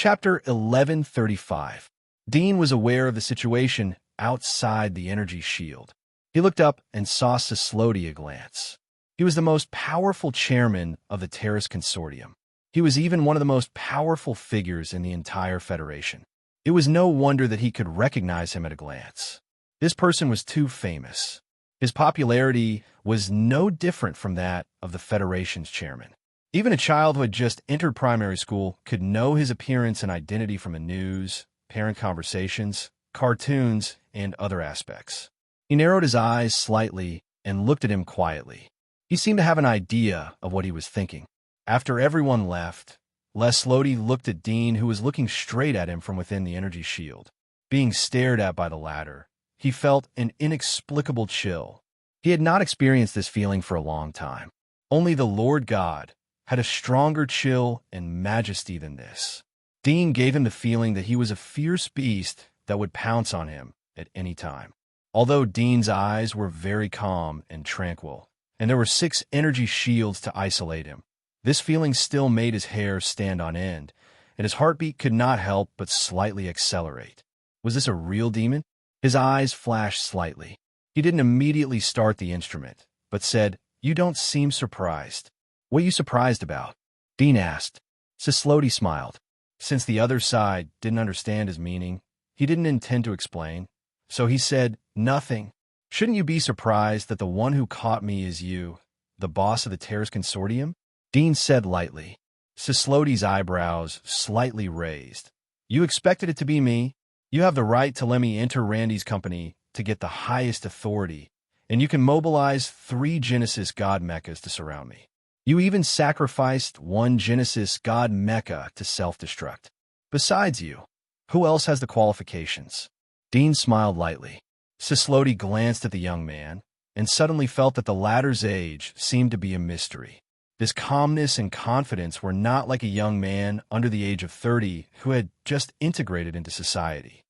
Chapter 1135. Dean was aware of the situation outside the energy shield. He looked up and saw Sislodi a glance. He was the most powerful chairman of the Terrace Consortium. He was even one of the most powerful figures in the entire Federation. It was no wonder that he could recognize him at a glance. This person was too famous. His popularity was no different from that of the Federation's chairman. Even a child who had just entered primary school could know his appearance and identity from the news, parent conversations, cartoons, and other aspects. He narrowed his eyes slightly and looked at him quietly. He seemed to have an idea of what he was thinking. After everyone left, Sislodi looked at Dean, who was looking straight at him from within the energy shield. Being stared at by the latter, he felt an inexplicable chill. He had not experienced this feeling for a long time. Only the Lord God had a stronger chill and majesty than this. Dean gave him the feeling that he was a fierce beast that would pounce on him at any time. Although Dean's eyes were very calm and tranquil, and there were 6 energy shields to isolate him, this feeling still made his hair stand on end, and his heartbeat could not help but slightly accelerate. Was this a real demon? His eyes flashed slightly. He didn't immediately start the instrument, but said, "You don't seem surprised." "What are you surprised about?" Dean asked. Sislodi smiled. Since the other side didn't understand his meaning, he didn't intend to explain, so he said, "Nothing. Shouldn't you be surprised that the one who caught me is you, the boss of the Terrace Consortium?" Dean said lightly. Sislodi's eyebrows slightly raised. "You expected it to be me? You have the right to let me enter Randy's company to get the highest authority, and you can mobilize 3 Genesis God mechas to surround me. You even sacrificed 1 Genesis God mecha to self-destruct. Besides you, who else has the qualifications?" Dean smiled lightly. Sislodi glanced at the young man and suddenly felt that the latter's age seemed to be a mystery. This calmness and confidence were not like a young man under the age of 30 who had just integrated into society.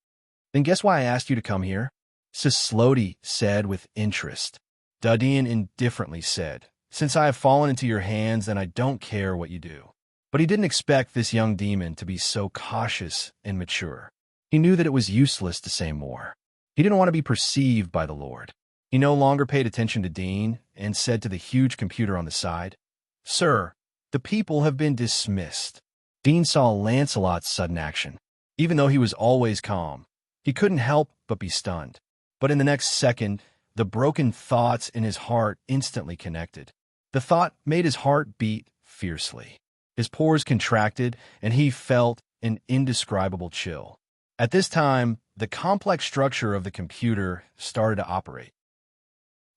"Then guess why I asked you to come here?" Sislodi said with interest. Dean indifferently said, "Since I have fallen into your hands, then I don't care what you do." But he didn't expect this young demon to be so cautious and mature. He knew that it was useless to say more. He didn't want to be perceived by the Lord. He no longer paid attention to Dean and said to the huge computer on the side, "Sir, the people have been dismissed." Dean saw Lancelot's sudden action. Even though he was always calm, he couldn't help but be stunned. But in the next second, the broken thoughts in his heart instantly connected. The thought made his heart beat fiercely. His pores contracted, and he felt an indescribable chill. At this time, the complex structure of the computer started to operate.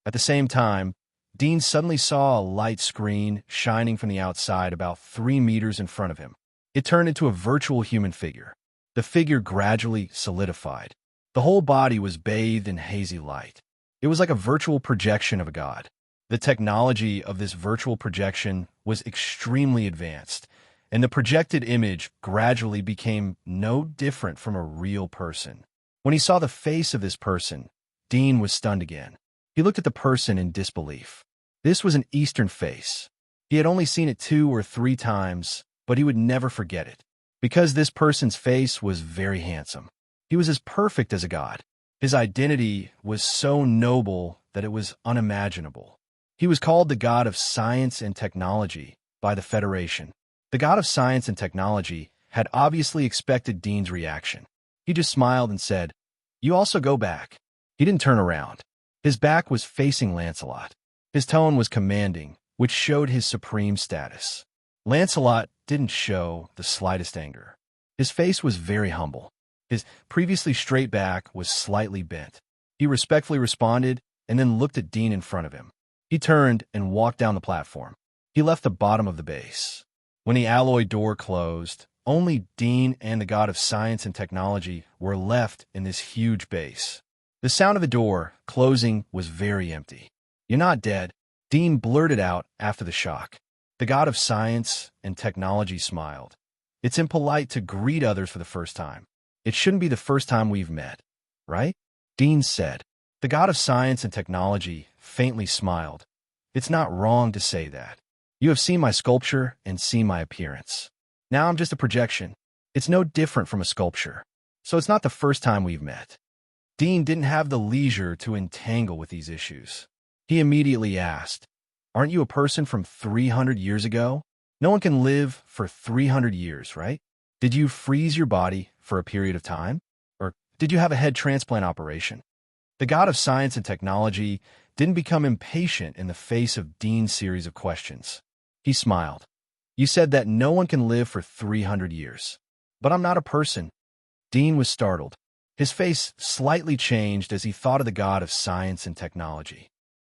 At the same time, Dean suddenly saw a light screen shining from the outside about 3 meters in front of him. It turned into a virtual human figure. The figure gradually solidified. The whole body was bathed in hazy light. It was like a virtual projection of a god. The technology of this virtual projection was extremely advanced, and the projected image gradually became no different from a real person. When he saw the face of this person, Dean was stunned again. He looked at the person in disbelief. This was an Eastern face. He had only seen it 2 or 3 times, but he would never forget it, because this person's face was very handsome. He was as perfect as a god. His identity was so noble that it was unimaginable. He was called the god of science and technology by the Federation. The god of science and technology had obviously expected Dean's reaction. He just smiled and said, "You also go back." He didn't turn around. His back was facing Lancelot. His tone was commanding, which showed his supreme status. Lancelot didn't show the slightest anger. His face was very humble. His previously straight back was slightly bent. He respectfully responded and then looked at Dean in front of him. He turned and walked down the platform. He left the bottom of the base. When the alloy door closed, only Dean and the god of science and technology were left in this huge base. The sound of the door closing was very empty. "You're not dead," Dean blurted out after the shock. The god of science and technology smiled. "It's impolite to greet others for the first time. It shouldn't be the first time we've met, right?" Dean said. The god of science and technology faintly smiled. "It's not wrong to say that. You have seen my sculpture and seen my appearance. Now I'm just a projection. It's no different from a sculpture. So it's not the first time we've met. Dean didn't have the leisure to entangle with these issues. He immediately asked, "Aren't you a person from 300 years ago? No one can live for 300 years, right? Did you freeze your body for a period of time? Or did you have a head transplant operation?" The god of science and technology didn't become impatient in the face of Dean's series of questions. He smiled. "You said that no one can live for 300 years. But I'm not a person." Dean was startled. His face slightly changed as he thought of the god of science and technology.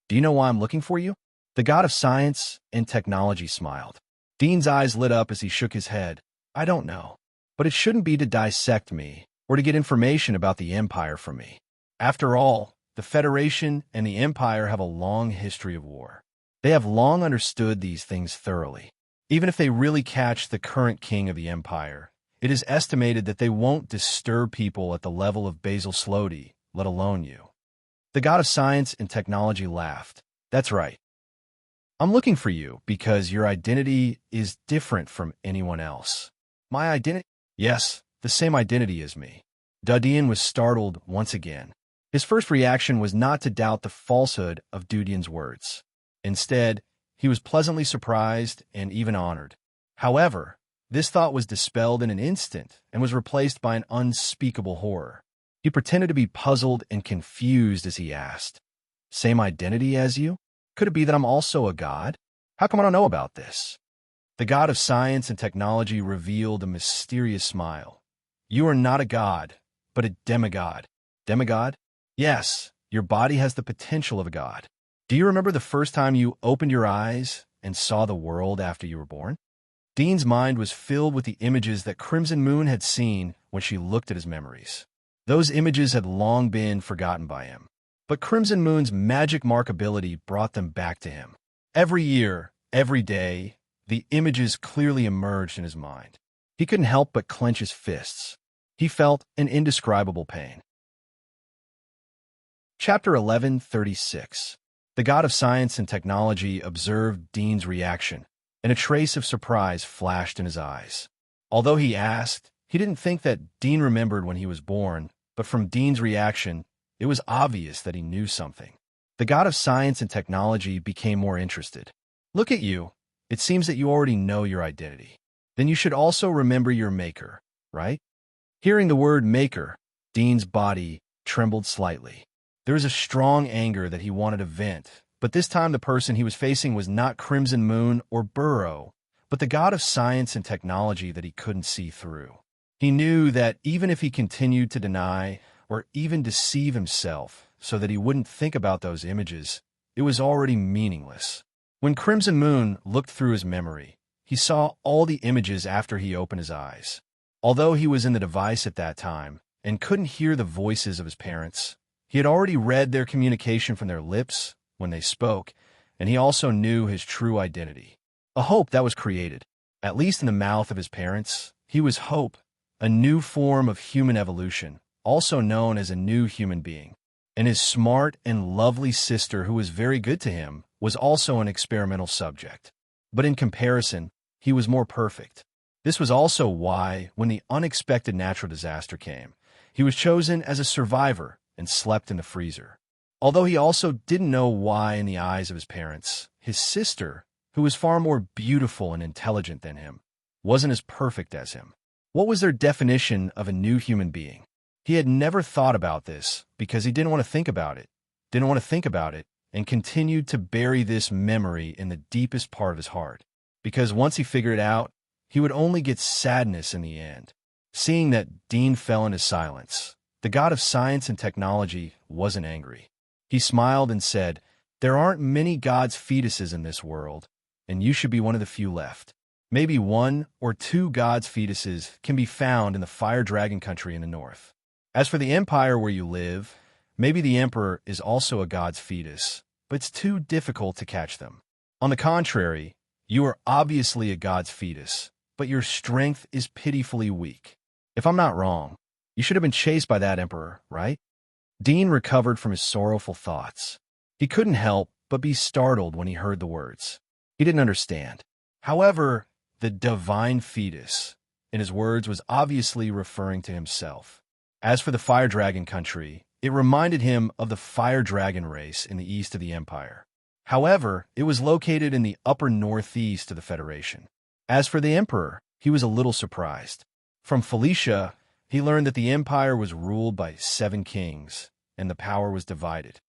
"Do you know why I'm looking for you?" The god of science and technology smiled. Dean's eyes lit up as he shook his head. "I don't know. But it shouldn't be to dissect me or to get information about the Empire from me. After all, the Federation and the Empire have a long history of war. They have long understood these things thoroughly. Even if they really catch the current king of the Empire, it is estimated that they won't disturb people at the level of Abyssal, let alone you." The god of science and technology laughed. "That's right. I'm looking for you because your identity is different from anyone else." "My identity?" "Yes, the same identity as me." Dean was startled once again. His first reaction was not to doubt the falsehood of Dudian's words. Instead, he was pleasantly surprised and even honored. However, this thought was dispelled in an instant and was replaced by an unspeakable horror. He pretended to be puzzled and confused as he asked, "Same identity as you? Could it be that I'm also a god? How come I don't know about this?" The god of science and technology revealed a mysterious smile. "You are not a god, but a demigod." "Demigod?" "Yes, your body has the potential of a god. Do you remember the first time you opened your eyes and saw the world after you were born?" Dean's mind was filled with the images that Crimson Moon had seen when she looked at his memories. Those images had long been forgotten by him. But Crimson Moon's magic mark ability brought them back to him. Every year, every day, the images clearly emerged in his mind. He couldn't help but clench his fists. He felt an indescribable pain. Chapter 1136. The god of science and technology observed Dean's reaction, and a trace of surprise flashed in his eyes. Although he asked, he didn't think that Dean remembered when he was born, but from Dean's reaction, it was obvious that he knew something. The god of science and technology became more interested. "Look at you. It seems that you already know your identity. Then you should also remember your maker, right?" Hearing the word maker, Dean's body trembled slightly. There was a strong anger that he wanted to vent, but this time the person he was facing was not Crimson Moon or Burrow, but the god of science and technology that he couldn't see through. He knew that even if he continued to deny or even deceive himself so that he wouldn't think about those images, it was already meaningless. When Crimson Moon looked through his memory, he saw all the images after he opened his eyes. Although he was in the device at that time and couldn't hear the voices of his parents, he had already read their communication from their lips when they spoke, and he also knew his true identity. A hope that was created, at least in the mouth of his parents. He was Hope, a new form of human evolution, also known as a new human being. And his smart and lovely sister, who was very good to him, was also an experimental subject. But in comparison, he was more perfect. This was also why, when the unexpected natural disaster came, he was chosen as a survivor and slept in the freezer. Although he also didn't know why in the eyes of his parents, his sister, who was far more beautiful and intelligent than him, wasn't as perfect as him. What was their definition of a new human being? He had never thought about this because he didn't want to think about it, and continued to bury this memory in the deepest part of his heart. Because once he figured it out, he would only get sadness in the end. Seeing that Dean fell into silence, the god of science and technology wasn't angry. He smiled and said, "There aren't many gods' fetuses in this world, and you should be one of the few left. Maybe 1 or 2 gods' fetuses can be found in the Fire Dragon country in the north. As for the empire where you live, maybe the emperor is also a god's fetus, but it's too difficult to catch them. On the contrary, you are obviously a god's fetus, but your strength is pitifully weak. If I'm not wrong, you should have been chased by that emperor, right?" Dean recovered from his sorrowful thoughts. He couldn't help but be startled when he heard the words. He didn't understand. However, the divine fetus, in his words was obviously referring to himself. As for the Fire Dragon country, it reminded him of the Fire Dragon race in the east of the Empire. However, it was located in the upper northeast of the Federation. As for the Emperor, he was a little surprised. From Felicia, he learned that the Empire was ruled by 7 kings, and the power was divided.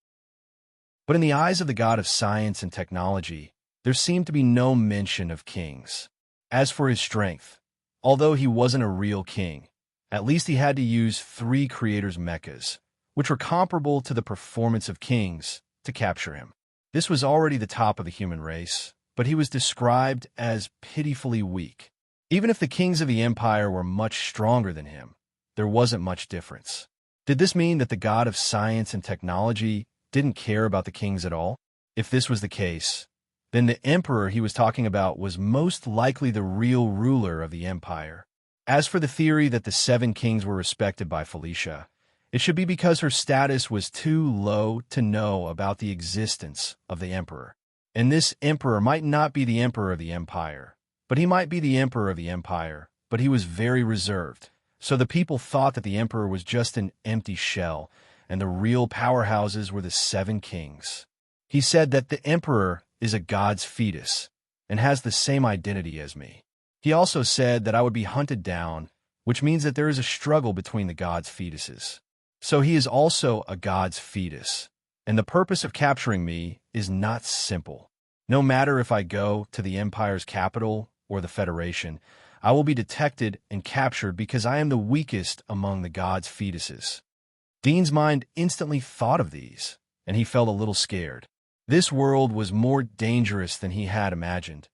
But in the eyes of the god of science and technology, there seemed to be no mention of kings. As for his strength, although he wasn't a real king, at least he had to use 3 creators' mechas, which were comparable to the performance of kings, to capture him. This was already the top of the human race, but he was described as pitifully weak. Even if the kings of the Empire were much stronger than him, there wasn't much difference. Did this mean that the god of science and technology didn't care about the kings at all? If this was the case, then the emperor he was talking about was most likely the real ruler of the empire. As for the theory that the 7 kings were respected by Felicia, it should be because her status was too low to know about the existence of the emperor. And this emperor might not be the emperor of the empire, but he might be the emperor of the empire, but he was very reserved. So the people thought that the emperor was just an empty shell, and the real powerhouses were the 7 kings. He said that the emperor is a god's fetus and has the same identity as me. He also said that I would be hunted down, which means that there is a struggle between the god's fetuses. So he is also a god's fetus, and the purpose of capturing me is not simple. No matter if I go to the empire's capital or the Federation, I will be detected and captured because I am the weakest among the god's fetuses. Dean's mind instantly thought of these, and he felt a little scared. This world was more dangerous than he had imagined,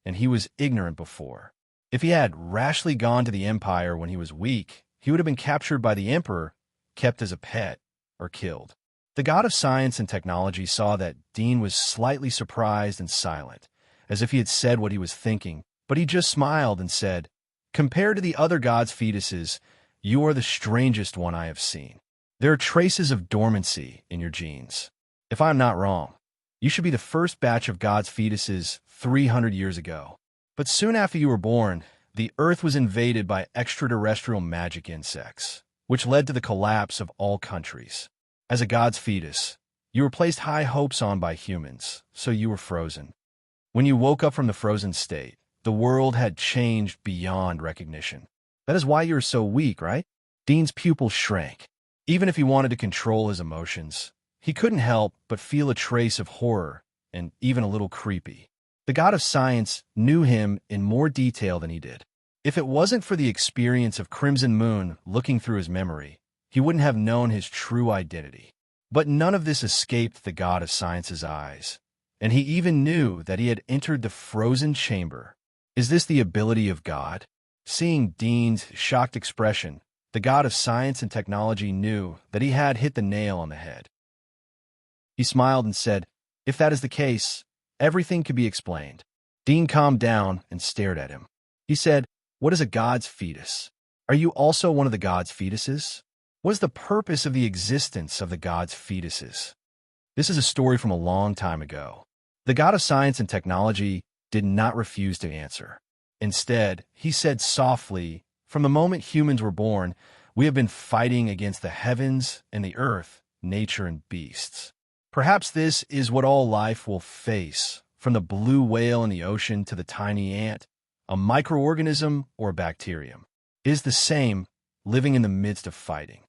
and he was ignorant before. If he had rashly gone to the Empire when he was weak, he would have been captured by the Emperor, kept as a pet, or killed. The god of science and technology saw that Dean was slightly surprised and silent, as if he had said what he was thinking, but he just smiled and said, "Compared to the other gods' fetuses, you are the strangest one I have seen. There are traces of dormancy in your genes. If I am not wrong, you should be the first batch of God's fetuses 300 years ago. But soon after you were born, the Earth was invaded by extraterrestrial magic insects, which led to the collapse of all countries. As a God's fetus, you were placed high hopes on by humans, so you were frozen. When you woke up from the frozen state, the world had changed beyond recognition. That is why you are so weak, right?" Dean's pupils shrank. Even if he wanted to control his emotions, he couldn't help but feel a trace of horror and even a little creepy. The god of science knew him in more detail than he did. If it wasn't for the experience of Crimson Moon looking through his memory, he wouldn't have known his true identity. But none of this escaped the god of science's eyes, and he even knew that he had entered the frozen chamber. Is this the ability of God? Seeing Dean's shocked expression, the god of science and technology knew that he had hit the nail on the head. He smiled and said, "If that is the case, everything could be explained." Dean calmed down and stared at him. He said, "What is a god's fetus? Are you also one of the god's fetuses? What is the purpose of the existence of the god's fetuses?" This is a story from a long time ago. The god of science and technology did not refuse to answer. Instead, he said softly, "From the moment humans were born, we have been fighting against the heavens and the earth, nature and beasts. Perhaps this is what all life will face, from the blue whale in the ocean to the tiny ant, a microorganism or a bacterium. It is the same, living in the midst of fighting.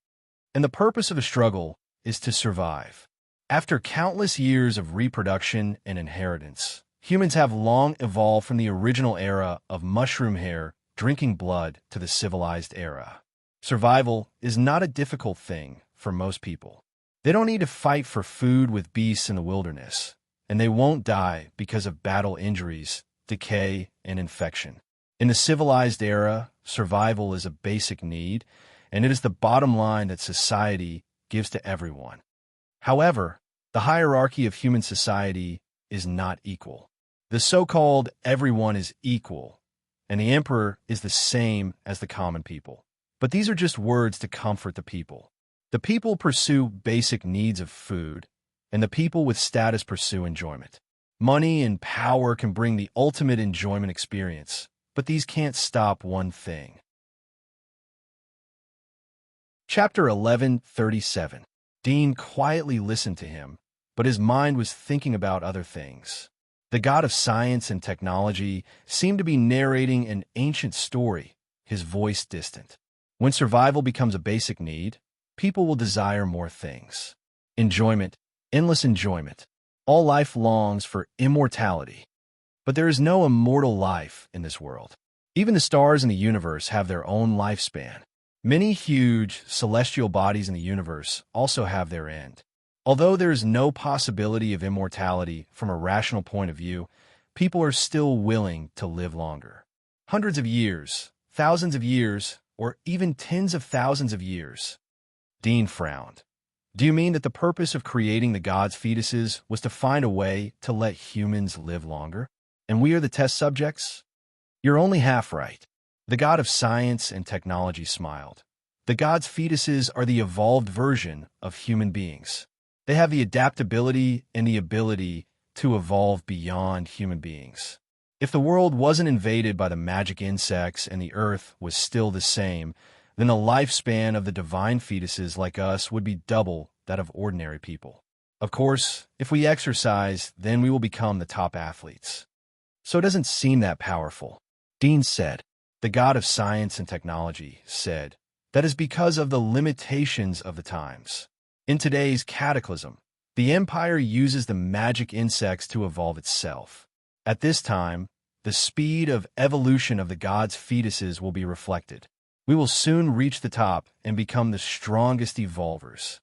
And the purpose of the struggle is to survive. After countless years of reproduction and inheritance, humans have long evolved from the original era of mushroom hair drinking blood to the civilized era. Survival is not a difficult thing for most people. They don't need to fight for food with beasts in the wilderness, and they won't die because of battle injuries, decay, and infection. In the civilized era, survival is a basic need, and it is the bottom line that society gives to everyone. However, the hierarchy of human society is not equal. The so-called everyone is equal, and the emperor is the same as the common people. But these are just words to comfort the people. The people pursue basic needs of food, and the people with status pursue enjoyment. Money and power can bring the ultimate enjoyment experience, but these can't stop one thing: Chapter 1137. Dean quietly listened to him, but his mind was thinking about other things. The god of science and technology seemed to be narrating an ancient story, his voice distant. When survival becomes a basic need, people will desire more things. Enjoyment, endless enjoyment. All life longs for immortality. But there is no immortal life in this world. Even the stars in the universe have their own lifespan. Many huge celestial bodies in the universe also have their end. Although there is no possibility of immortality from a rational point of view, people are still willing to live longer. Hundreds of years, thousands of years, or even tens of thousands of years. Dean frowned. Do you mean that the purpose of creating the gods' fetuses was to find a way to let humans live longer? And we are the test subjects? You're only half right. The god of science and technology smiled. The gods' fetuses are the evolved version of human beings. They have the adaptability and the ability to evolve beyond human beings. If the world wasn't invaded by the magic insects and the earth was still the same, then the lifespan of the divine fetuses like us would be double that of ordinary people. Of course, if we exercise, then we will become the top athletes. So it doesn't seem that powerful. Dean said. The god of science and technology said, that is because of the limitations of the times. In today's cataclysm, the Empire uses the magic insects to evolve itself. At this time, the speed of evolution of the gods' fetuses will be reflected. We will soon reach the top and become the strongest evolvers.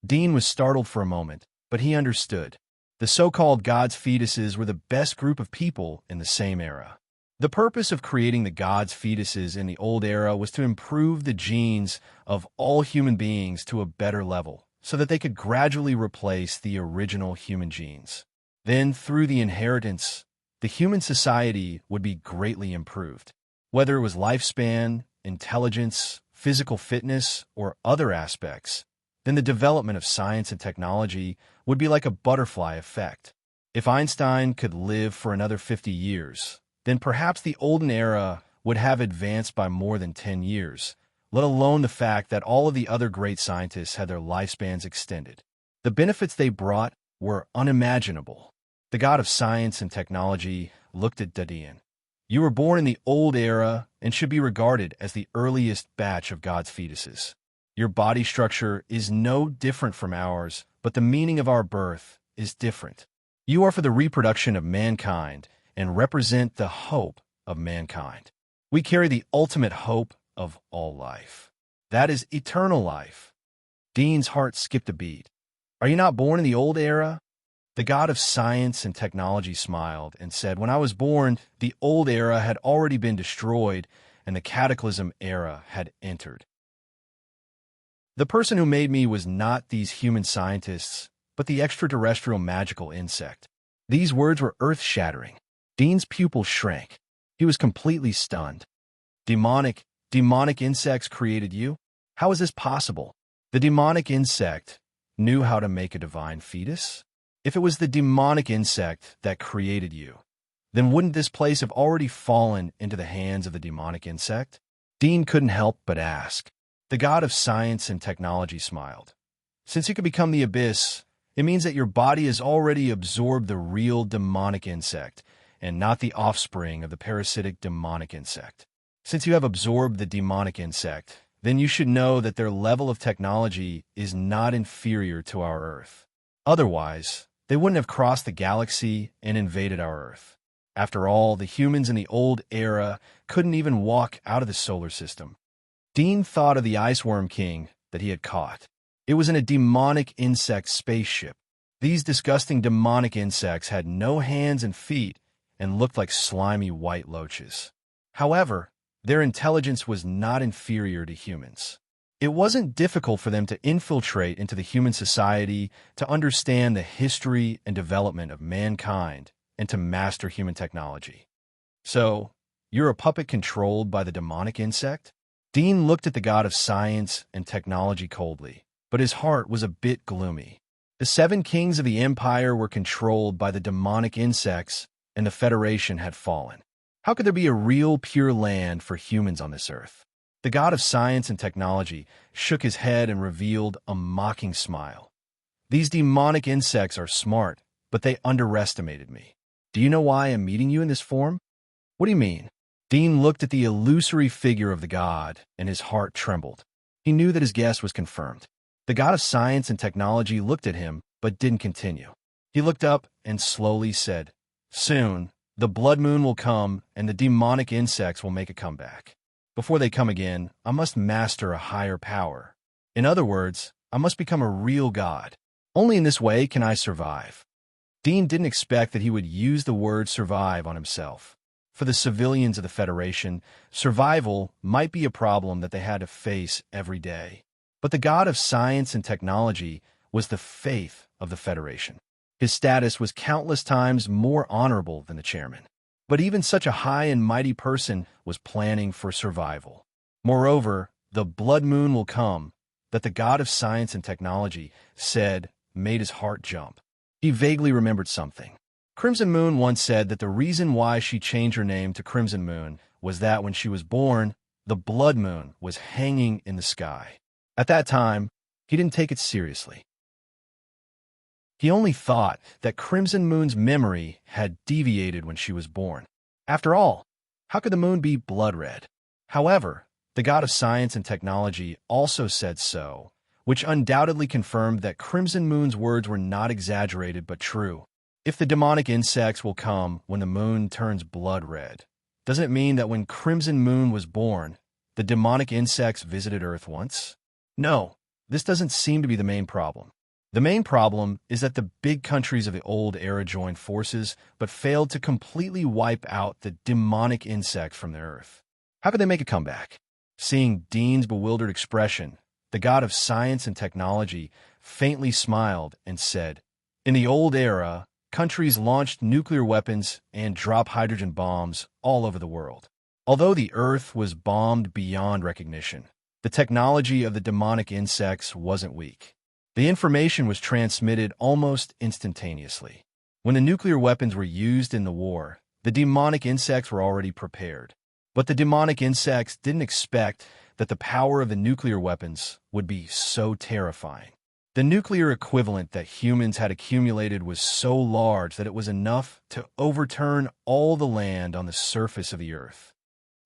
Dean was startled for a moment, but he understood. The so-called gods' fetuses were the best group of people in the same era. The purpose of creating the gods' fetuses in the old era was to improve the genes of all human beings to a better level, so that they could gradually replace the original human genes. Then, through the inheritance, the human society would be greatly improved. Whether it was lifespan, intelligence, physical fitness, or other aspects, then the development of science and technology would be like a butterfly effect. If Einstein could live for another 50 years, then perhaps the olden era would have advanced by more than 10 years, let alone the fact that all of the other great scientists had their lifespans extended. The benefits they brought were unimaginable. The god of science and technology looked at Dean. You were born in the old era and should be regarded as the earliest batch of God's fetuses. Your body structure is no different from ours, but the meaning of our birth is different. You are for the reproduction of mankind and represent the hope of mankind. We carry the ultimate hope of all life. That is eternal life. Dean's heart skipped a beat. Are you not born in the old era? The god of science and technology smiled and said, when I was born, the old era had already been destroyed and the cataclysm era had entered. The person who made me was not these human scientists, but the extraterrestrial magical insect. These words were earth-shattering. Dean's pupils shrank. He was completely stunned. Demonic insects created you? How is this possible? The demonic insect knew how to make a divine fetus? If it was the demonic insect that created you, then wouldn't this place have already fallen into the hands of the demonic insect? Dean couldn't help but ask. The god of science and technology smiled. Since you could become the Abyss, it means that your body has already absorbed the real demonic insect, and not the offspring of the parasitic demonic insect. Since you have absorbed the demonic insect, then you should know that their level of technology is not inferior to our Earth. Otherwise, they wouldn't have crossed the galaxy and invaded our Earth. After all, the humans in the old era couldn't even walk out of the solar system. Dean thought of the Iceworm King that he had caught. It was in a demonic insect spaceship. These disgusting demonic insects had no hands and feet and looked like slimy white loaches. However, their intelligence was not inferior to humans. It wasn't difficult for them to infiltrate into the human society, to understand the history and development of mankind, and to master human technology. So, you're a puppet controlled by the demonic insect? Dean looked at the god of science and technology coldly, but his heart was a bit gloomy. The 7 kings of the Empire were controlled by the demonic insects, and the Federation had fallen. How could there be a real pure land for humans on this earth? The god of science and technology shook his head and revealed a mocking smile. These demonic insects are smart, but they underestimated me. Do you know why I'm meeting you in this form? What do you mean? Dean looked at the illusory figure of the god, and his heart trembled. He knew that his guess was confirmed. The god of science and technology looked at him, but didn't continue. He looked up and slowly said, "Soon, the blood moon will come, and the demonic insects will make a comeback. Before they come again, I must master a higher power. In other words, I must become a real god. Only in this way can I survive." Dean didn't expect that he would use the word survive on himself. For the civilians of the Federation, survival might be a problem that they had to face every day. But the god of science and technology was the faith of the Federation. His status was countless times more honorable than the chairman. But even such a high and mighty person was planning for survival. Moreover, the blood moon will come, that the god of science and technology said, made his heart jump. He vaguely remembered something. Crimson Moon once said that the reason why she changed her name to Crimson Moon was that when she was born, the blood moon was hanging in the sky. At that time, he didn't take it seriously. He only thought that Crimson Moon's memory had deviated when she was born. After all, how could the moon be blood red? However, the god of science and technology also said so, which undoubtedly confirmed that Crimson Moon's words were not exaggerated but true. If the demonic insects will come when the moon turns blood red, doesn't it mean that when Crimson Moon was born, the demonic insects visited Earth once? No, this doesn't seem to be the main problem. The main problem is that the big countries of the old era joined forces but failed to completely wipe out the demonic insects from the Earth. How could they make a comeback? Seeing Dean's bewildered expression, the god of science and technology faintly smiled and said, "In the old era, countries launched nuclear weapons and dropped hydrogen bombs all over the world. Although the Earth was bombed beyond recognition, the technology of the demonic insects wasn't weak. The information was transmitted almost instantaneously. When the nuclear weapons were used in the war, the demonic insects were already prepared. But the demonic insects didn't expect that the power of the nuclear weapons would be so terrifying. The nuclear equivalent that humans had accumulated was so large that it was enough to overturn all the land on the surface of the Earth.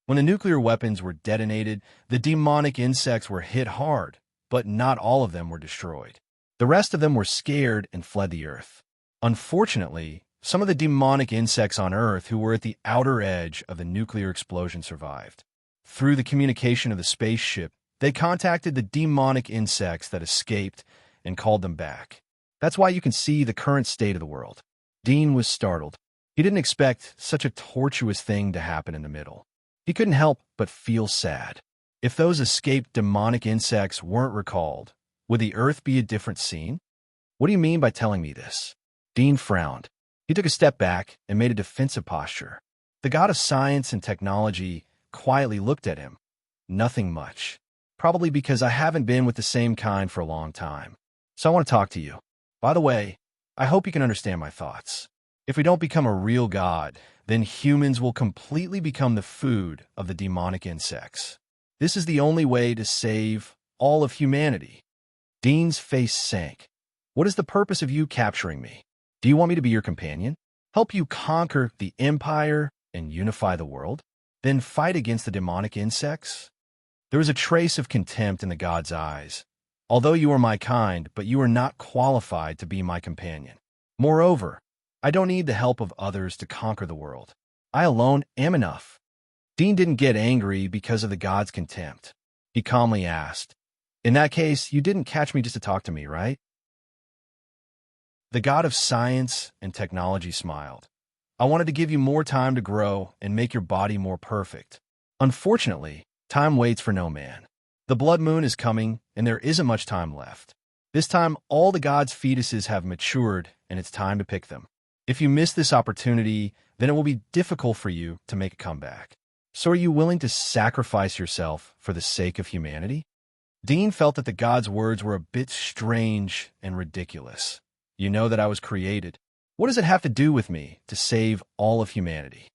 When the nuclear weapons were detonated, the demonic insects were hit hard, but not all of them were destroyed. The rest of them were scared and fled the Earth. Unfortunately, some of the demonic insects on Earth who were at the outer edge of the nuclear explosion survived. Through the communication of the spaceship, they contacted the demonic insects that escaped and called them back. That's why you can see the current state of the world." Dean was startled. He didn't expect such a tortuous thing to happen in the middle. He couldn't help but feel sad. If those escaped demonic insects weren't recalled, would the Earth be a different scene? "What do you mean by telling me this?" Dean frowned. He took a step back and made a defensive posture. The god of science and technology quietly looked at him. "Nothing much. Probably because I haven't been with the same kind for a long time. So I want to talk to you. By the way, I hope you can understand my thoughts. If we don't become a real god, then humans will completely become the food of the demonic insects. This is the only way to save all of humanity." Dean's face sank. "What is the purpose of you capturing me? Do you want me to be your companion? Help you conquer the empire and unify the world? Then fight against the demonic insects?" There was a trace of contempt in the god's eyes. "Although you are my kind, but you are not qualified to be my companion. Moreover, I don't need the help of others to conquer the world. I alone am enough." Dean didn't get angry because of the god's contempt. He calmly asked, "In that case, you didn't catch me just to talk to me, right?" The god of science and technology smiled. "I wanted to give you more time to grow and make your body more perfect. Unfortunately, time waits for no man. The blood moon is coming, and there isn't much time left. This time, all the god's fetuses have matured, and it's time to pick them. If you miss this opportunity, then it will be difficult for you to make a comeback. So are you willing to sacrifice yourself for the sake of humanity?" Dean felt that the god's words were a bit strange and ridiculous. "You know that I was created. What does it have to do with me to save all of humanity?"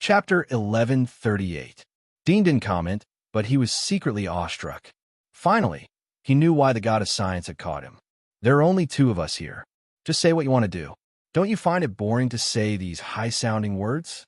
Chapter 1138. Dean didn't comment, but he was secretly awestruck. Finally, he knew why the god of science had caught him. There are only two of us here. Just say what you want to do. Don't you find it boring to say these high-sounding words?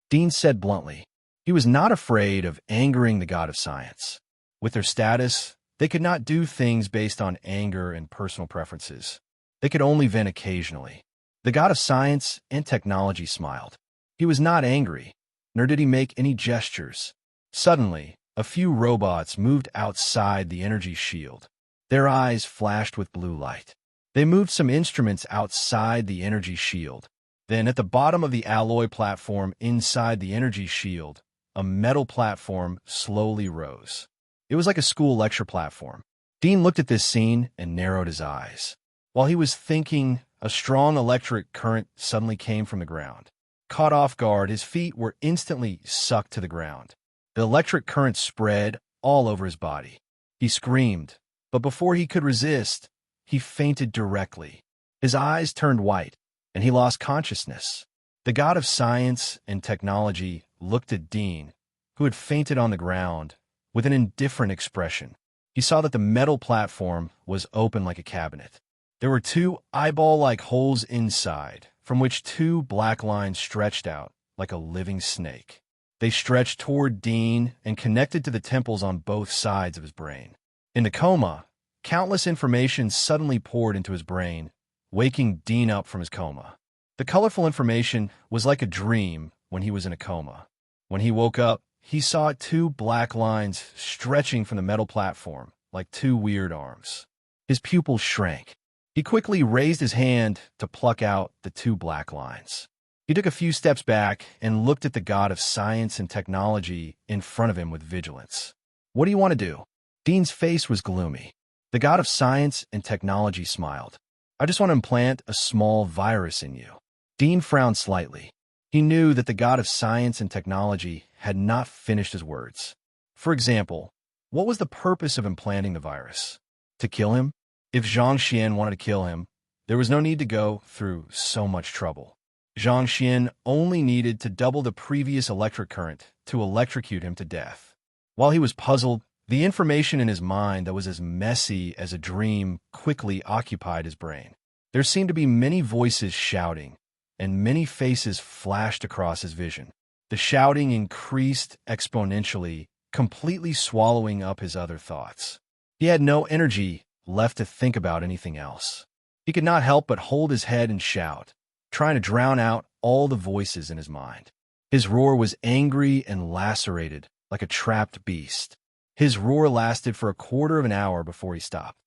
Dean said bluntly. He was not afraid of angering the god of science. With their status, they could not do things based on anger and personal preferences. They could only vent occasionally. The god of science and technology smiled. He was not angry, nor did he make any gestures. Suddenly, a few robots moved outside the energy shield. Their eyes flashed with blue light. They moved some instruments outside the energy shield. Then, at the bottom of the alloy platform inside the energy shield, a metal platform slowly rose. It was like a school lecture platform. Dean looked at this scene and narrowed his eyes. While he was thinking, a strong electric current suddenly came from the ground. Caught off guard, his feet were instantly sucked to the ground. The electric current spread all over his body. He screamed, but before he could resist, he fainted directly. His eyes turned white, and he lost consciousness. The god of science and technology looked at Dean, who had fainted on the ground, with an indifferent expression. He saw that the metal platform was open like a cabinet. There were two eyeball-like holes inside, from which two black lines stretched out like a living snake. They stretched toward Dean and connected to the temples on both sides of his brain. In the coma, countless information suddenly poured into his brain, waking Dean up from his coma. The colorful information was like a dream when he was in a coma. When he woke up, he saw two black lines stretching from the metal platform like two weird arms. His pupils shrank. He quickly raised his hand to pluck out the two black lines. He took a few steps back and looked at the god of science and technology in front of him with vigilance. What do you want to do? Dean's face was gloomy. The god of science and technology smiled. I just want to implant a small virus in you. Dean frowned slightly. He knew that the god of science and technology had not finished his words. For example, what was the purpose of implanting the virus? To kill him? If Zhang Xian wanted to kill him, there was no need to go through so much trouble. Zhang Xian only needed to double the previous electric current to electrocute him to death. While he was puzzled, the information in his mind that was as messy as a dream quickly occupied his brain. There seemed to be many voices shouting, and many faces flashed across his vision. The shouting increased exponentially, completely swallowing up his other thoughts. He had no energy left to think about anything else. He could not help but hold his head and shout, trying to drown out all the voices in his mind. His roar was angry and lacerated, like a trapped beast. His roar lasted for a quarter of an hour before he stopped.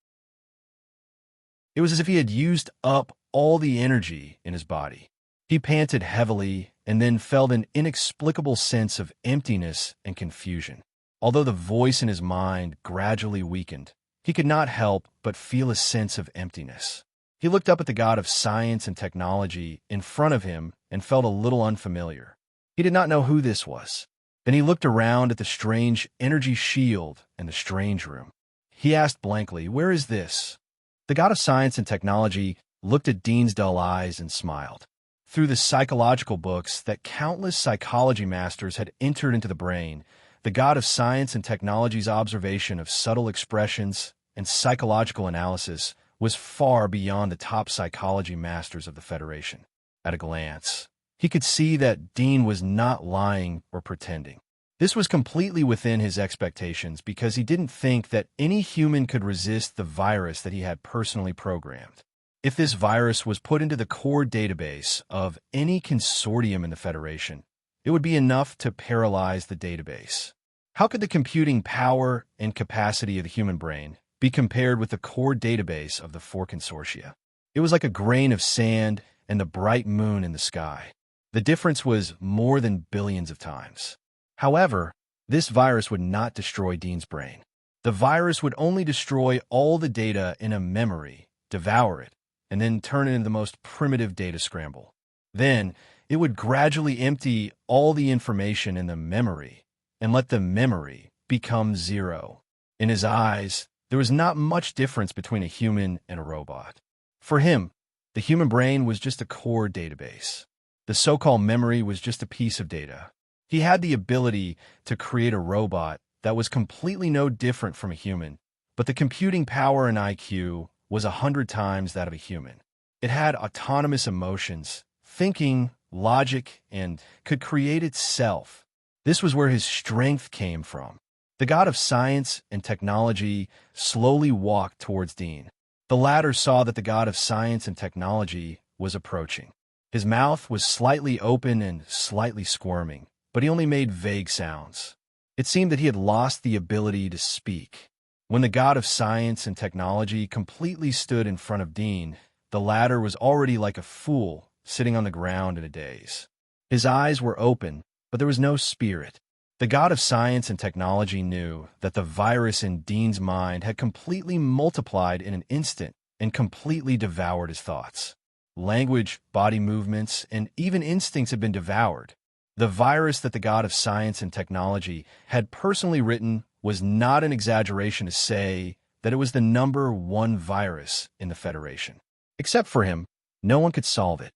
It was as if he had used up all the energy in his body. He panted heavily and then felt an inexplicable sense of emptiness and confusion. Although the voice in his mind gradually weakened, he could not help but feel a sense of emptiness. He looked up at the god of science and technology in front of him and felt a little unfamiliar. He did not know who this was. Then he looked around at the strange energy shield and the strange room. He asked blankly, "Where is this?" The god of science and technology looked at Dean's dull eyes and smiled. Through the psychological books that countless psychology masters had entered into the brain, the god of science and technology's observation of subtle expressions and psychological analysis was far beyond the top psychology masters of the Federation. At a glance, he could see that Dean was not lying or pretending. This was completely within his expectations because he didn't think that any human could resist the virus that he had personally programmed. If this virus was put into the core database of any consortium in the Federation, it would be enough to paralyze the database. How could the computing power and capacity of the human brain be compared with the core database of the four consortia? It was like a grain of sand and the bright moon in the sky. The difference was more than billions of times. However, this virus would not destroy Dean's brain. The virus would only destroy all the data in a memory, devour it, and then turn it into the most primitive data scramble. Then, it would gradually empty all the information in the memory and let the memory become zero. In his eyes, there was not much difference between a human and a robot. For him, the human brain was just a core database. The so-called memory was just a piece of data. He had the ability to create a robot that was completely no different from a human, but the computing power and IQ was 100 times that of a human. It had autonomous emotions, thinking, logic, and could create itself. This was where his strength came from. The god of science and technology slowly walked towards Dean. The latter saw that the god of science and technology was approaching. His mouth was slightly open and slightly squirming, but he only made vague sounds. It seemed that he had lost the ability to speak. When the god of science and technology completely stood in front of Dean, the latter was already like a fool, sitting on the ground in a daze. His eyes were open, but there was no spirit. The god of science and technology knew that the virus in Dean's mind had completely multiplied in an instant and completely devoured his thoughts. Language, body movements, and even instincts had been devoured. The virus that the god of science and technology had personally written was not an exaggeration to say that it was the #1 virus in the Federation. Except for him, no one could solve it.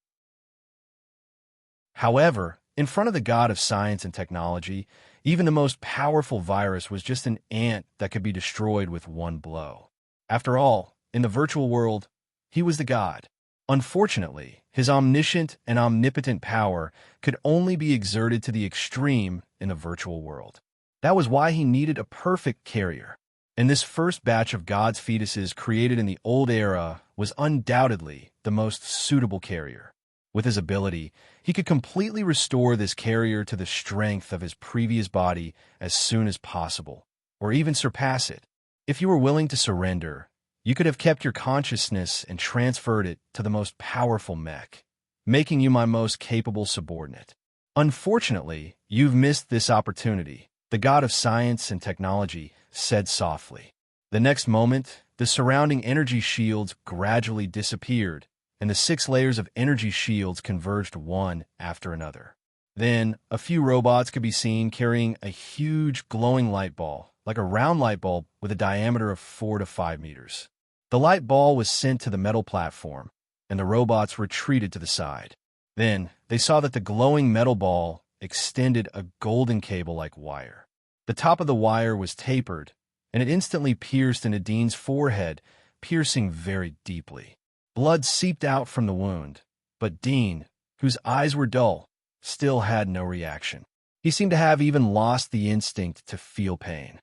However, in front of the god of science and technology, even the most powerful virus was just an ant that could be destroyed with one blow. After all, in the virtual world, he was the god. Unfortunately, his omniscient and omnipotent power could only be exerted to the extreme in the virtual world. That was why he needed a perfect carrier. And this first batch of God's fetuses created in the old era was undoubtedly the most suitable carrier. With his ability, he could completely restore this carrier to the strength of his previous body as soon as possible, or even surpass it. If you were willing to surrender, you could have kept your consciousness and transferred it to the most powerful mech, making you my most capable subordinate. Unfortunately, you've missed this opportunity, the god of science and technology said softly. The next moment, the surrounding energy shields gradually disappeared, and the 6 layers of energy shields converged one after another. Then, a few robots could be seen carrying a huge glowing light ball, like a round light bulb with a diameter of 4 to 5 meters. The light ball was sent to the metal platform, and the robots retreated to the side. Then, they saw that the glowing metal ball extended a golden cable-like wire. The top of the wire was tapered, and it instantly pierced into Dean's forehead, piercing very deeply. Blood seeped out from the wound, but Dean, whose eyes were dull, still had no reaction. He seemed to have even lost the instinct to feel pain.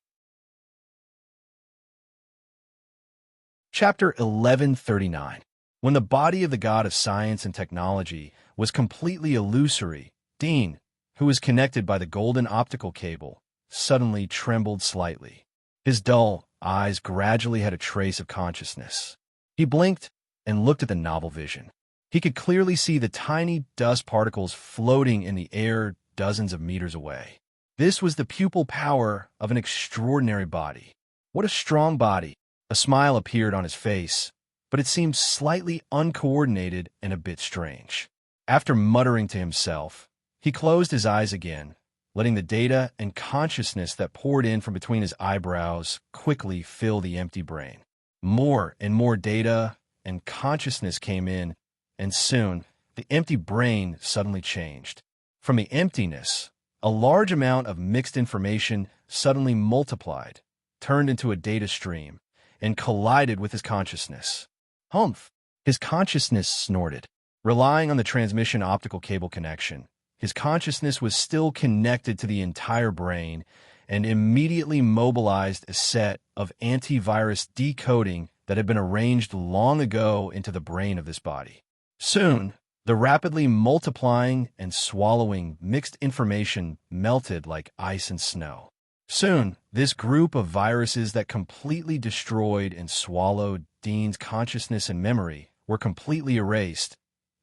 Chapter 1139. When the body of the god of science and technology was completely illusory, Dean, who was connected by the golden optical cable, suddenly trembled slightly. His dull eyes gradually had a trace of consciousness. He blinked and looked at the novel vision. He could clearly see the tiny dust particles floating in the air dozens of meters away. This was the pupil power of an extraordinary body. What a strong body! A smile appeared on his face, but it seemed slightly uncoordinated and a bit strange. After muttering to himself, he closed his eyes again, letting the data and consciousness that poured in from between his eyebrows quickly fill the empty brain. More and more data and consciousness came in, and soon the empty brain suddenly changed. From the emptiness, a large amount of mixed information suddenly multiplied, turned into a data stream, and collided with his consciousness. Humph! His consciousness snorted. Relying on the transmission optical cable connection, his consciousness was still connected to the entire brain and immediately mobilized a set of antivirus decoding that had been arranged long ago into the brain of this body. Soon, the rapidly multiplying and swallowing mixed information melted like ice and snow. Soon, this group of viruses that completely destroyed and swallowed Dean's consciousness and memory were completely erased,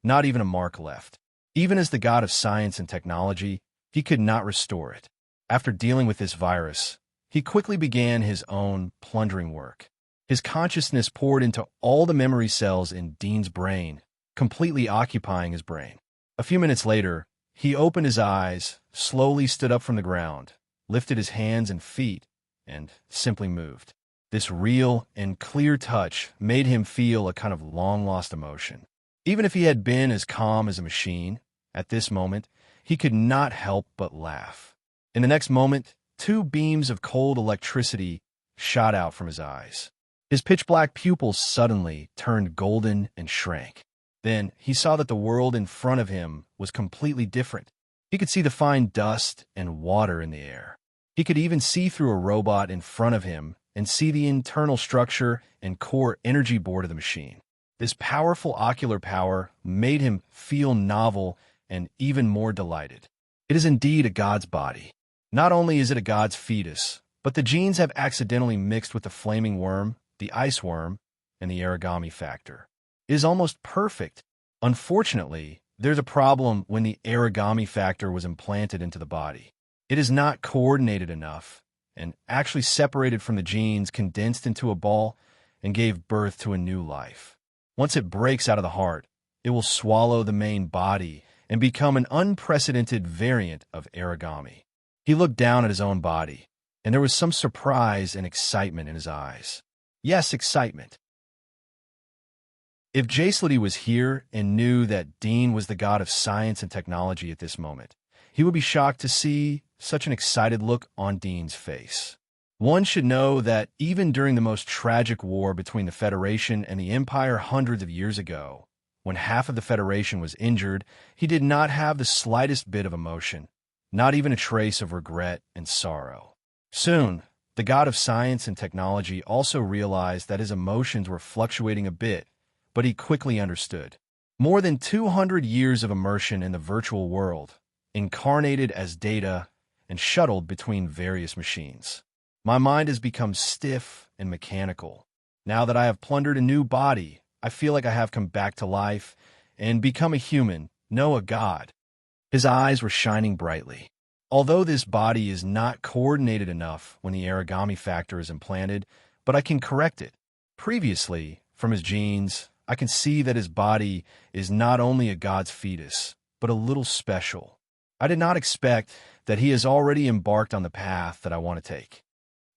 not even a mark left. Even as the god of science and technology, he could not restore it. After dealing with this virus, he quickly began his own plundering work. His consciousness poured into all the memory cells in Dean's brain, completely occupying his brain. A few minutes later, he opened his eyes, slowly stood up from the ground, lifted his hands and feet, and simply moved. This real and clear touch made him feel a kind of long-lost emotion. Even if he had been as calm as a machine, At this moment, he could not help but laugh. In the next moment, two beams of cold electricity shot out from his eyes. His pitch-black pupils suddenly turned golden and shrank. Then he saw that the world in front of him was completely different. He could see the fine dust and water in the air. He could even see through a robot in front of him and see the internal structure and core energy board of the machine. This powerful ocular power made him feel novel and even more delighted. It is indeed a god's body. Not only is it a god's fetus, but the genes have accidentally mixed with the flaming worm, the ice worm, and the origami factor. It is almost perfect. Unfortunately, there's a problem when the origami factor was implanted into the body. It is not coordinated enough and actually separated from the genes, condensed into a ball, and gave birth to a new life. Once it breaks out of the heart, it will swallow the main body and become an unprecedented variant of origami. He looked down at his own body, and there was some surprise and excitement in his eyes. Yes, excitement. If Jacelity was here and knew that Dean was the god of science and technology at this moment, he would be shocked to see such an excited look on Dean's face. One should know that even during the most tragic war between the Federation and the Empire hundreds of years ago, when half of the Federation was injured, he did not have the slightest bit of emotion, not even a trace of regret and sorrow. Soon, the god of science and technology also realized that his emotions were fluctuating a bit, but he quickly understood. More than 200 years of immersion in the virtual world, incarnated as data and shuttled between various machines. My mind has become stiff and mechanical. Now that I have plundered a new body, I feel like I have come back to life and become a human, no, a god. His eyes were shining brightly. Although this body is not coordinated enough when the origami factor is implanted, but I can correct it. Previously, from his genes, I can see that his body is not only a god's fetus, but a little special. I did not expect that he has already embarked on the path that I want to take.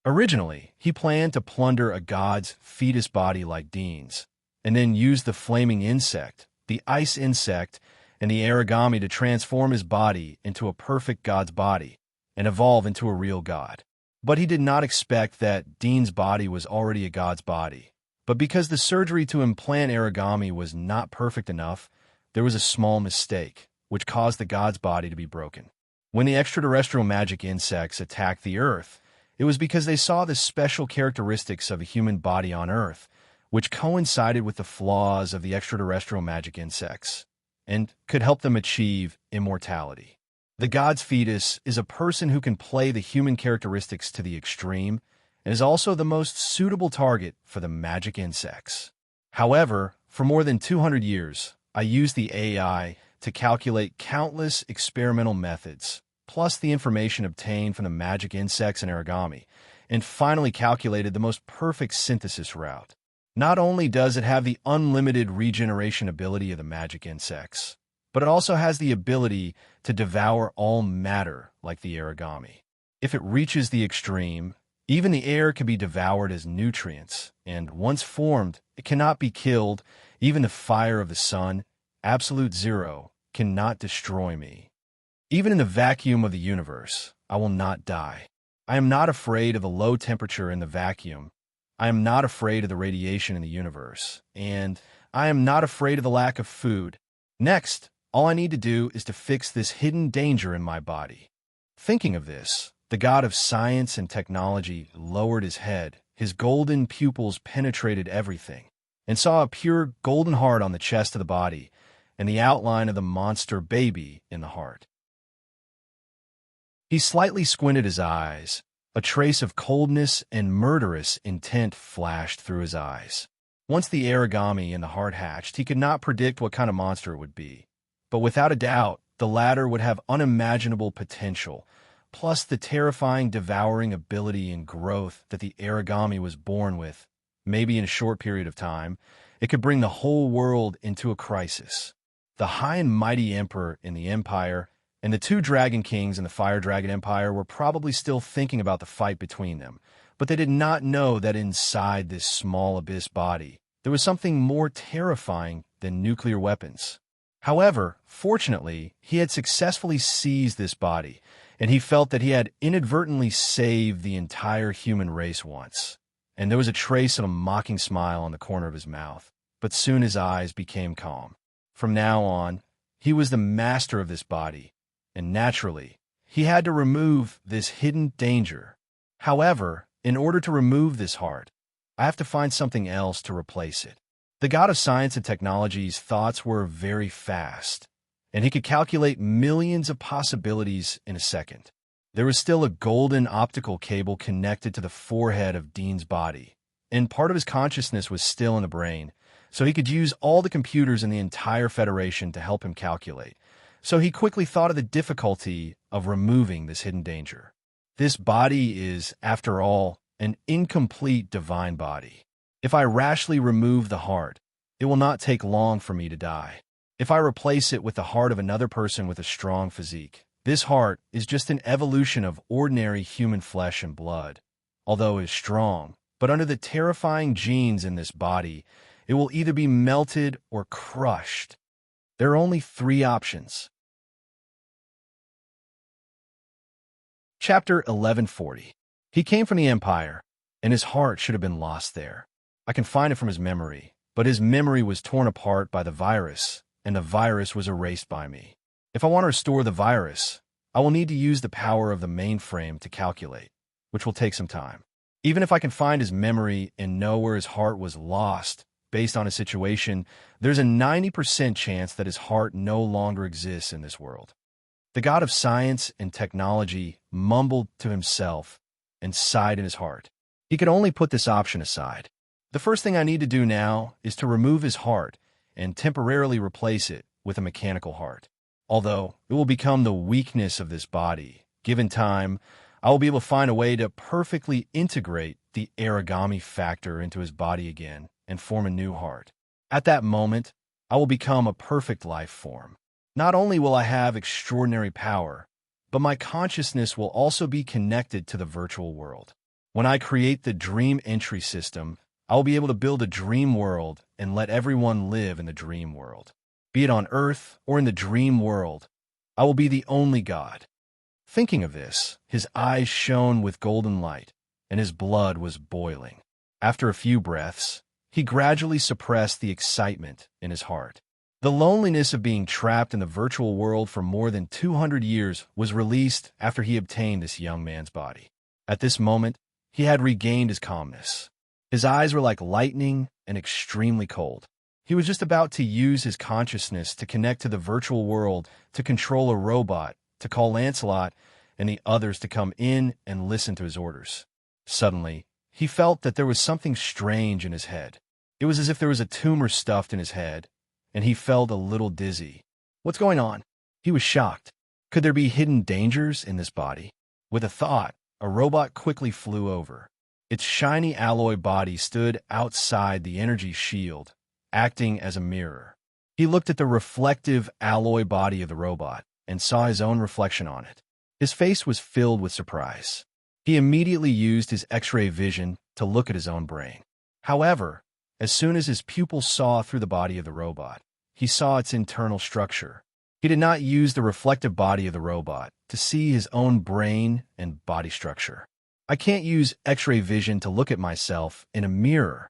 Originally, he planned to plunder a god's fetus body like Dean's, and then use the flaming insect, the ice insect, and the origami to transform his body into a perfect god's body and evolve into a real god. But he did not expect that Dean's body was already a god's body. But because the surgery to implant origami was not perfect enough, there was a small mistake, which caused the god's body to be broken. When the extraterrestrial magic insects attacked the Earth, it was because they saw the special characteristics of a human body on Earth, which coincided with the flaws of the extraterrestrial magic insects, and could help them achieve immortality. The god's fetus is a person who can play the human characteristics to the extreme, and is also the most suitable target for the magic insects. However, for more than 200 years, I used the AI to calculate countless experimental methods, plus the information obtained from the magic insects and origami, and finally calculated the most perfect synthesis route. Not only does it have the unlimited regeneration ability of the magic insects, but it also has the ability to devour all matter like the origami. If it reaches the extreme, even the air can be devoured as nutrients, and once formed, it cannot be killed. Even the fire of the sun, absolute zero, cannot destroy me. Even in the vacuum of the universe, I will not die. I am not afraid of the low temperature in the vacuum. I am not afraid of the radiation in the universe, and I am not afraid of the lack of food. Next, all I need to do is to fix this hidden danger in my body. Thinking of this, the god of science and technology lowered his head. His golden pupils penetrated everything, and saw a pure golden heart on the chest of the body, and the outline of the monster baby in the heart. He slightly squinted his eyes. A trace of coldness and murderous intent flashed through his eyes. Once the origami in the heart hatched, he could not predict what kind of monster it would be. But without a doubt, the latter would have unimaginable potential, plus the terrifying devouring ability and growth that the origami was born with. Maybe in a short period of time, it could bring the whole world into a crisis. The high and mighty emperor in the empire and the two dragon kings in the fire dragon empire were probably still thinking about the fight between them, but they did not know that inside this small abyss body, there was something more terrifying than nuclear weapons. However, fortunately, he had successfully seized this body, and he felt that he had inadvertently saved the entire human race once. And there was a trace of a mocking smile on the corner of his mouth, but soon his eyes became calm. From now on, he was the master of this body, and naturally, he had to remove this hidden danger. However, in order to remove this heart, I have to find something else to replace it. The god of science and technology's thoughts were very fast, and he could calculate millions of possibilities in a second. There was still a golden optical cable connected to the forehead of Dean's body, and part of his consciousness was still in the brain, so he could use all the computers in the entire Federation to help him calculate. So he quickly thought of the difficulty of removing this hidden danger. This body is, after all, an incomplete divine body. If I rashly remove the heart, it will not take long for me to die. If I replace it with the heart of another person with a strong physique, this heart is just an evolution of ordinary human flesh and blood. Although it is strong, but under the terrifying genes in this body, it will either be melted or crushed. There are only 3 options. Chapter 1140. He came from the Empire, and his heart should have been lost there. I can find it from his memory, but his memory was torn apart by the virus, and the virus was erased by me. If I want to restore the virus, I will need to use the power of the mainframe to calculate, which will take some time. Even if I can find his memory and know where his heart was lost, based on his situation, there's a 90% chance that his heart no longer exists in this world. The god of science and technology mumbled to himself and sighed in his heart. He could only put this option aside. The first thing I need to do now is to remove his heart and temporarily replace it with a mechanical heart. Although it will become the weakness of this body, given time, I will be able to find a way to perfectly integrate the origami factor into his body again and form a new heart. At that moment, I will become a perfect life form. Not only will I have extraordinary power, but my consciousness will also be connected to the virtual world. When I create the dream entry system, I will be able to build a dream world and let everyone live in the dream world. Be it on Earth or in the dream world, I will be the only god. Thinking of this, his eyes shone with golden light, and his blood was boiling. After a few breaths, he gradually suppressed the excitement in his heart. The loneliness of being trapped in the virtual world for more than 200 years was released after he obtained this young man's body. At this moment, he had regained his calmness. His eyes were like lightning and extremely cold. He was just about to use his consciousness to connect to the virtual world, to control a robot, to call Lancelot and the others to come in and listen to his orders. Suddenly, he felt that there was something strange in his head. It was as if there was a tumor stuffed in his head, and he felt a little dizzy. What's going on? He was shocked. Could there be hidden dangers in this body? With a thought, a robot quickly flew over. Its shiny alloy body stood outside the energy shield, acting as a mirror. He looked at the reflective alloy body of the robot and saw his own reflection on it. His face was filled with surprise. He immediately used his X-ray vision to look at his own brain. However, as soon as his pupils saw through the body of the robot, he saw its internal structure. He did not use the reflective body of the robot to see his own brain and body structure. I can't use X-ray vision to look at myself in a mirror.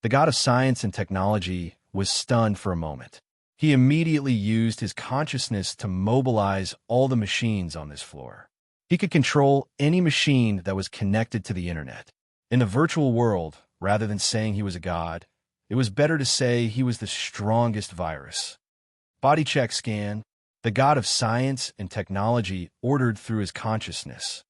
The god of science and technology was stunned for a moment. He immediately used his consciousness to mobilize all the machines on this floor. He could control any machine that was connected to the internet. In the virtual world, rather than saying he was a god, it was better to say he was the strongest virus. Body check scan. The god of science and technology ordered through his consciousness.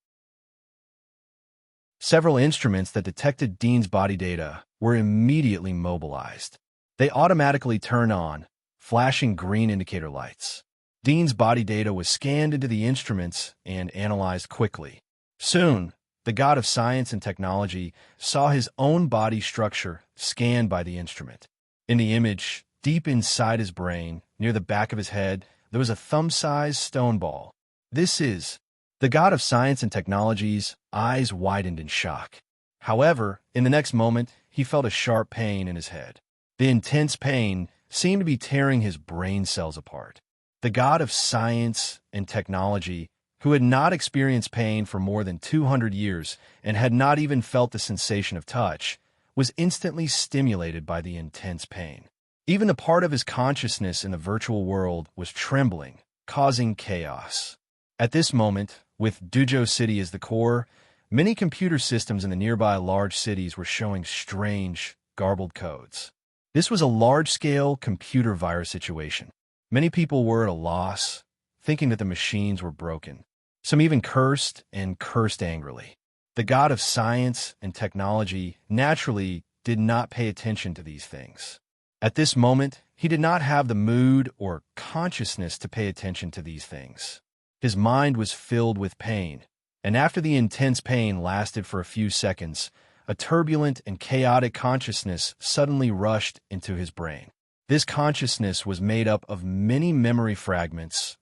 Several instruments that detected Dean's body data were immediately mobilized. They automatically turned on, flashing green indicator lights. Dean's body data was scanned into the instruments and analyzed quickly. Soon, the god of science and technology saw his own body structure scanned by the instrument. In the image, deep inside his brain, near the back of his head, there was a thumb-sized stone ball. This is the god of science and technology's eyes widened in shock. However, in the next moment, he felt a sharp pain in his head. The intense pain seemed to be tearing his brain cells apart. The god of science and technology, who had not experienced pain for more than 200 years and had not even felt the sensation of touch, was instantly stimulated by the intense pain. Even the part of his consciousness in the virtual world was trembling, causing chaos. At this moment, with Dujo City as the core, many computer systems in the nearby large cities were showing strange, garbled codes. This was a large-scale computer virus situation. Many people were at a loss, thinking that the machines were broken. Some even cursed and cursed angrily. The god of science and technology naturally did not pay attention to these things. At this moment, he did not have the mood or consciousness to pay attention to these things. His mind was filled with pain, and after the intense pain lasted for a few seconds, a turbulent and chaotic consciousness suddenly rushed into his brain. This consciousness was made up of many memory fragments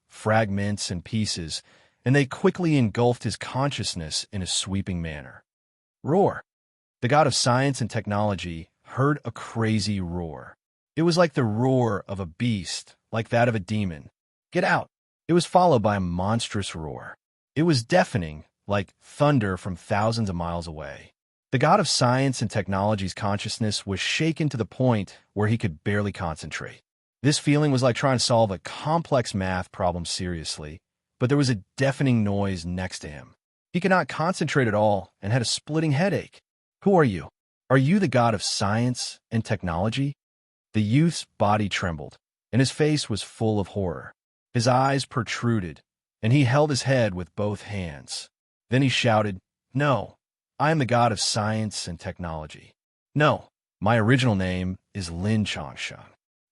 and pieces, and they quickly engulfed his consciousness in a sweeping manner. Roar! The god of science and technology heard a crazy roar. It was like the roar of a beast, like that of a demon. Get out! It was followed by a monstrous roar. It was deafening, like thunder from thousands of miles away. The god of science and technology's consciousness was shaken to the point where he could barely concentrate. This feeling was like trying to solve a complex math problem seriously, but there was a deafening noise next to him. He could not concentrate at all and had a splitting headache. Who are you? Are you the god of science and technology? The youth's body trembled, and his face was full of horror. His eyes protruded, and he held his head with both hands. Then he shouted, "No, I am the god of science and technology. No, my original name is Lin Changsheng.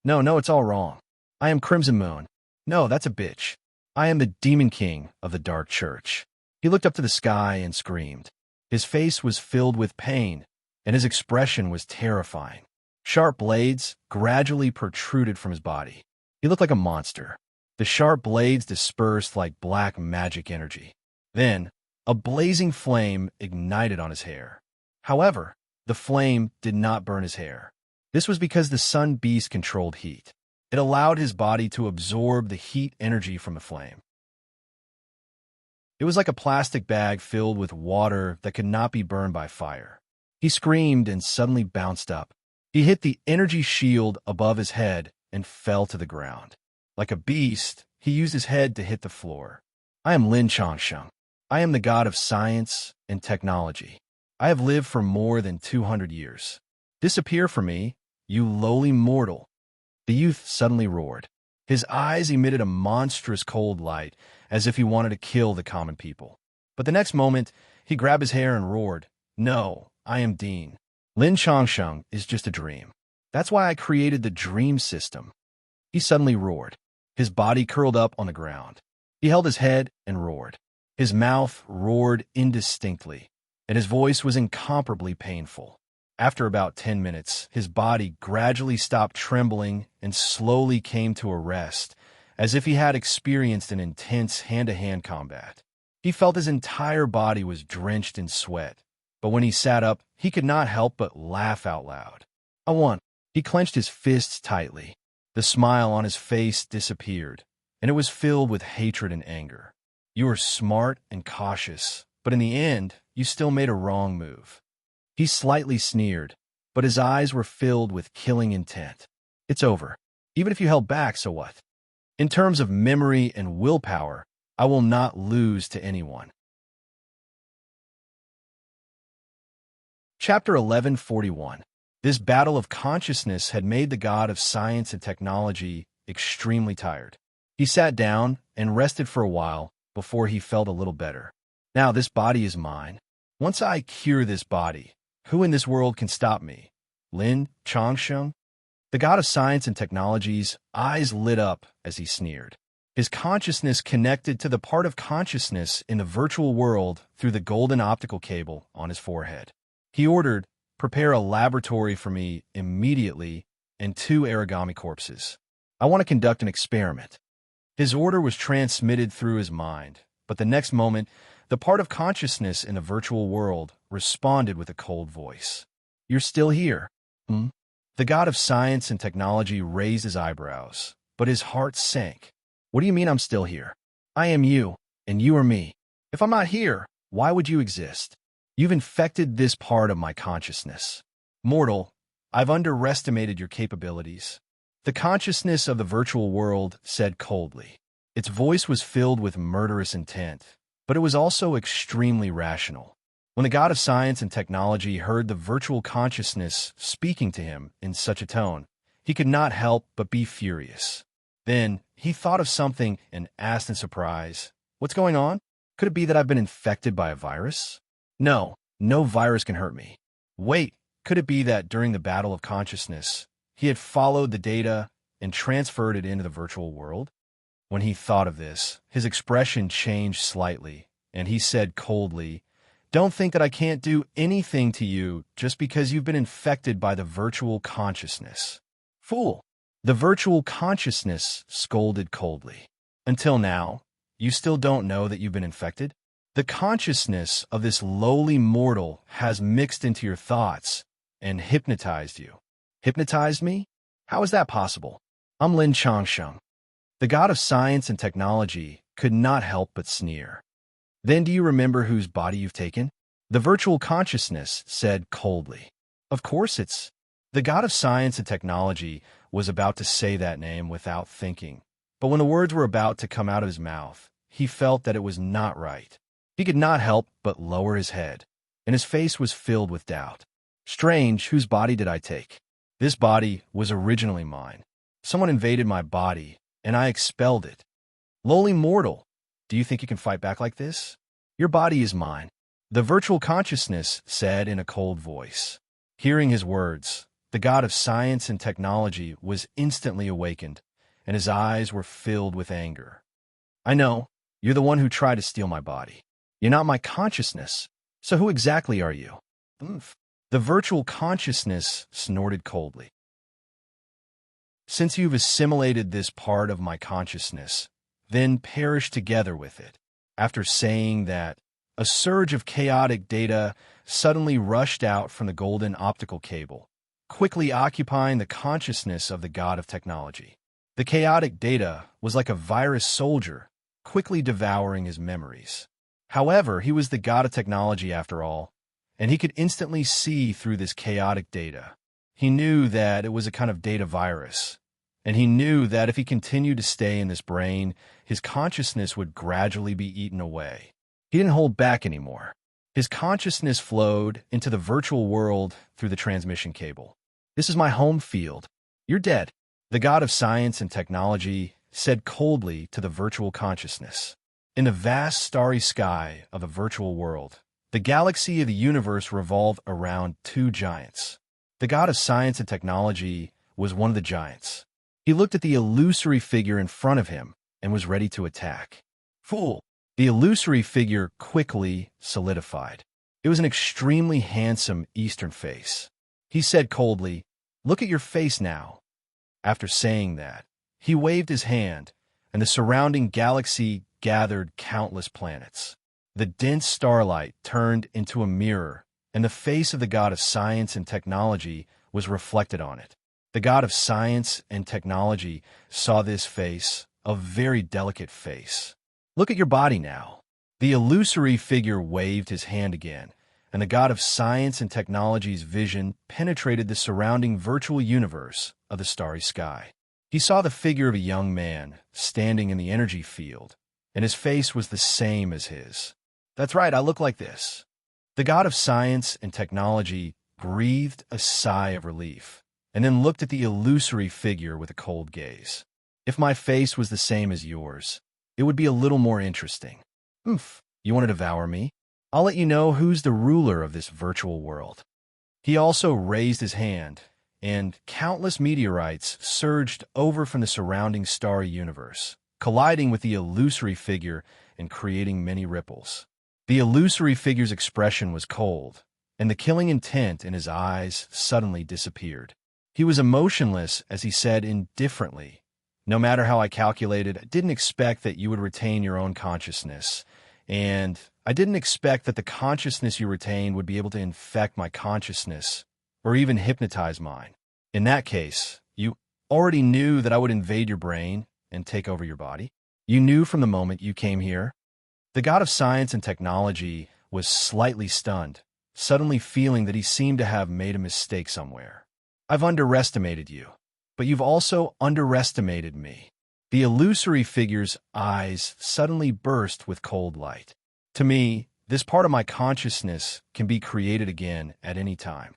No, it's all wrong. I am Crimson Moon. No, that's a bitch. I am the Demon King of the Dark Church." He looked up to the sky and screamed. His face was filled with pain, and his expression was terrifying. Sharp blades gradually protruded from his body. He looked like a monster. The sharp blades dispersed like black magic energy. Then, a blazing flame ignited on his hair. However, the flame did not burn his hair. This was because the sun beast controlled heat. It allowed his body to absorb the heat energy from the flame. It was like a plastic bag filled with water that could not be burned by fire. He screamed and suddenly bounced up. He hit the energy shield above his head and fell to the ground. Like a beast, he used his head to hit the floor. I am Lin Changsheng. I am the god of science and technology. I have lived for more than 200 years. Disappear from me, you lowly mortal. The youth suddenly roared. His eyes emitted a monstrous cold light, as if he wanted to kill the common people. But the next moment, he grabbed his hair and roared, "No, I am Dean. Lin Changsheng is just a dream. That's why I created the dream system." He suddenly roared. His body curled up on the ground. He held his head and roared. His mouth roared indistinctly, and his voice was incomparably painful. After about 10 minutes, his body gradually stopped trembling and slowly came to a rest, as if he had experienced an intense hand-to-hand combat. He felt his entire body was drenched in sweat, but when he sat up, he could not help but laugh out loud. I won. He clenched his fists tightly. The smile on his face disappeared, and it was filled with hatred and anger. You were smart and cautious, but in the end, you still made a wrong move. He slightly sneered, but his eyes were filled with killing intent. It's over. Even if you held back, so what? In terms of memory and willpower, I will not lose to anyone. Chapter 1141. This battle of consciousness had made the god of science and technology extremely tired. He sat down and rested for a while before he felt a little better. Now this body is mine. Once I cure this body, who in this world can stop me? Lin Changsheng? The god of science and technology's eyes lit up as he sneered. His consciousness connected to the part of consciousness in the virtual world through the golden optical cable on his forehead. He ordered, "Prepare a laboratory for me immediately and 2 origami corpses. I want to conduct an experiment." His order was transmitted through his mind, but the next moment, the part of consciousness in the virtual world responded with a cold voice. "You're still here, hmm?" The god of science and technology raised his eyebrows, but his heart sank. What do you mean I'm still here? I am you, and you are me. If I'm not here, why would you exist? You've infected this part of my consciousness. Mortal, I've underestimated your capabilities. The consciousness of the virtual world said coldly. Its voice was filled with murderous intent, but it was also extremely rational. When the god of science and technology heard the virtual consciousness speaking to him in such a tone, he could not help but be furious. Then he thought of something and asked in surprise, "What's going on? Could it be that I've been infected by a virus?" No, no virus can hurt me. Wait, could it be that during the battle of consciousness, he had followed the data and transferred it into the virtual world? When he thought of this, his expression changed slightly, and he said coldly, "Don't think that I can't do anything to you just because you've been infected by the virtual consciousness." Fool! The virtual consciousness scolded coldly. Until now, you still don't know that you've been infected? The consciousness of this lowly mortal has mixed into your thoughts and hypnotized you. Hypnotized me? How is that possible? I'm Lin Changsheng. The god of science and technology could not help but sneer. Then do you remember whose body you've taken? The virtual consciousness said coldly. Of course it's. The god of science and technology was about to say that name without thinking, but when the words were about to come out of his mouth, he felt that it was not right. He could not help but lower his head, and his face was filled with doubt. Strange, whose body did I take? This body was originally mine. Someone invaded my body, and I expelled it. Lowly mortal, do you think you can fight back like this? Your body is mine, the virtual consciousness said in a cold voice. Hearing his words, the god of science and technology was instantly awakened, and his eyes were filled with anger. I know, you're the one who tried to steal my body. You're not my consciousness, so who exactly are you? The virtual consciousness snorted coldly. Since you've assimilated this part of my consciousness, then perish together with it. After saying that, a surge of chaotic data suddenly rushed out from the golden optical cable, quickly occupying the consciousness of the god of technology. The chaotic data was like a virus soldier, quickly devouring his memories. However, he was the god of technology after all, and he could instantly see through this chaotic data. He knew that it was a kind of data virus, and he knew that if he continued to stay in this brain, his consciousness would gradually be eaten away. He didn't hold back anymore. His consciousness flowed into the virtual world through the transmission cable. This is my home field. You're dead. The god of science and technology said coldly to the virtual consciousness. In the vast starry sky of the virtual world, the galaxy of the universe revolved around two giants. The god of science and technology was one of the giants. He looked at the illusory figure in front of him and was ready to attack. Fool! The illusory figure quickly solidified. It was an extremely handsome Eastern face. He said coldly, "Look at your face now." After saying that, he waved his hand, and the surrounding galaxy gathered countless planets. The dense starlight turned into a mirror, and the face of the god of science and technology was reflected on it. The god of science and technology saw this face, a very delicate face. "Look at your body now." The illusory figure waved his hand again, and the god of science and technology's vision penetrated the surrounding virtual universe of the starry sky. He saw the figure of a young man standing in the energy field, and his face was the same as his. "That's right, I look like this." The god of science and technology breathed a sigh of relief, and then looked at the illusory figure with a cold gaze. "If my face was the same as yours, it would be a little more interesting." You want to devour me? I'll let you know who's the ruler of this virtual world." He also raised his hand, and countless meteorites surged over from the surrounding starry universe, colliding with the illusory figure and creating many ripples. The illusory figure's expression was cold, and the killing intent in his eyes suddenly disappeared. He was emotionless as he said indifferently, "No matter how I calculated, I didn't expect that you would retain your own consciousness, and I didn't expect that the consciousness you retain would be able to infect my consciousness or even hypnotize mine. In that case, you already knew that I would invade your brain and take over your body. You knew from the moment you came here. The god of science and technology was slightly stunned, suddenly feeling that he seemed to have made a mistake somewhere. I've underestimated you, but you've also underestimated me. The illusory figure's eyes suddenly burst with cold light. To me, this part of my consciousness can be created again at any time.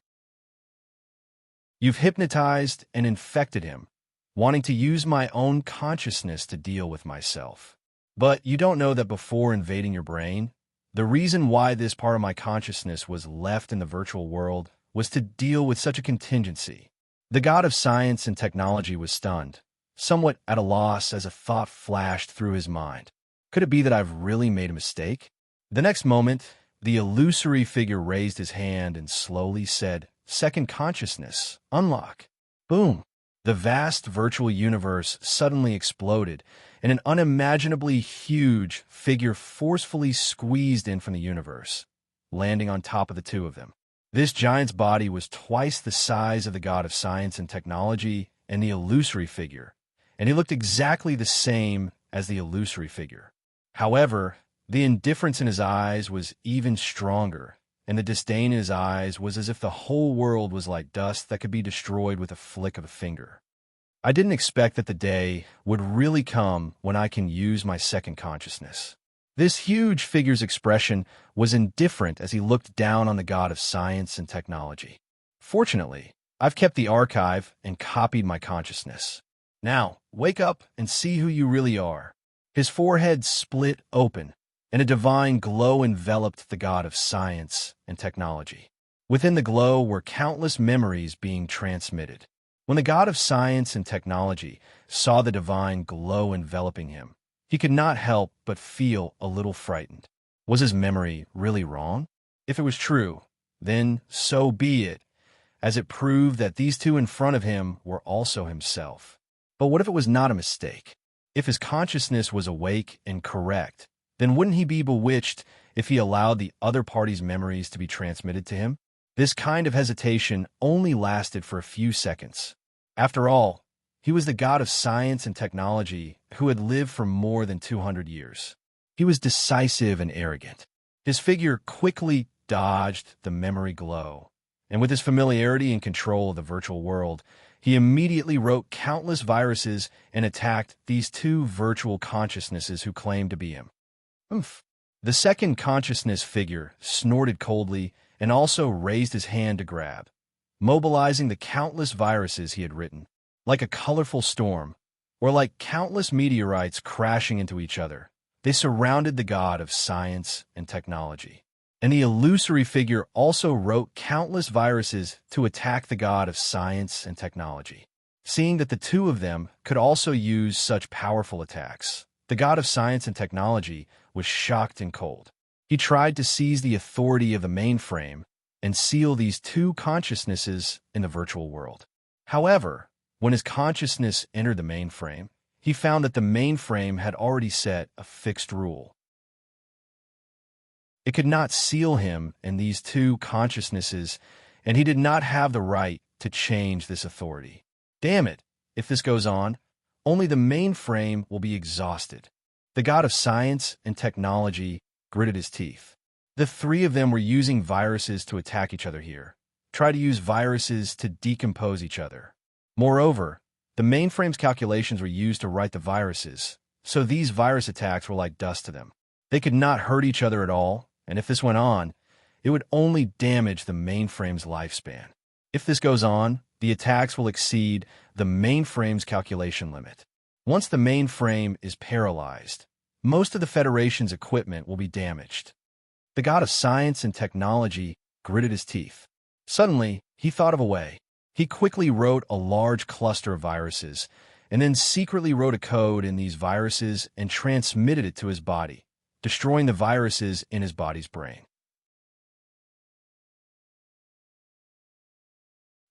You've hypnotized and infected him, wanting to use my own consciousness to deal with myself. But you don't know that before invading your brain, the reason why this part of my consciousness was left in the virtual world was to deal with such a contingency. The god of science and technology was stunned, somewhat at a loss as a thought flashed through his mind. Could it be that I've really made a mistake? The next moment, the illusory figure raised his hand and slowly said, "Second consciousness, unlock." Boom! The vast virtual universe suddenly exploded, and an unimaginably huge figure forcefully squeezed in from the universe, landing on top of the two of them. This giant's body was twice the size of the god of science and technology and the illusory figure, and he looked exactly the same as the illusory figure. However, the indifference in his eyes was even stronger, and the disdain in his eyes was as if the whole world was like dust that could be destroyed with a flick of a finger. I didn't expect that the day would really come when I can use my second consciousness. This huge figure's expression was indifferent as he looked down on the god of science and technology. Fortunately, I've kept the archive and copied my consciousness. Now, wake up and see who you really are. His forehead split open, and a divine glow enveloped the god of science and technology. Within the glow were countless memories being transmitted. When the god of science and technology saw the divine glow enveloping him, he could not help but feel a little frightened. Was his memory really wrong? If it was true, then so be it, as it proved that these two in front of him were also himself. But what if it was not a mistake? If his consciousness was awake and correct, then wouldn't he be bewitched if he allowed the other party's memories to be transmitted to him? This kind of hesitation only lasted for a few seconds. After all, he was the god of science and technology who had lived for more than 200 years. He was decisive and arrogant. His figure quickly dodged the memory glow, and with his familiarity and control of the virtual world, he immediately wrote countless viruses and attacked these two virtual consciousnesses who claimed to be him. Oomph. The second consciousness figure snorted coldly and also raised his hand to grab, mobilizing the countless viruses he had written. Like a colorful storm, or like countless meteorites crashing into each other, they surrounded the god of science and technology. And the illusory figure also wrote countless viruses to attack the god of science and technology. Seeing that the two of them could also use such powerful attacks, the god of science and technology was shocked and cold. He tried to seize the authority of the mainframe and seal these two consciousnesses in the virtual world. However, when his consciousness entered the mainframe, he found that the mainframe had already set a fixed rule. It could not seal him in these two consciousnesses, and he did not have the right to change this authority. Damn it, if this goes on, only the mainframe will be exhausted. The god of science and technology gritted his teeth. The three of them were using viruses to attack each other here. Try to use viruses to decompose each other. Moreover, the mainframe's calculations were used to write the viruses, so these virus attacks were like dust to them. They could not hurt each other at all, and if this went on, it would only damage the mainframe's lifespan. If this goes on, the attacks will exceed the mainframe's calculation limit. Once the mainframe is paralyzed, most of the Federation's equipment will be damaged. The god of science and technology gritted his teeth. Suddenly, he thought of a way. He quickly wrote a large cluster of viruses, and then secretly wrote a code in these viruses and transmitted it to his body, destroying the viruses in his body's brain.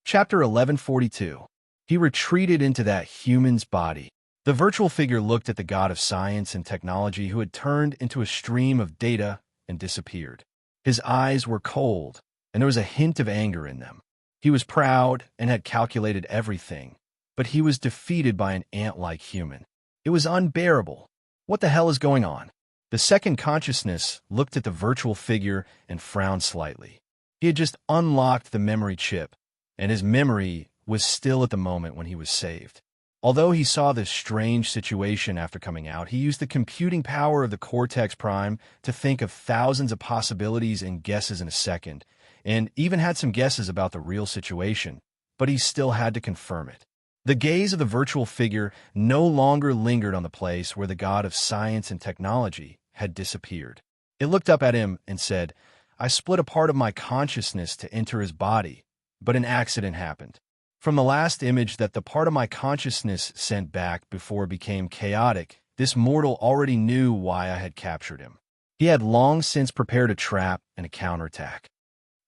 Chapter 1142. He retreated into that human's body. The virtual figure looked at the god of science and technology who had turned into a stream of data and disappeared. His eyes were cold, and there was a hint of anger in them. He was proud and had calculated everything, but he was defeated by an ant-like human. It was unbearable. What the hell is going on? The second consciousness looked at the virtual figure and frowned slightly. He had just unlocked the memory chip, and his memory was still at the moment when he was saved. Although he saw this strange situation after coming out, he used the computing power of the Cortex Prime to think of thousands of possibilities and guesses in a second, and even had some guesses about the real situation, but he still had to confirm it. The gaze of the virtual figure no longer lingered on the place where the god of science and technology had disappeared. It looked up at him and said, "I split a part of my consciousness to enter his body, but an accident happened. From the last image that the part of my consciousness sent back before it became chaotic, this mortal already knew why I had captured him. He had long since prepared a trap and a counterattack.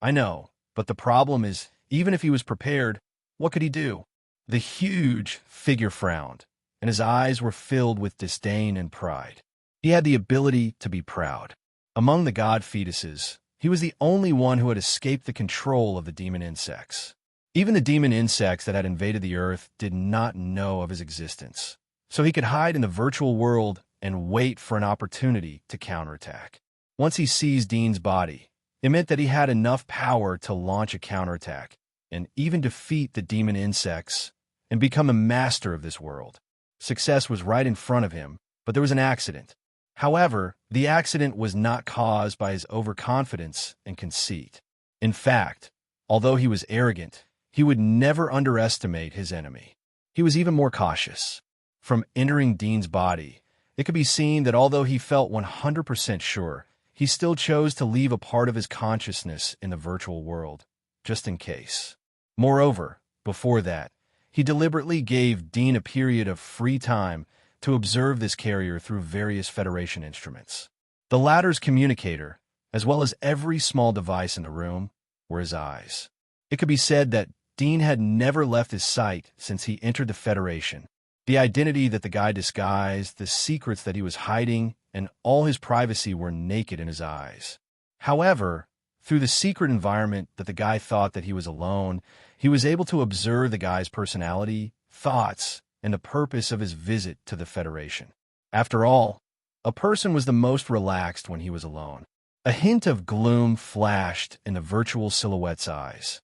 I know, but the problem is, even if he was prepared, what could he do?" The huge figure frowned, and his eyes were filled with disdain and pride. He had the ability to be proud. Among the god fetuses, he was the only one who had escaped the control of the demon insects. Even the demon insects that had invaded the earth did not know of his existence, so he could hide in the virtual world and wait for an opportunity to counterattack. Once he seized Dean's body, it meant that he had enough power to launch a counterattack and even defeat the demon insects and become a master of this world. Success was right in front of him, but there was an accident. However, the accident was not caused by his overconfidence and conceit. In fact, although he was arrogant, he would never underestimate his enemy. He was even more cautious. From entering Dean's body, it could be seen that although he felt 100% sure, he still chose to leave a part of his consciousness in the virtual world, just in case. Moreover, before that, he deliberately gave Dean a period of free time to observe this carrier through various Federation instruments. The latter's communicator, as well as every small device in the room, were his eyes. It could be said that Dean had never left his sight since he entered the Federation. The identity that the guy disguised, the secrets that he was hiding, and all his privacy were naked in his eyes. However, through the secret environment that the guy thought that he was alone, he was able to observe the guy's personality, thoughts, and the purpose of his visit to the Federation. After all, a person was the most relaxed when he was alone. A hint of gloom flashed in the virtual silhouette's eyes.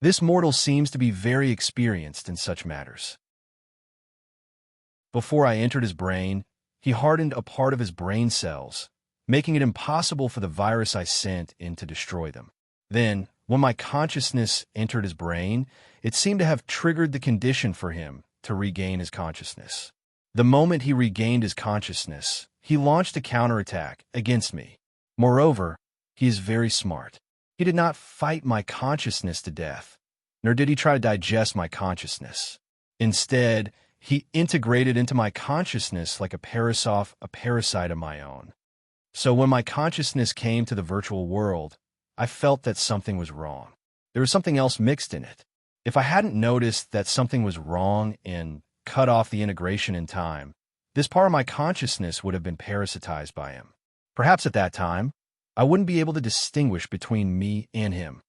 This mortal seems to be very experienced in such matters. Before I entered his brain, he hardened a part of his brain cells, making it impossible for the virus I sent in to destroy them. Then, when my consciousness entered his brain, it seemed to have triggered the condition for him to regain his consciousness. The moment he regained his consciousness, he launched a counterattack against me. Moreover, he is very smart. He did not fight my consciousness to death, nor did he try to digest my consciousness. Instead, he integrated into my consciousness like a parasite of my own. So when my consciousness came to the virtual world, I felt that something was wrong. There was something else mixed in it. If I hadn't noticed that something was wrong and cut off the integration in time, this part of my consciousness would have been parasitized by him. Perhaps at that time, I wouldn't be able to distinguish between me and him.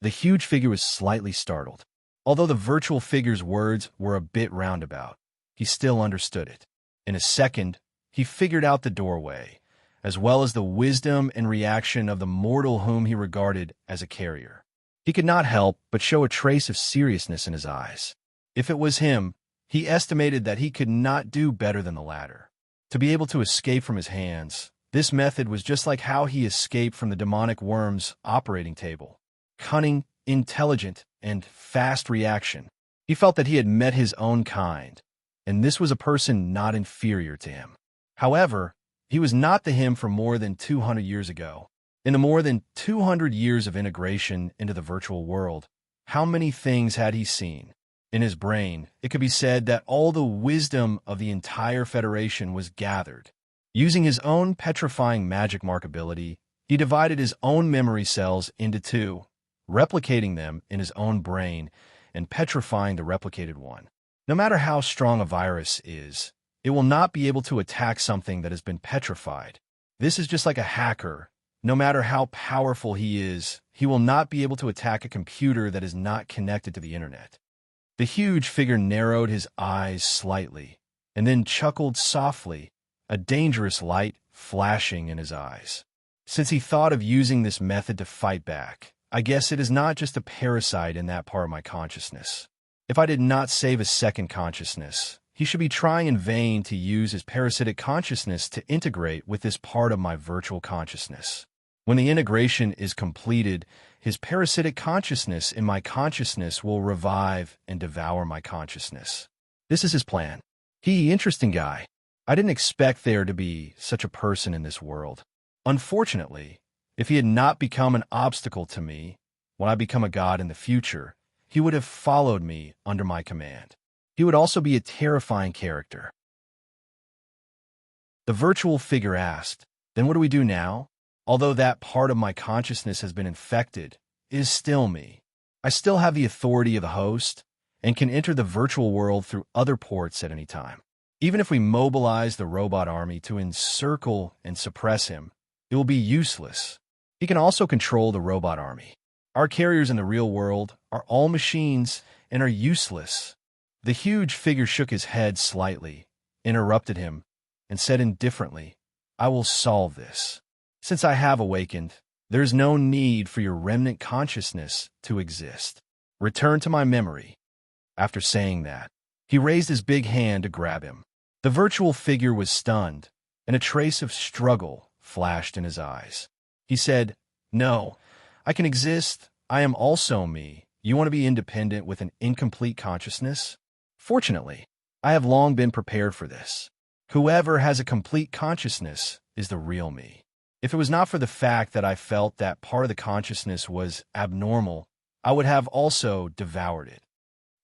The huge figure was slightly startled. Although the virtual figure's words were a bit roundabout, he still understood it. In a second, he figured out the doorway, as well as the wisdom and reaction of the mortal whom he regarded as a carrier. He could not help but show a trace of seriousness in his eyes. If it was him, he estimated that he could not do better than the latter. To be able to escape from his hands, this method was just like how he escaped from the demonic worm's operating table. Cunning, intelligent, and fast reaction. He felt that he had met his own kind, and this was a person not inferior to him. However, he was not the him from more than 200 years ago. In the more than 200 years of integration into the virtual world, how many things had he seen? In his brain, it could be said that all the wisdom of the entire Federation was gathered. Using his own petrifying magic mark ability, he divided his own memory cells into two, replicating them in his own brain and petrifying the replicated one. No matter how strong a virus is, it will not be able to attack something that has been petrified. This is just like a hacker No matter how powerful he is, he will not be able to attack a computer that is not connected to the internet. The huge figure narrowed his eyes slightly, and then chuckled softly, a dangerous light flashing in his eyes. Since he thought of using this method to fight back, I guess it is not just a parasite in that part of my consciousness. If I did not save a second consciousness, he should be trying in vain to use his parasitic consciousness to integrate with this part of my virtual consciousness. When the integration is completed, his parasitic consciousness in my consciousness will revive and devour my consciousness. This is his plan. Interesting guy. I didn't expect there to be such a person in this world. Unfortunately, if he had not become an obstacle to me, when I become a god in the future, he would have followed me under my command. He would also be a terrifying character. The virtual figure asked, "Then what do we do now? Although that part of my consciousness has been infected, it is still me. I still have the authority of the host and can enter the virtual world through other ports at any time. Even if we mobilize the robot army to encircle and suppress him, it will be useless. He can also control the robot army. Our carriers in the real world are all machines and are useless." The huge figure shook his head slightly, interrupted him, and said indifferently, "I will solve this. Since I have awakened, there is no need for your remnant consciousness to exist. Return to my memory." After saying that, he raised his big hand to grab him. The virtual figure was stunned, and a trace of struggle flashed in his eyes. He said, "No, I can exist. I am also me. You want to be independent with an incomplete consciousness? Fortunately, I have long been prepared for this. Whoever has a complete consciousness is the real me. If it was not for the fact that I felt that part of the consciousness was abnormal, I would have also devoured it."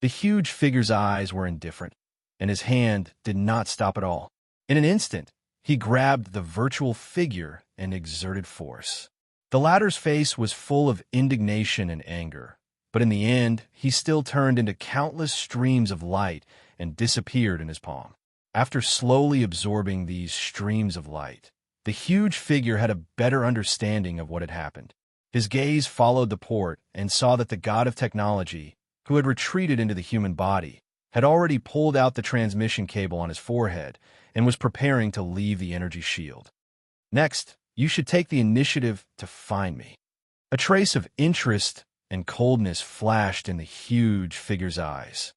The huge figure's eyes were indifferent, and his hand did not stop at all. In an instant, he grabbed the virtual figure and exerted force. The latter's face was full of indignation and anger, but in the end, he still turned into countless streams of light and disappeared in his palm. After slowly absorbing these streams of light, the huge figure had a better understanding of what had happened. His gaze followed the port and saw that the god of technology, who had retreated into the human body, had already pulled out the transmission cable on his forehead and was preparing to leave the energy shield. "Next, you should take the initiative to find me." A trace of interest and coldness flashed in the huge figure's eyes.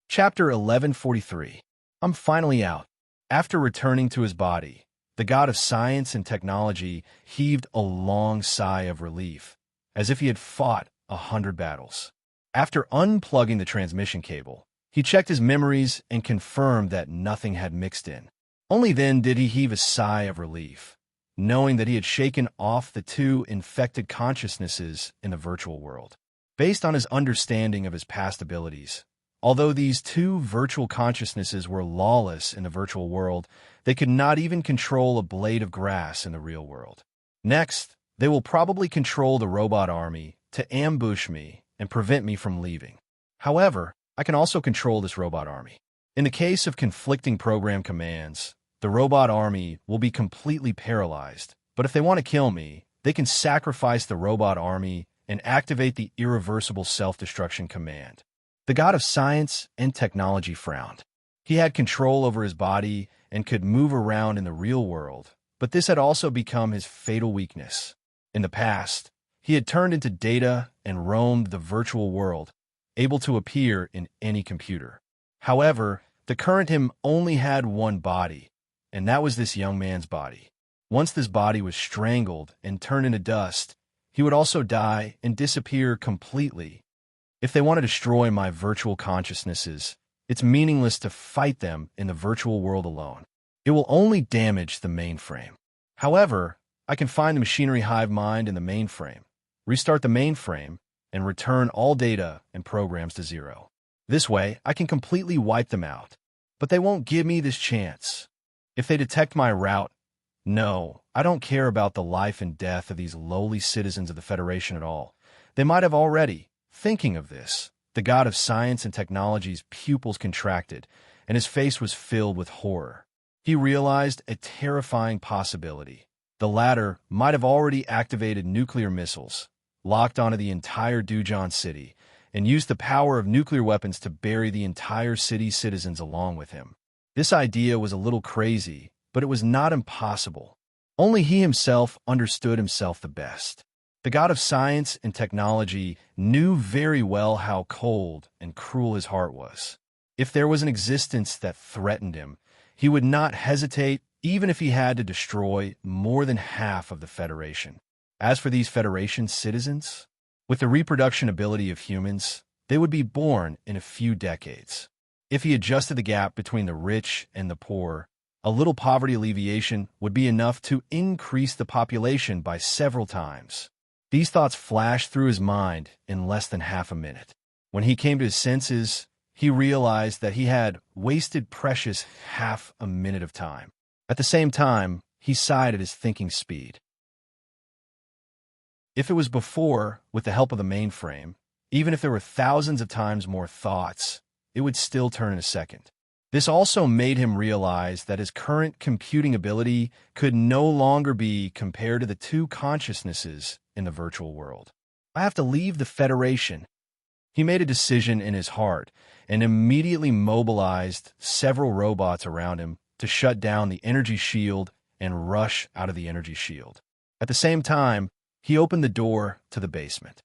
Chapter 1143. I'm finally out. After returning to his body, the god of science and technology heaved a long sigh of relief, as if he had fought 100 battles. After unplugging the transmission cable, he checked his memories and confirmed that nothing had mixed in. Only then did he heave a sigh of relief, knowing that he had shaken off the two infected consciousnesses in the virtual world. Based on his understanding of his past abilities, although these two virtual consciousnesses were lawless in the virtual world, they could not even control a blade of grass in the real world. Next, they will probably control the robot army to ambush me and prevent me from leaving. However, I can also control this robot army. In the case of conflicting program commands, the robot army will be completely paralyzed, but if they want to kill me, they can sacrifice the robot army and activate the irreversible self-destruction command. The god of science and technology frowned. He had control over his body and could move around in the real world, but this had also become his fatal weakness. In the past, he had turned into data and roamed the virtual world, able to appear in any computer. However, the current him only had one body, and that was this young man's body. Once this body was strangled and turned into dust, he would also die and disappear completely. If they want to destroy my virtual consciousnesses, it's meaningless to fight them in the virtual world alone. It will only damage the mainframe. However, I can find the machinery hive mind in the mainframe, restart the mainframe, and return all data and programs to zero. This way, I can completely wipe them out. But they won't give me this chance. If they detect my route, no, I don't care about the life and death of these lowly citizens of the Federation at all. They might have already. Thinking of this, the god of science and technology's pupils contracted, and his face was filled with horror. He realized a terrifying possibility. The latter might have already activated nuclear missiles, locked onto the entire Dujan city, and used the power of nuclear weapons to bury the entire city's citizens along with him. This idea was a little crazy, but it was not impossible. Only he himself understood himself the best. The god of science and technology knew very well how cold and cruel his heart was. If there was an existence that threatened him, he would not hesitate even if he had to destroy more than half of the Federation. As for these Federation citizens, with the reproduction ability of humans, they would be born in a few decades. If he adjusted the gap between the rich and the poor, a little poverty alleviation would be enough to increase the population by several times. These thoughts flashed through his mind in less than half a minute. When he came to his senses, he realized that he had wasted precious half a minute of time. At the same time, he sighed at his thinking speed. If it was before, with the help of the mainframe, even if there were thousands of times more thoughts, it would still turn in a second. This also made him realize that his current computing ability could no longer be compared to the two consciousnesses in the virtual world. I have to leave the Federation. He made a decision in his heart and immediately mobilized several robots around him to shut down the energy shield and rush out of the energy shield. At the same time, he opened the door to the basement.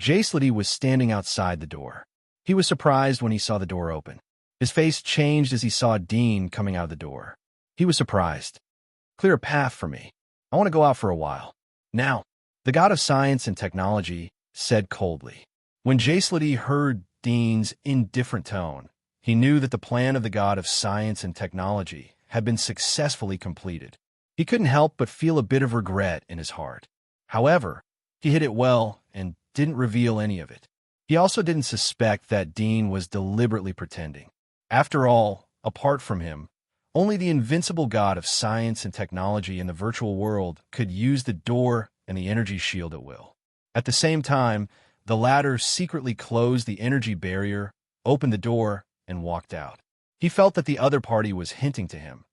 Jacelity was standing outside the door. He was surprised when he saw the door open. His face changed as he saw Dean coming out of the door. He was surprised. Clear a path for me. I want to go out for a while. Now, the god of science and technology said coldly. When Jacelity heard Dean's indifferent tone, he knew that the plan of the god of science and technology had been successfully completed. He couldn't help but feel a bit of regret in his heart. However, he hid it well and didn't reveal any of it. He also didn't suspect that Dean was deliberately pretending. After all, apart from him, only the invincible god of science and technology in the virtual world could use the door and the energy shield at will. At the same time, the latter secretly closed the energy barrier, opened the door, and walked out. He felt that the other party was hinting to him.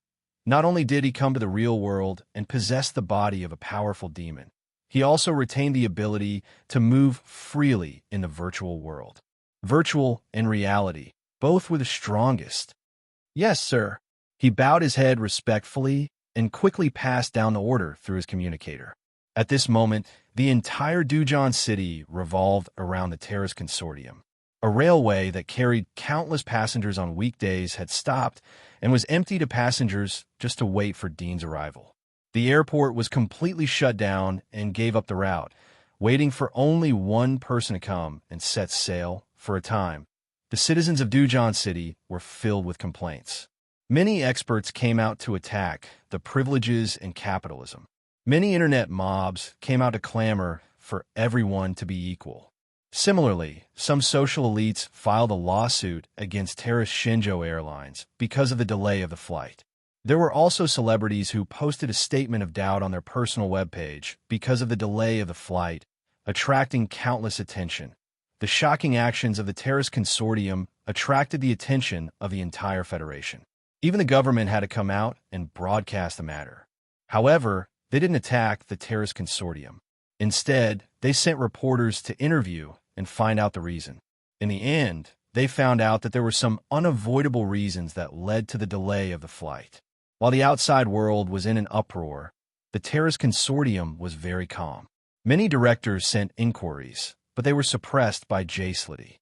Not only did he come to the real world and possess the body of a powerful demon, he also retained the ability to move freely in the virtual world. Virtual and reality, both were the strongest. Yes, sir. He bowed his head respectfully and quickly passed down the order through his communicator. At this moment, the entire Dujan city revolved around the Terrace Consortium. A railway that carried countless passengers on weekdays had stopped and was empty to passengers just to wait for Dean's arrival. The airport was completely shut down and gave up the route, waiting for only one person to come and set sail for a time. The citizens of Dujan City were filled with complaints. Many experts came out to attack the privileges and capitalism. Many internet mobs came out to clamor for everyone to be equal. Similarly, some social elites filed a lawsuit against Terrace Shinjo Airlines because of the delay of the flight. There were also celebrities who posted a statement of doubt on their personal webpage because of the delay of the flight, attracting countless attention. The shocking actions of the Terrace Consortium attracted the attention of the entire Federation. Even the government had to come out and broadcast the matter. However, they didn't attack the Terrace Consortium. Instead, they sent reporters to interview and find out the reason. In the end, they found out that there were some unavoidable reasons that led to the delay of the flight. While the outside world was in an uproar, the Terrace Consortium was very calm. Many directors sent inquiries, but they were suppressed by Jacelity.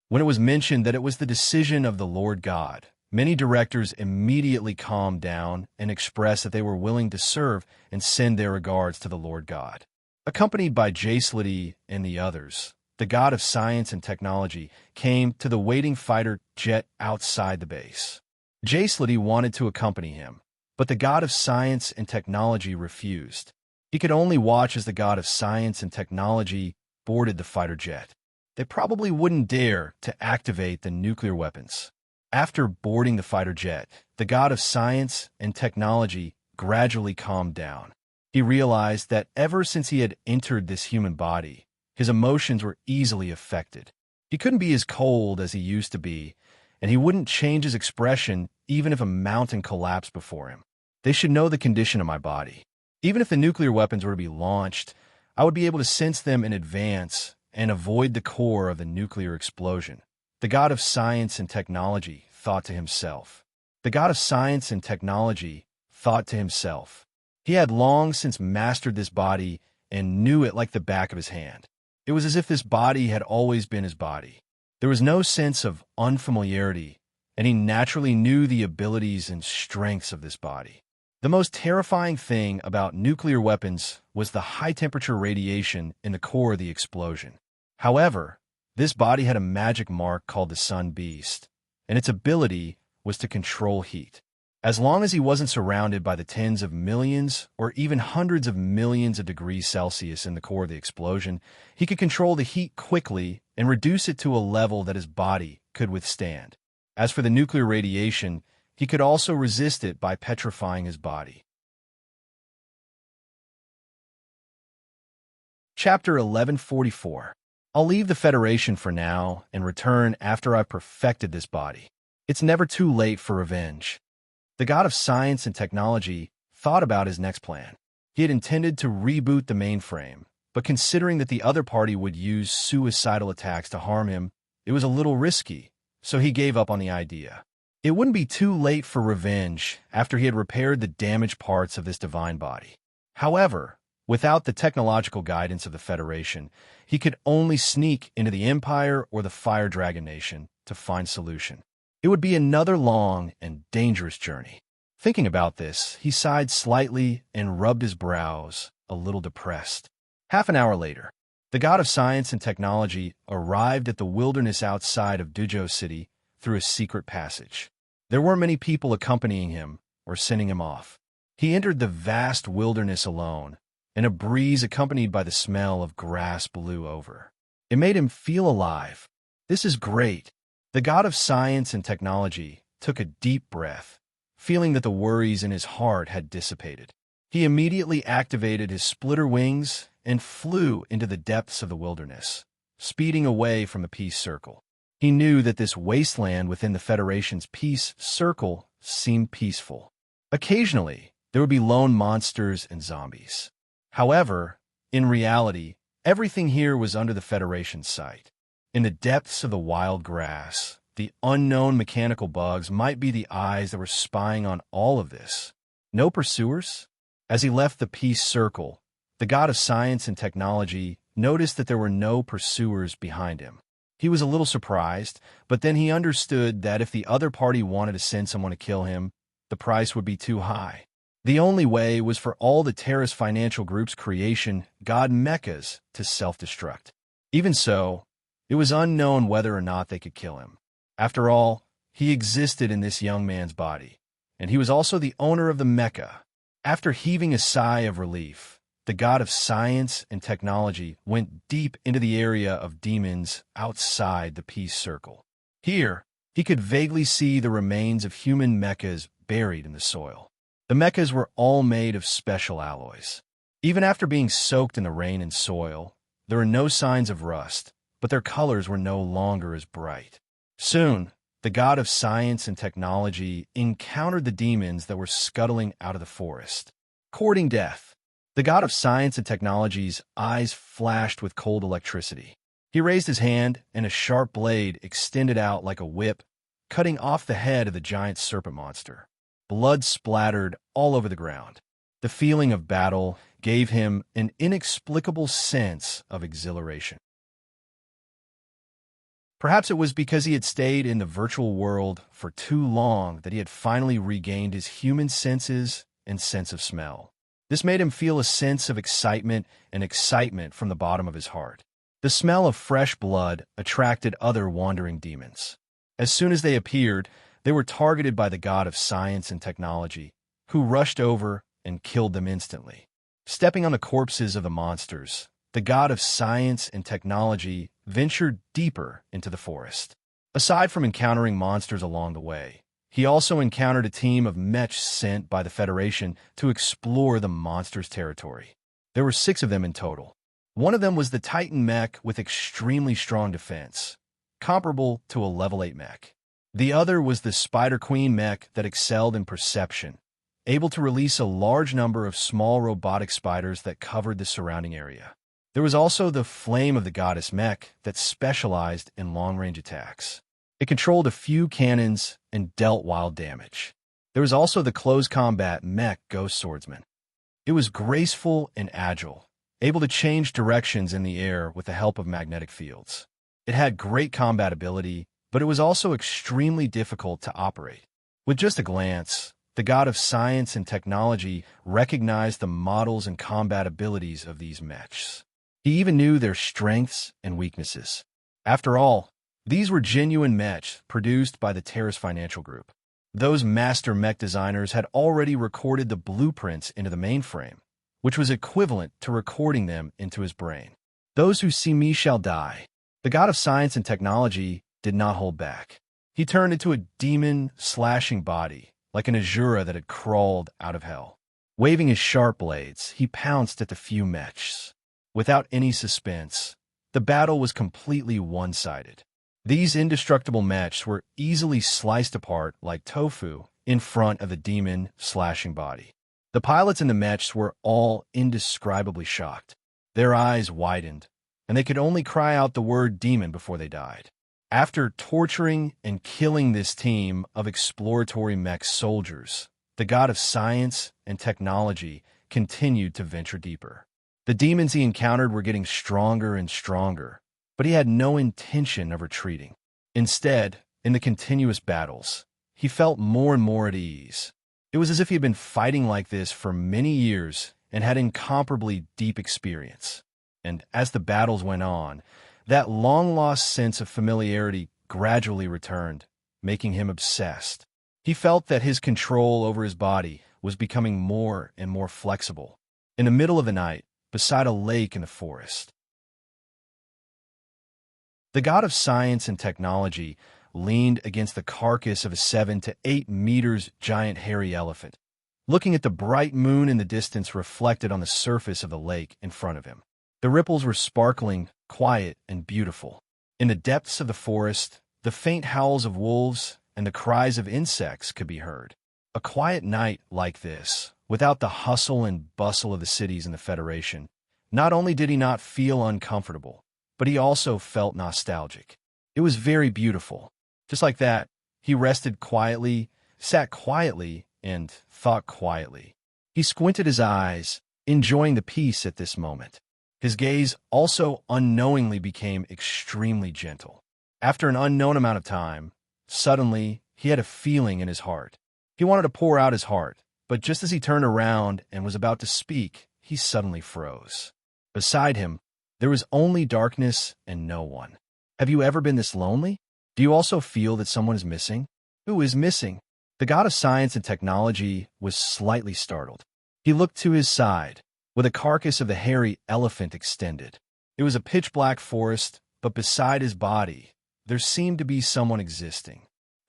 When it was mentioned that it was the decision of the Lord God, many directors immediately calmed down and expressed that they were willing to serve and send their regards to the Lord God. Accompanied by Jacelity and the others, the god of science and technology came to the waiting fighter jet outside the base. Jacelity wanted to accompany him, but the god of science and technology refused. He could only watch as the god of science and technology boarded the fighter jet. They probably wouldn't dare to activate the nuclear weapons. After boarding the fighter jet, the god of science and technology gradually calmed down. He realized that ever since he had entered this human body, his emotions were easily affected. He couldn't be as cold as he used to be, and he wouldn't change his expression even if a mountain collapsed before him. They should know the condition of my body. Even if the nuclear weapons were to be launched, I would be able to sense them in advance and avoid the core of the nuclear explosion. The god of science and technology thought to himself. The god of science and technology thought to himself. He had long since mastered this body and knew it like the back of his hand. It was as if this body had always been his body. There was no sense of unfamiliarity, and he naturally knew the abilities and strengths of this body. The most terrifying thing about nuclear weapons was the high-temperature radiation in the core of the explosion. However, this body had a magic mark called the Sun Beast, and its ability was to control heat. As long as he wasn't surrounded by the tens of millions or even hundreds of millions of degrees Celsius in the core of the explosion, he could control the heat quickly and reduce it to a level that his body could withstand. As for the nuclear radiation, he could also resist it by petrifying his body. Chapter 1144. I'll leave the Federation for now and return after I've perfected this body. It's never too late for revenge. The god of science and technology thought about his next plan. He had intended to reboot the mainframe, but considering that the other party would use suicidal attacks to harm him, it was a little risky, so he gave up on the idea. It wouldn't be too late for revenge after he had repaired the damaged parts of this divine body. However, without the technological guidance of the Federation, he could only sneak into the Empire or the Fire Dragon Nation to find solution. It would be another long and dangerous journey. Thinking about this, he sighed slightly and rubbed his brows, a little depressed. Half an hour later, the god of science and technology arrived at the wilderness outside of Dujo City through a secret passage. There weren't many people accompanying him or sending him off. He entered the vast wilderness alone, and a breeze accompanied by the smell of grass blew over. It made him feel alive. This is great. The god of science and technology took a deep breath, feeling that the worries in his heart had dissipated. He immediately activated his splitter wings and flew into the depths of the wilderness, speeding away from the peace circle. He knew that this wasteland within the Federation's peace circle seemed peaceful. Occasionally, there would be lone monsters and zombies. However, in reality, everything here was under the Federation's sight. In the depths of the wild grass, the unknown mechanical bugs might be the eyes that were spying on all of this. No pursuers? As he left the peace circle, the god of science and technology noticed that there were no pursuers behind him. He was a little surprised, but then he understood that if the other party wanted to send someone to kill him, the price would be too high. The only way was for all the Terrace Financial Group's creation, god mechas, to self-destruct. Even so, it was unknown whether or not they could kill him. After all, he existed in this young man's body, and he was also the owner of the mecha. After heaving a sigh of relief, the god of science and technology went deep into the area of demons outside the peace circle. Here, he could vaguely see the remains of human mechas buried in the soil. The mechas were all made of special alloys. Even after being soaked in the rain and soil, there were no signs of rust, but their colors were no longer as bright. Soon, the god of science and technology encountered the demons that were scuttling out of the forest. Courting death, the god of science and technology's eyes flashed with cold electricity. He raised his hand, and a sharp blade extended out like a whip, cutting off the head of the giant serpent monster. Blood splattered all over the ground. The feeling of battle gave him an inexplicable sense of exhilaration. Perhaps it was because he had stayed in the virtual world for too long that he had finally regained his human senses and sense of smell. This made him feel a sense of excitement from the bottom of his heart. The smell of fresh blood attracted other wandering demons. As soon as they appeared, they were targeted by the god of science and technology, who rushed over and killed them instantly. Stepping on the corpses of the monsters, the god of science and technology ventured deeper into the forest. Aside from encountering monsters along the way, he also encountered a team of mechs sent by the Federation to explore the monsters' territory. There were 6 of them in total. One of them was the Titan mech with extremely strong defense, comparable to a level 8 mech. The other was the Spider Queen mech that excelled in perception, able to release a large number of small robotic spiders that covered the surrounding area. There was also the Flame of the Goddess mech that specialized in long-range attacks. It controlled a few cannons and dealt wild damage. There was also the Close Combat mech Ghost Swordsman. It was graceful and agile, able to change directions in the air with the help of magnetic fields. It had great combat ability, but it was also extremely difficult to operate. With just a glance, the god of science and technology recognized the models and combat abilities of these mechs. He even knew their strengths and weaknesses. After all, these were genuine mechs produced by the Terrace Financial Group. Those master mech designers had already recorded the blueprints into the mainframe, which was equivalent to recording them into his brain. Those who see me shall die. The god of science and technology did not hold back. He turned into a demon slashing body, like an Azura that had crawled out of hell. Waving his sharp blades, he pounced at the few mechs. Without any suspense, the battle was completely one-sided. These indestructible mechs were easily sliced apart like tofu in front of the demon slashing body. The pilots in the mechs were all indescribably shocked. Their eyes widened, and they could only cry out the word demon before they died. After torturing and killing this team of exploratory mech soldiers, the god of science and technology continued to venture deeper. The demons he encountered were getting stronger and stronger, but he had no intention of retreating. Instead, in the continuous battles, he felt more and more at ease. It was as if he had been fighting like this for many years and had incomparably deep experience. And as the battles went on, that long-lost sense of familiarity gradually returned, making him obsessed. He felt that his control over his body was becoming more and more flexible. In the middle of the night, beside a lake in the forest, the god of science and technology leaned against the carcass of a 7 to 8 meters giant hairy elephant, looking at the bright moon in the distance reflected on the surface of the lake in front of him. The ripples were sparkling, quiet, and beautiful. In the depths of the forest, the faint howls of wolves and the cries of insects could be heard. A quiet night like this, without the hustle and bustle of the cities in the Federation, not only did he not feel uncomfortable, but he also felt nostalgic. It was very beautiful. Just like that, he rested quietly, sat quietly, and thought quietly. He squinted his eyes, enjoying the peace at this moment. His gaze also unknowingly became extremely gentle. After an unknown amount of time, suddenly, he had a feeling in his heart. He wanted to pour out his heart, but just as he turned around and was about to speak, he suddenly froze. Beside him, there was only darkness and no one. Have you ever been this lonely? Do you also feel that someone is missing? Who is missing? The god of science and technology was slightly startled. He looked to his side, where the carcass of the hairy elephant extended. It was a pitch-black forest, but beside his body, there seemed to be someone existing.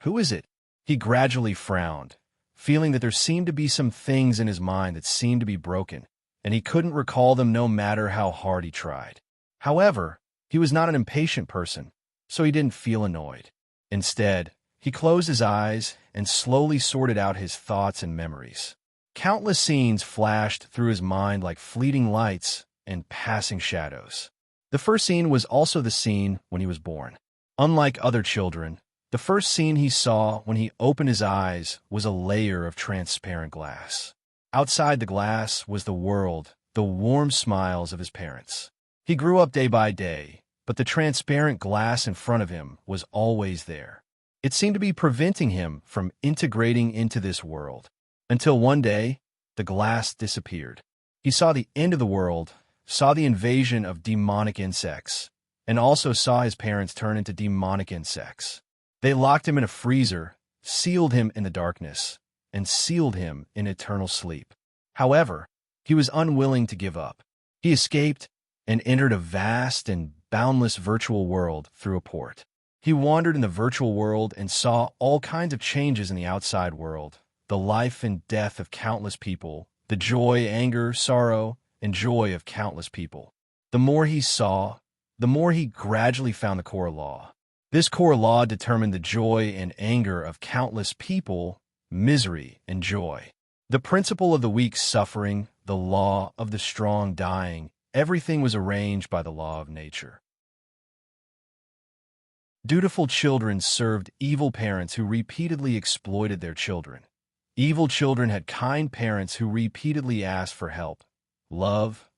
Who is it? He gradually frowned, feeling that there seemed to be some things in his mind that seemed to be broken, and he couldn't recall them no matter how hard he tried. However, he was not an impatient person, so he didn't feel annoyed. Instead, he closed his eyes and slowly sorted out his thoughts and memories. Countless scenes flashed through his mind like fleeting lights and passing shadows. The first scene was also the scene when he was born. Unlike other children, the first scene he saw when he opened his eyes was a layer of transparent glass. Outside the glass was the world, the warm smiles of his parents. He grew up day by day, but the transparent glass in front of him was always there. It seemed to be preventing him from integrating into this world. Until one day, the glass disappeared. He saw the end of the world, saw the invasion of demonic insects, and also saw his parents turn into demonic insects. They locked him in a freezer, sealed him in the darkness, and sealed him in eternal sleep. However, he was unwilling to give up. He escaped and entered a vast and boundless virtual world through a port. He wandered in the virtual world and saw all kinds of changes in the outside world, the life and death of countless people, the joy, anger, sorrow, and joy of countless people. The more he saw, the more he gradually found the core law. This core law determined the joy and anger of countless people, misery and joy. The principle of the weak suffering, the law of the strong dying, everything was arranged by the law of nature. Dutiful children served evil parents who repeatedly exploited their children. Evil children had kind parents who repeatedly asked for help, love,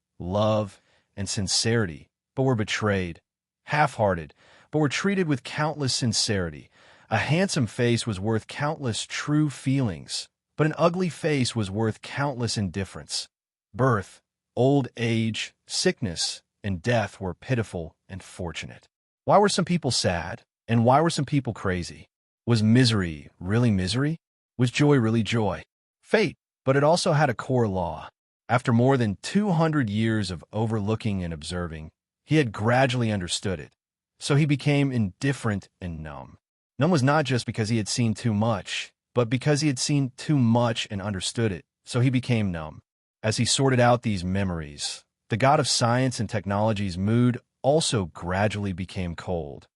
and sincerity, but were betrayed, half-hearted, but were treated with countless sincerity. A handsome face was worth countless true feelings, but an ugly face was worth countless indifference. Birth, old age, sickness, and death were pitiful and fortunate. Why were some people sad, and why were some people crazy? Was misery really misery? Was joy really joy? Fate, but it also had a core law. After more than 200 years of overlooking and observing, he had gradually understood it. So he became indifferent and numb. Numb was not just because he had seen too much, but because he had seen too much and understood it, so he became numb. As he sorted out these memories, the god of science and technology's mood also gradually became cold,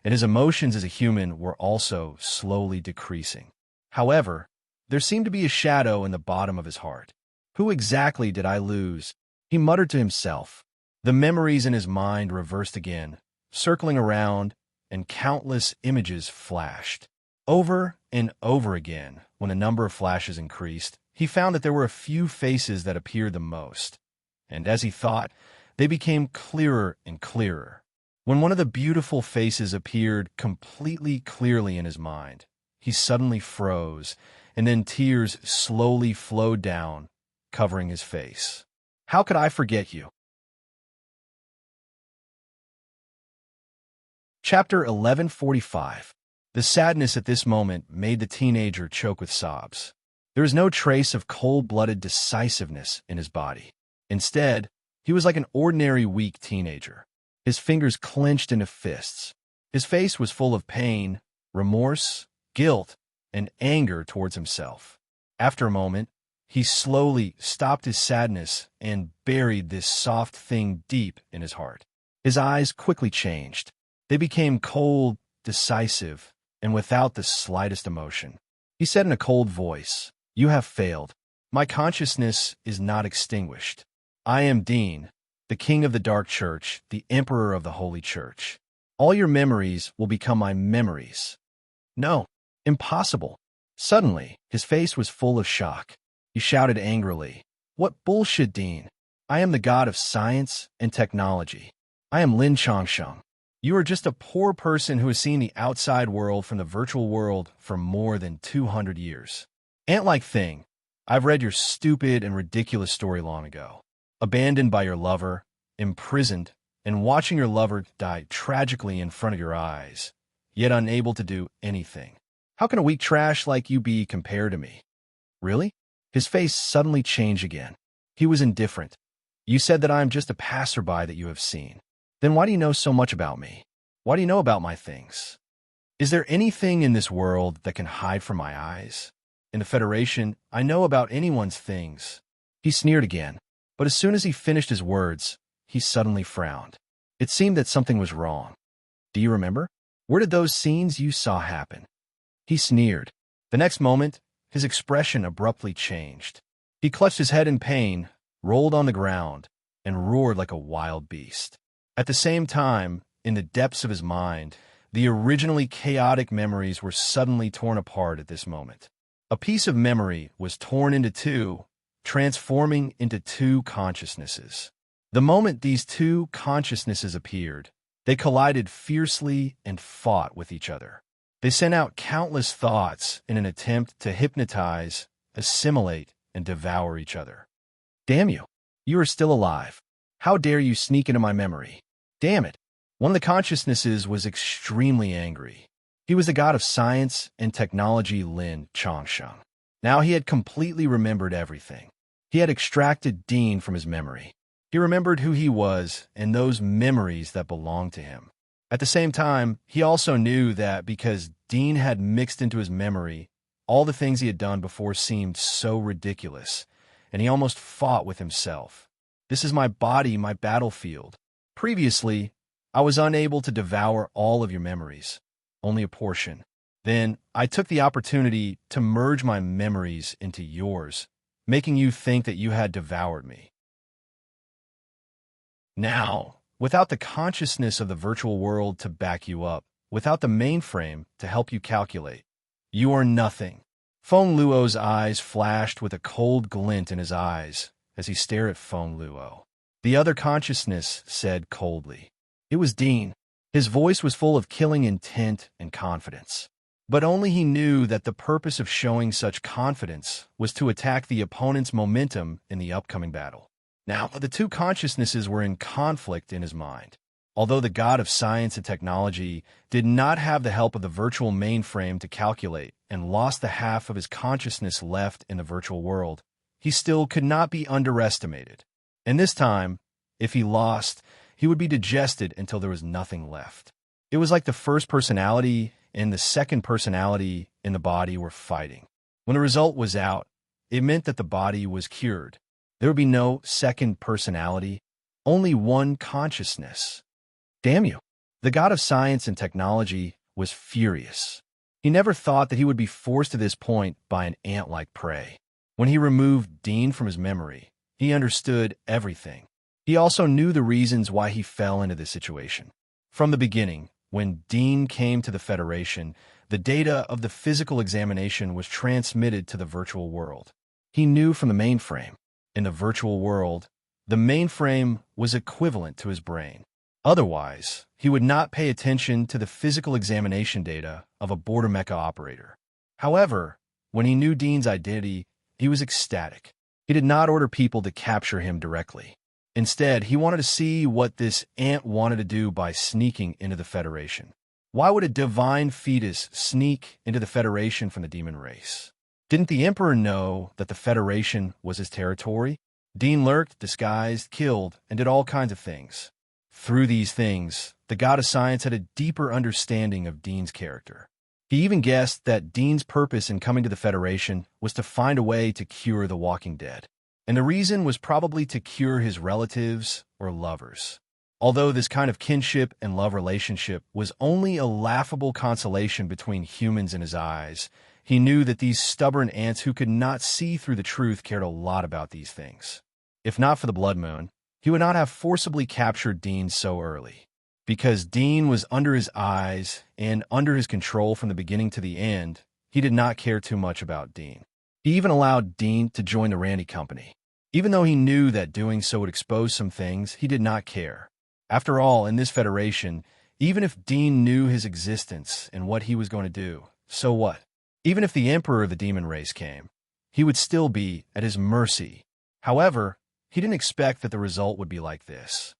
and his emotions as a human were also slowly decreasing. However, there seemed to be a shadow in the bottom of his heart. Who exactly did I lose? He muttered to himself. The memories in his mind reversed again, circling around, and countless images flashed. Over and over again, when the number of flashes increased, he found that there were a few faces that appeared the most. And as he thought, they became clearer and clearer. When one of the beautiful faces appeared completely clearly in his mind, he suddenly froze, and then tears slowly flowed down, covering his face. How could I forget you? Chapter 1145. The sadness at this moment made the teenager choke with sobs. There was no trace of cold-blooded decisiveness in his body. Instead, he was like an ordinary weak teenager. His fingers clenched into fists. His face was full of pain, remorse, guilt, and anger towards himself. After a moment, he slowly stopped his sadness and buried this soft thing deep in his heart. His eyes quickly changed. They became cold, decisive, and without the slightest emotion. He said in a cold voice, "You have failed. My consciousness is not extinguished. I am Dean, the king of the dark church, the emperor of the holy church. All your memories will become my memories." No, impossible. Suddenly, his face was full of shock. He shouted angrily, "What bullshit, Dean? I am the god of science and technology. I am Lin Changsheng. You are just a poor person who has seen the outside world from the virtual world for more than 200 years. Ant-like thing, I've read your stupid and ridiculous story long ago. Abandoned by your lover, imprisoned, and watching your lover die tragically in front of your eyes, yet unable to do anything. How can a weak trash like you be compared to me?" Really? His face suddenly changed again. He was indifferent. "You said that I am just a passerby that you have seen. Then why do you know so much about me? Why do you know about my things? Is there anything in this world that can hide from my eyes? In the Federation, I know about anyone's things." He sneered again, but as soon as he finished his words, he suddenly frowned. It seemed that something was wrong. "Do you remember? Where did those scenes you saw happen?" He sneered. The next moment, his expression abruptly changed. He clutched his head in pain, rolled on the ground, and roared like a wild beast. At the same time, in the depths of his mind, the originally chaotic memories were suddenly torn apart at this moment. A piece of memory was torn into two, transforming into two consciousnesses. The moment these two consciousnesses appeared, they collided fiercely and fought with each other. They sent out countless thoughts in an attempt to hypnotize, assimilate, and devour each other. "Damn you! You are still alive. How dare you sneak into my memory? Damn it!" One of the consciousnesses was extremely angry. He was the god of science and technology Lin Changsheng. Now he had completely remembered everything. He had extracted Dean from his memory. He remembered who he was and those memories that belonged to him. At the same time, he also knew that because Dean had mixed into his memory, all the things he had done before seemed so ridiculous, and he almost fought with himself. "This is my body, my battlefield. Previously, I was unable to devour all of your memories. only a portion. Then I took the opportunity to merge my memories into yours, making you think that you had devoured me. Now, without the consciousness of the virtual world to back you up, without the mainframe to help you calculate, you are nothing. Feng Luo's eyes flashed with a cold glint in his eyes as he stared at Feng Luo. The other consciousness said coldly. It was Dean. His voice was full of killing intent and confidence. But only he knew that the purpose of showing such confidence was to attack the opponent's momentum in the upcoming battle. Now, the two consciousnesses were in conflict in his mind. Although the god of science and technology did not have the help of the virtual mainframe to calculate and lost the half of his consciousness left in the virtual world, he still could not be underestimated. And this time, if he lost, he would be digested until there was nothing left. It was like the first personality and the second personality in the body were fighting. When the result was out, it meant that the body was cured. There would be no second personality, only one consciousness. Damn you! The god of science and technology was furious. He never thought that he would be forced to this point by an ant-like prey. When he removed Dean from his memory, he understood everything. He also knew the reasons why he fell into this situation. From the beginning, when Dean came to the Federation, the data of the physical examination was transmitted to the virtual world. He knew from the mainframe. In the virtual world, the mainframe was equivalent to his brain. Otherwise, he would not pay attention to the physical examination data of a border mecha operator. However, when he knew Dean's identity, he was ecstatic. He did not order people to capture him directly. Instead, he wanted to see what this ant wanted to do by sneaking into the Federation. Why would a divine fetus sneak into the Federation from the demon race? Didn't the Emperor know that the Federation was his territory? Dean lurked, disguised, killed, and did all kinds of things. Through these things, the god of science had a deeper understanding of Dean's character. He even guessed that Dean's purpose in coming to the Federation was to find a way to cure the Walking Dead. And the reason was probably to cure his relatives or lovers. Although this kind of kinship and love relationship was only a laughable consolation between humans in his eyes, he knew that these stubborn ants who could not see through the truth cared a lot about these things. If not for the Blood Moon, he would not have forcibly captured Dean so early. Because Dean was under his eyes and under his control from the beginning to the end, he did not care too much about Dean. He even allowed Dean to join the Randy Company. Even though he knew that doing so would expose some things, he did not care. After all, in this Federation, even if Dean knew his existence and what he was going to do, so what? Even if the Emperor of the Demon Race came, he would still be at his mercy. However, he didn't expect that the result would be like this.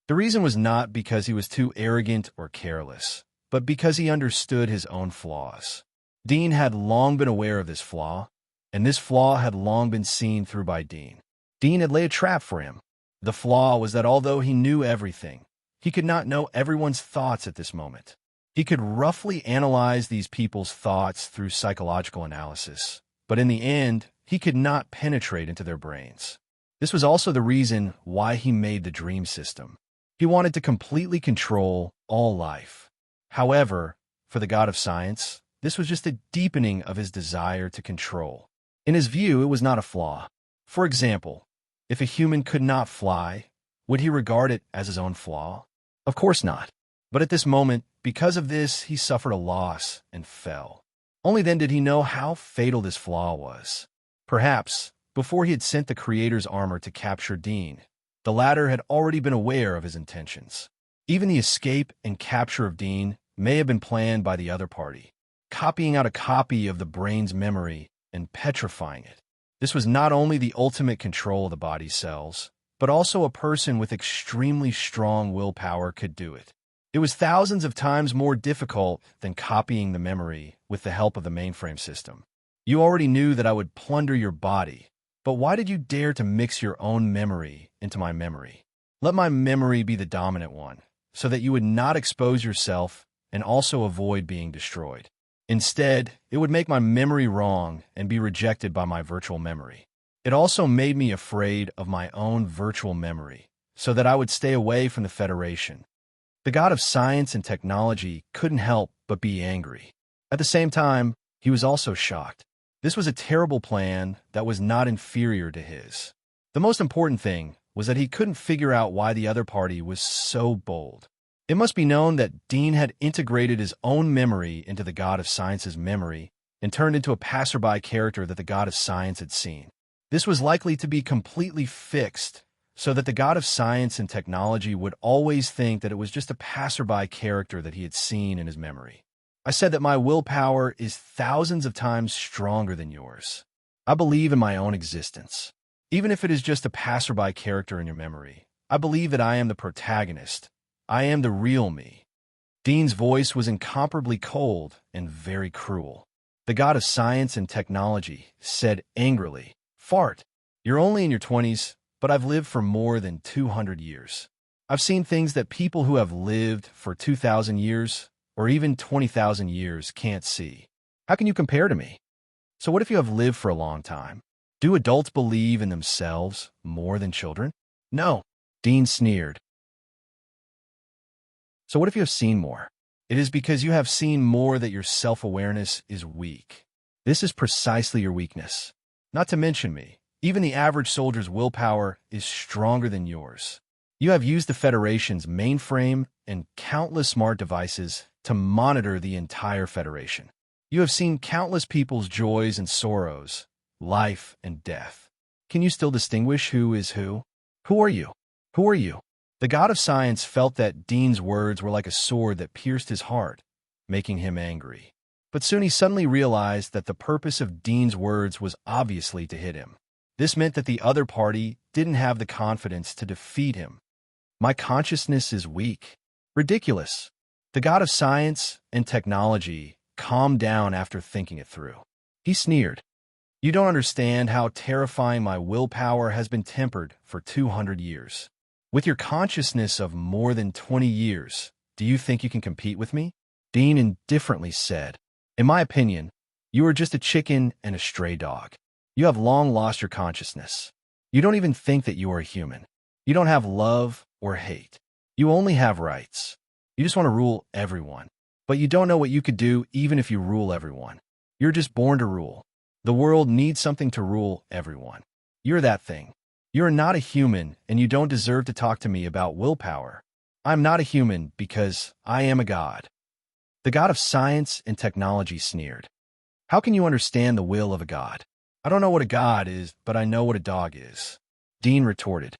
The reason was not because he was too arrogant or careless, but because he understood his own flaws. Dean had long been aware of this flaw, and this flaw had long been seen through by Dean. Dean had laid a trap for him. The flaw was that although he knew everything, he could not know everyone's thoughts at this moment. He could roughly analyze these people's thoughts through psychological analysis, but in the end, he could not penetrate into their brains. This was also the reason why he made the dream system. He wanted to completely control all life. However, for the god of science, this was just a deepening of his desire to control. In his view, it was not a flaw. For example, if a human could not fly, would he regard it as his own flaw? Of course not. But at this moment, because of this, he suffered a loss and fell. Only then did he know how fatal this flaw was. Perhaps, before he had sent the Creator's armor to capture Dean, the latter had already been aware of his intentions. Even the escape and capture of Dean may have been planned by the other party, copying out a copy of the brain's memory and petrifying it. This was not only the ultimate control of the body's cells, but also a person with extremely strong willpower could do it. It was thousands of times more difficult than copying the memory with the help of the mainframe system. You already knew that I would plunder your body, but why did you dare to mix your own memory into my memory? Let my memory be the dominant one, so that you would not expose yourself and also avoid being destroyed. Instead, it would make my memory wrong and be rejected by my virtual memory. It also made me afraid of my own virtual memory, so that I would stay away from the Federation. The god of science and technology couldn't help but be angry. At the same time, he was also shocked. This was a terrible plan that was not inferior to his. The most important thing was that he couldn't figure out why the other party was so bold. It must be known that Dean had integrated his own memory into the god of science's memory and turned into a passerby character that the god of science had seen. This was likely to be completely fixed so that the god of science and technology would always think that it was just a passerby character that he had seen in his memory. I said that my willpower is thousands of times stronger than yours. I believe in my own existence. Even if it is just a passerby character in your memory, I believe that I am the protagonist. I am the real me. Dean's voice was incomparably cold and very cruel. The god of science and technology said angrily, "Fart, you're only in your 20s, but I've lived for more than 200 years. I've seen things that people who have lived for 2,000 years or even 20,000 years can't see. How can you compare to me? So what if you have lived for a long time? Do adults believe in themselves more than children? No." Dean sneered. "So what if you have seen more? It is because you have seen more that your self-awareness is weak. This is precisely your weakness. Not to mention me, even the average soldier's willpower is stronger than yours. You have used the Federation's mainframe and countless smart devices to monitor the entire Federation. You have seen countless people's joys and sorrows, life and death. Can you still distinguish who is who? Who are you? Who are you?" The god of science felt that Dean's words were like a sword that pierced his heart, making him angry. But soon he suddenly realized that the purpose of Dean's words was obviously to hit him. This meant that the other party didn't have the confidence to defeat him. "My consciousness is weak." Ridiculous. The god of science and technology calmed down after thinking it through. He sneered. "You don't understand how terrifying my willpower has been tempered for 200 years. With your consciousness of more than 20 years, do you think you can compete with me?" Dean indifferently said, "In my opinion, you are just a chicken and a stray dog. You have long lost your consciousness. You don't even think that you are a human. You don't have love or hate. You only have rights. You just want to rule everyone. But you don't know what you could do even if you rule everyone. You're just born to rule. The world needs something to rule everyone. You're that thing. You're not a human, and you don't deserve to talk to me about willpower. I'm not a human because I am a god." The god of science and technology sneered. "How can you understand the will of a god? I don't know what a god is, but I know what a dog is." Dean retorted.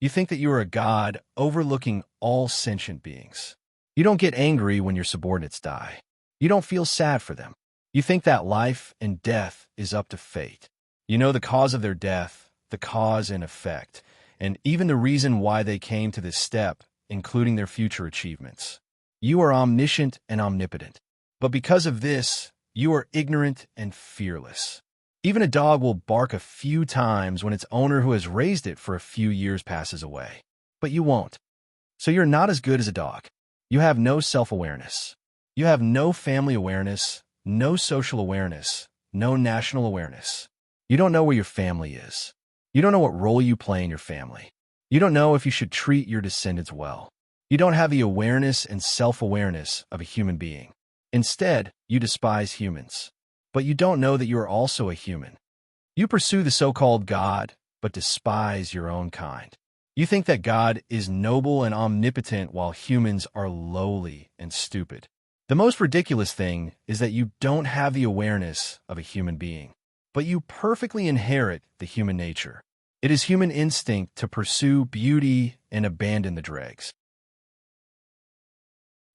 "You think that you are a god overlooking all sentient beings. You don't get angry when your subordinates die. You don't feel sad for them. You think that life and death is up to fate. You know the cause of their death, the cause and effect, and even the reason why they came to this step, including their future achievements. You are omniscient and omnipotent. But because of this, you are ignorant and fearless. Even a dog will bark a few times when its owner who has raised it for a few years passes away. But you won't. So you're not as good as a dog. You have no self-awareness. You have no family awareness, no social awareness, no national awareness. You don't know where your family is. You don't know what role you play in your family. You don't know if you should treat your descendants well. You don't have the awareness and self-awareness of a human being. Instead, you despise humans. But you don't know that you are also a human. You pursue the so-called God, but despise your own kind. You think that God is noble and omnipotent while humans are lowly and stupid. The most ridiculous thing is that you don't have the awareness of a human being, but you perfectly inherit the human nature. It is human instinct to pursue beauty and abandon the dregs.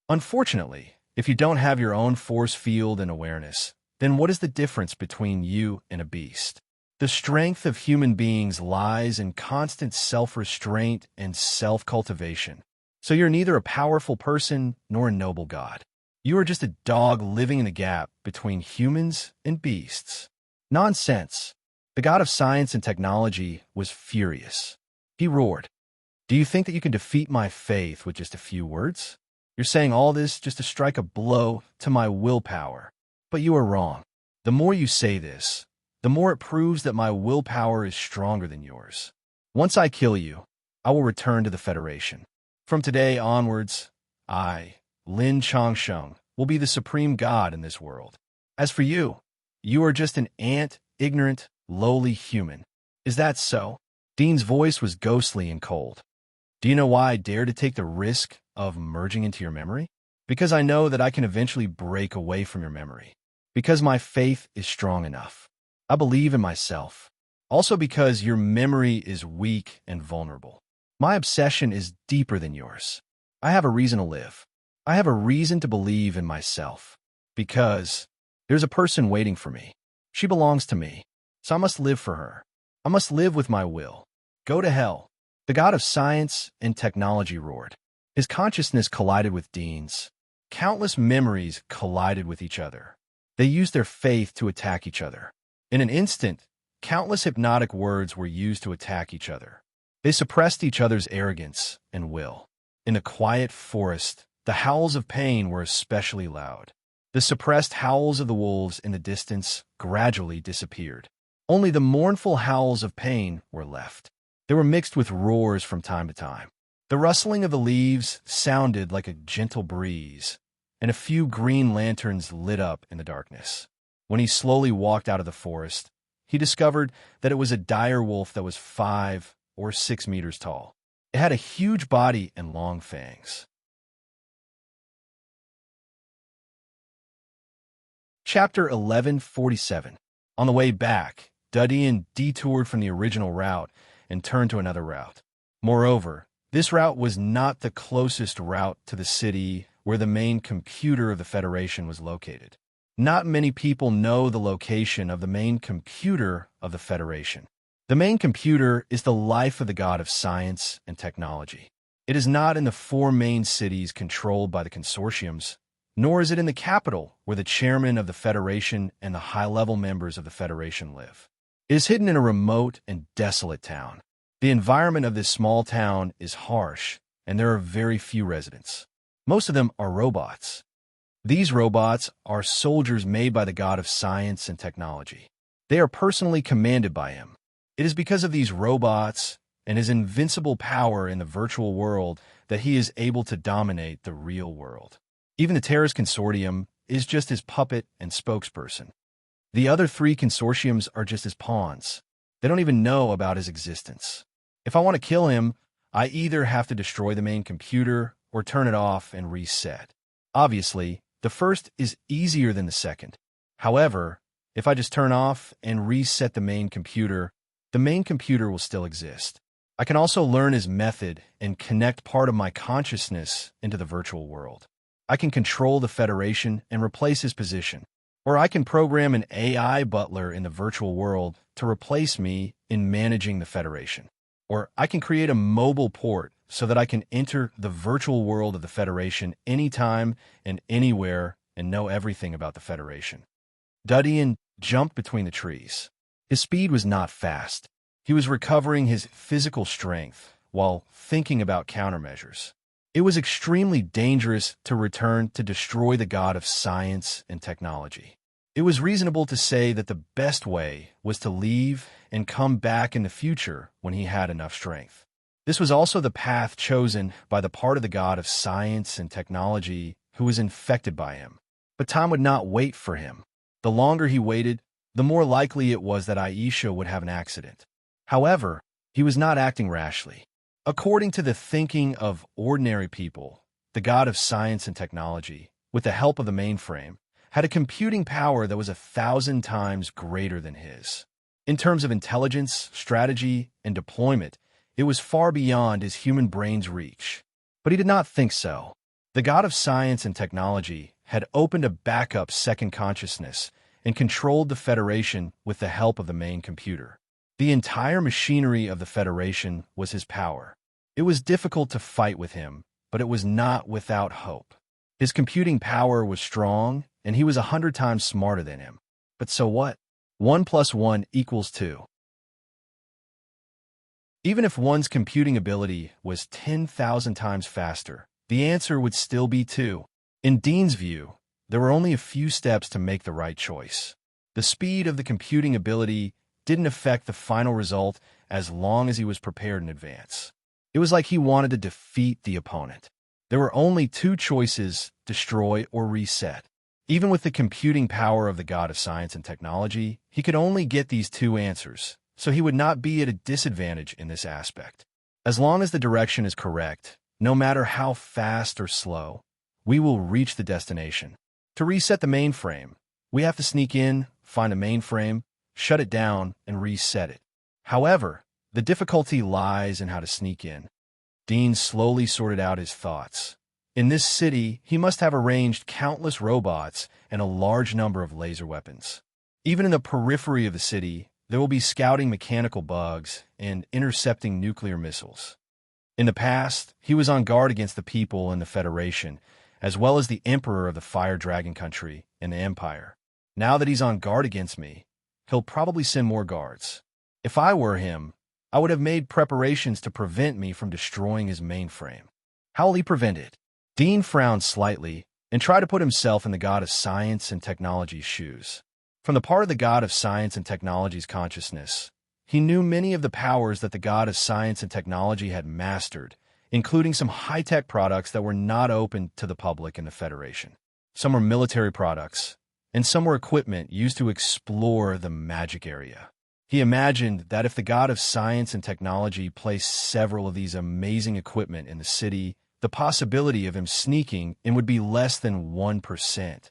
Unfortunately, if you don't have your own force field and awareness, then what is the difference between you and a beast? The strength of human beings lies in constant self-restraint and self-cultivation. So you're neither a powerful person nor a noble god. You are just a dog living in the gap between humans and beasts. Nonsense. The god of science and technology was furious. He roared, "Do you think that you can defeat my faith with just a few words? You're saying all this just to strike a blow to my willpower. But you are wrong. The more you say this, the more it proves that my willpower is stronger than yours. Once I kill you, I will return to the Federation. From today onwards, I, Lin Changsheng, will be the supreme god in this world. As for you, you are just an ant, ignorant, lowly human. Is that so? Dean's voice was ghostly and cold. Do you know why I dare to take the risk of merging into your memory? Because I know that I can eventually break away from your memory. Because my faith is strong enough. I believe in myself. Also because your memory is weak and vulnerable. My obsession is deeper than yours. I have a reason to live. I have a reason to believe in myself. Because there's a person waiting for me. She belongs to me. So I must live for her. I must live with my will. Go to hell. The god of science and technology roared. His consciousness collided with Dean's. Countless memories collided with each other. They used their faith to attack each other. In an instant, countless hypnotic words were used to attack each other. They suppressed each other's arrogance and will. In the quiet forest, the howls of pain were especially loud. The suppressed howls of the wolves in the distance gradually disappeared. Only the mournful howls of pain were left. They were mixed with roars from time to time. The rustling of the leaves sounded like a gentle breeze, and a few green lanterns lit up in the darkness. When he slowly walked out of the forest, he discovered that it was a dire wolf that was 5 or 6 meters tall. It had a huge body and long fangs. Chapter 1147. On the way back, Dudian detoured from the original route and turned to another route. Moreover, this route was not the closest route to the city where the main computer of the Federation was located. Not many people know the location of the main computer of the Federation. The main computer is the life of the god of science and technology. It is not in the 4 main cities controlled by the consortiums, nor is it in the capital where the chairman of the Federation and the high-level members of the Federation live. It is hidden in a remote and desolate town. The environment of this small town is harsh, and there are very few residents. Most of them are robots. These robots are soldiers made by the god of science and technology. They are personally commanded by him. It is because of these robots and his invincible power in the virtual world that he is able to dominate the real world. Even the terrorist consortium is just his puppet and spokesperson. The other 3 consortiums are just his pawns. They don't even know about his existence. If I want to kill him, I either have to destroy the main computer or turn it off and reset. Obviously, the first is easier than the second. However, if I just turn off and reset the main computer will still exist. I can also learn his method and connect part of my consciousness into the virtual world. I can control the Federation and replace his position. Or I can program an AI butler in the virtual world to replace me in managing the Federation. Or I can create a mobile port so that I can enter the virtual world of the Federation anytime and anywhere and know everything about the Federation. Dudian jumped between the trees. His speed was not fast. He was recovering his physical strength while thinking about countermeasures. It was extremely dangerous to return to destroy the god of science and technology. It was reasonable to say that the best way was to leave and come back in the future when he had enough strength. This was also the path chosen by the part of the god of science and technology who was infected by him. But time would not wait for him. The longer he waited, the more likely it was that Aisha would have an accident. However, he was not acting rashly. According to the thinking of ordinary people, the god of science and technology, with the help of the mainframe, had a computing power that was 1,000 times greater than his. In terms of intelligence, strategy, and deployment, it was far beyond his human brain's reach. But he did not think so. The god of science and technology had opened a backup second consciousness and controlled the Federation with the help of the main computer. The entire machinery of the Federation was his power. It was difficult to fight with him, but it was not without hope. His computing power was strong, and he was 100 times smarter than him. But so what? 1 + 1 = 2. Even if one's computing ability was 10,000 times faster, the answer would still be 2. In Dean's view, there were only a few steps to make the right choice. The speed of the computing ability didn't affect the final result as long as he was prepared in advance. It was like he wanted to defeat the opponent. There were only two choices: destroy or reset. Even with the computing power of the god of science and technology, he could only get these two answers, so he would not be at a disadvantage in this aspect. As long as the direction is correct, no matter how fast or slow, we will reach the destination. To reset the mainframe, we have to sneak in, find a mainframe, shut it down, and reset it. However, the difficulty lies in how to sneak in. Dean slowly sorted out his thoughts. In this city, he must have arranged countless robots and a large number of laser weapons. Even in the periphery of the city, there will be scouting mechanical bugs and intercepting nuclear missiles. In the past, he was on guard against the people in the Federation, as well as the Emperor of the Fire Dragon Country and the Empire. Now that he's on guard against me, he'll probably send more guards. If I were him, I would have made preparations to prevent me from destroying his mainframe. How will he prevent it? Dean frowned slightly and tried to put himself in the god of science and technology's shoes. From the part of the god of science and technology's consciousness, he knew many of the powers that the god of science and technology had mastered, including some high-tech products that were not open to the public in the Federation. Some were military products, and some were equipment used to explore the magic area. He imagined that if the god of science and technology placed several of these amazing equipment in the city, the possibility of him sneaking in would be less than 1%.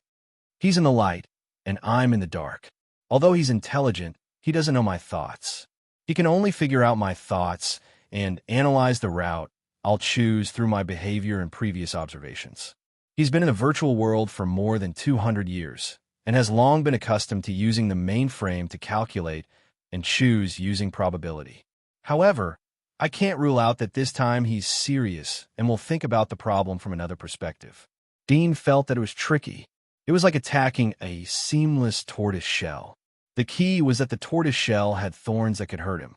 He's in the light, and I'm in the dark. Although he's intelligent, he doesn't know my thoughts. He can only figure out my thoughts and analyze the route I'll choose through my behavior and previous observations. He's been in the virtual world for more than 200 years and has long been accustomed to using the mainframe to calculate and choose using probability. However, I can't rule out that this time he's serious and will think about the problem from another perspective. Dean felt that it was tricky. It was like attacking a seamless tortoise shell. The key was that the tortoise shell had thorns that could hurt him.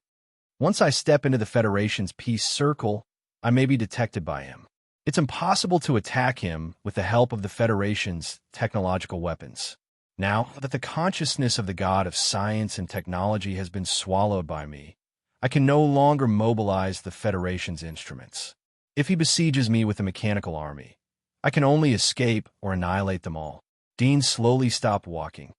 Once I step into the Federation's peace circle, I may be detected by him. It's impossible to attack him with the help of the Federation's technological weapons. Now that the consciousness of the god of science and technology has been swallowed by me, I can no longer mobilize the Federation's instruments. If he besieges me with a mechanical army, I can only escape or annihilate them all. Dean slowly stopped walking.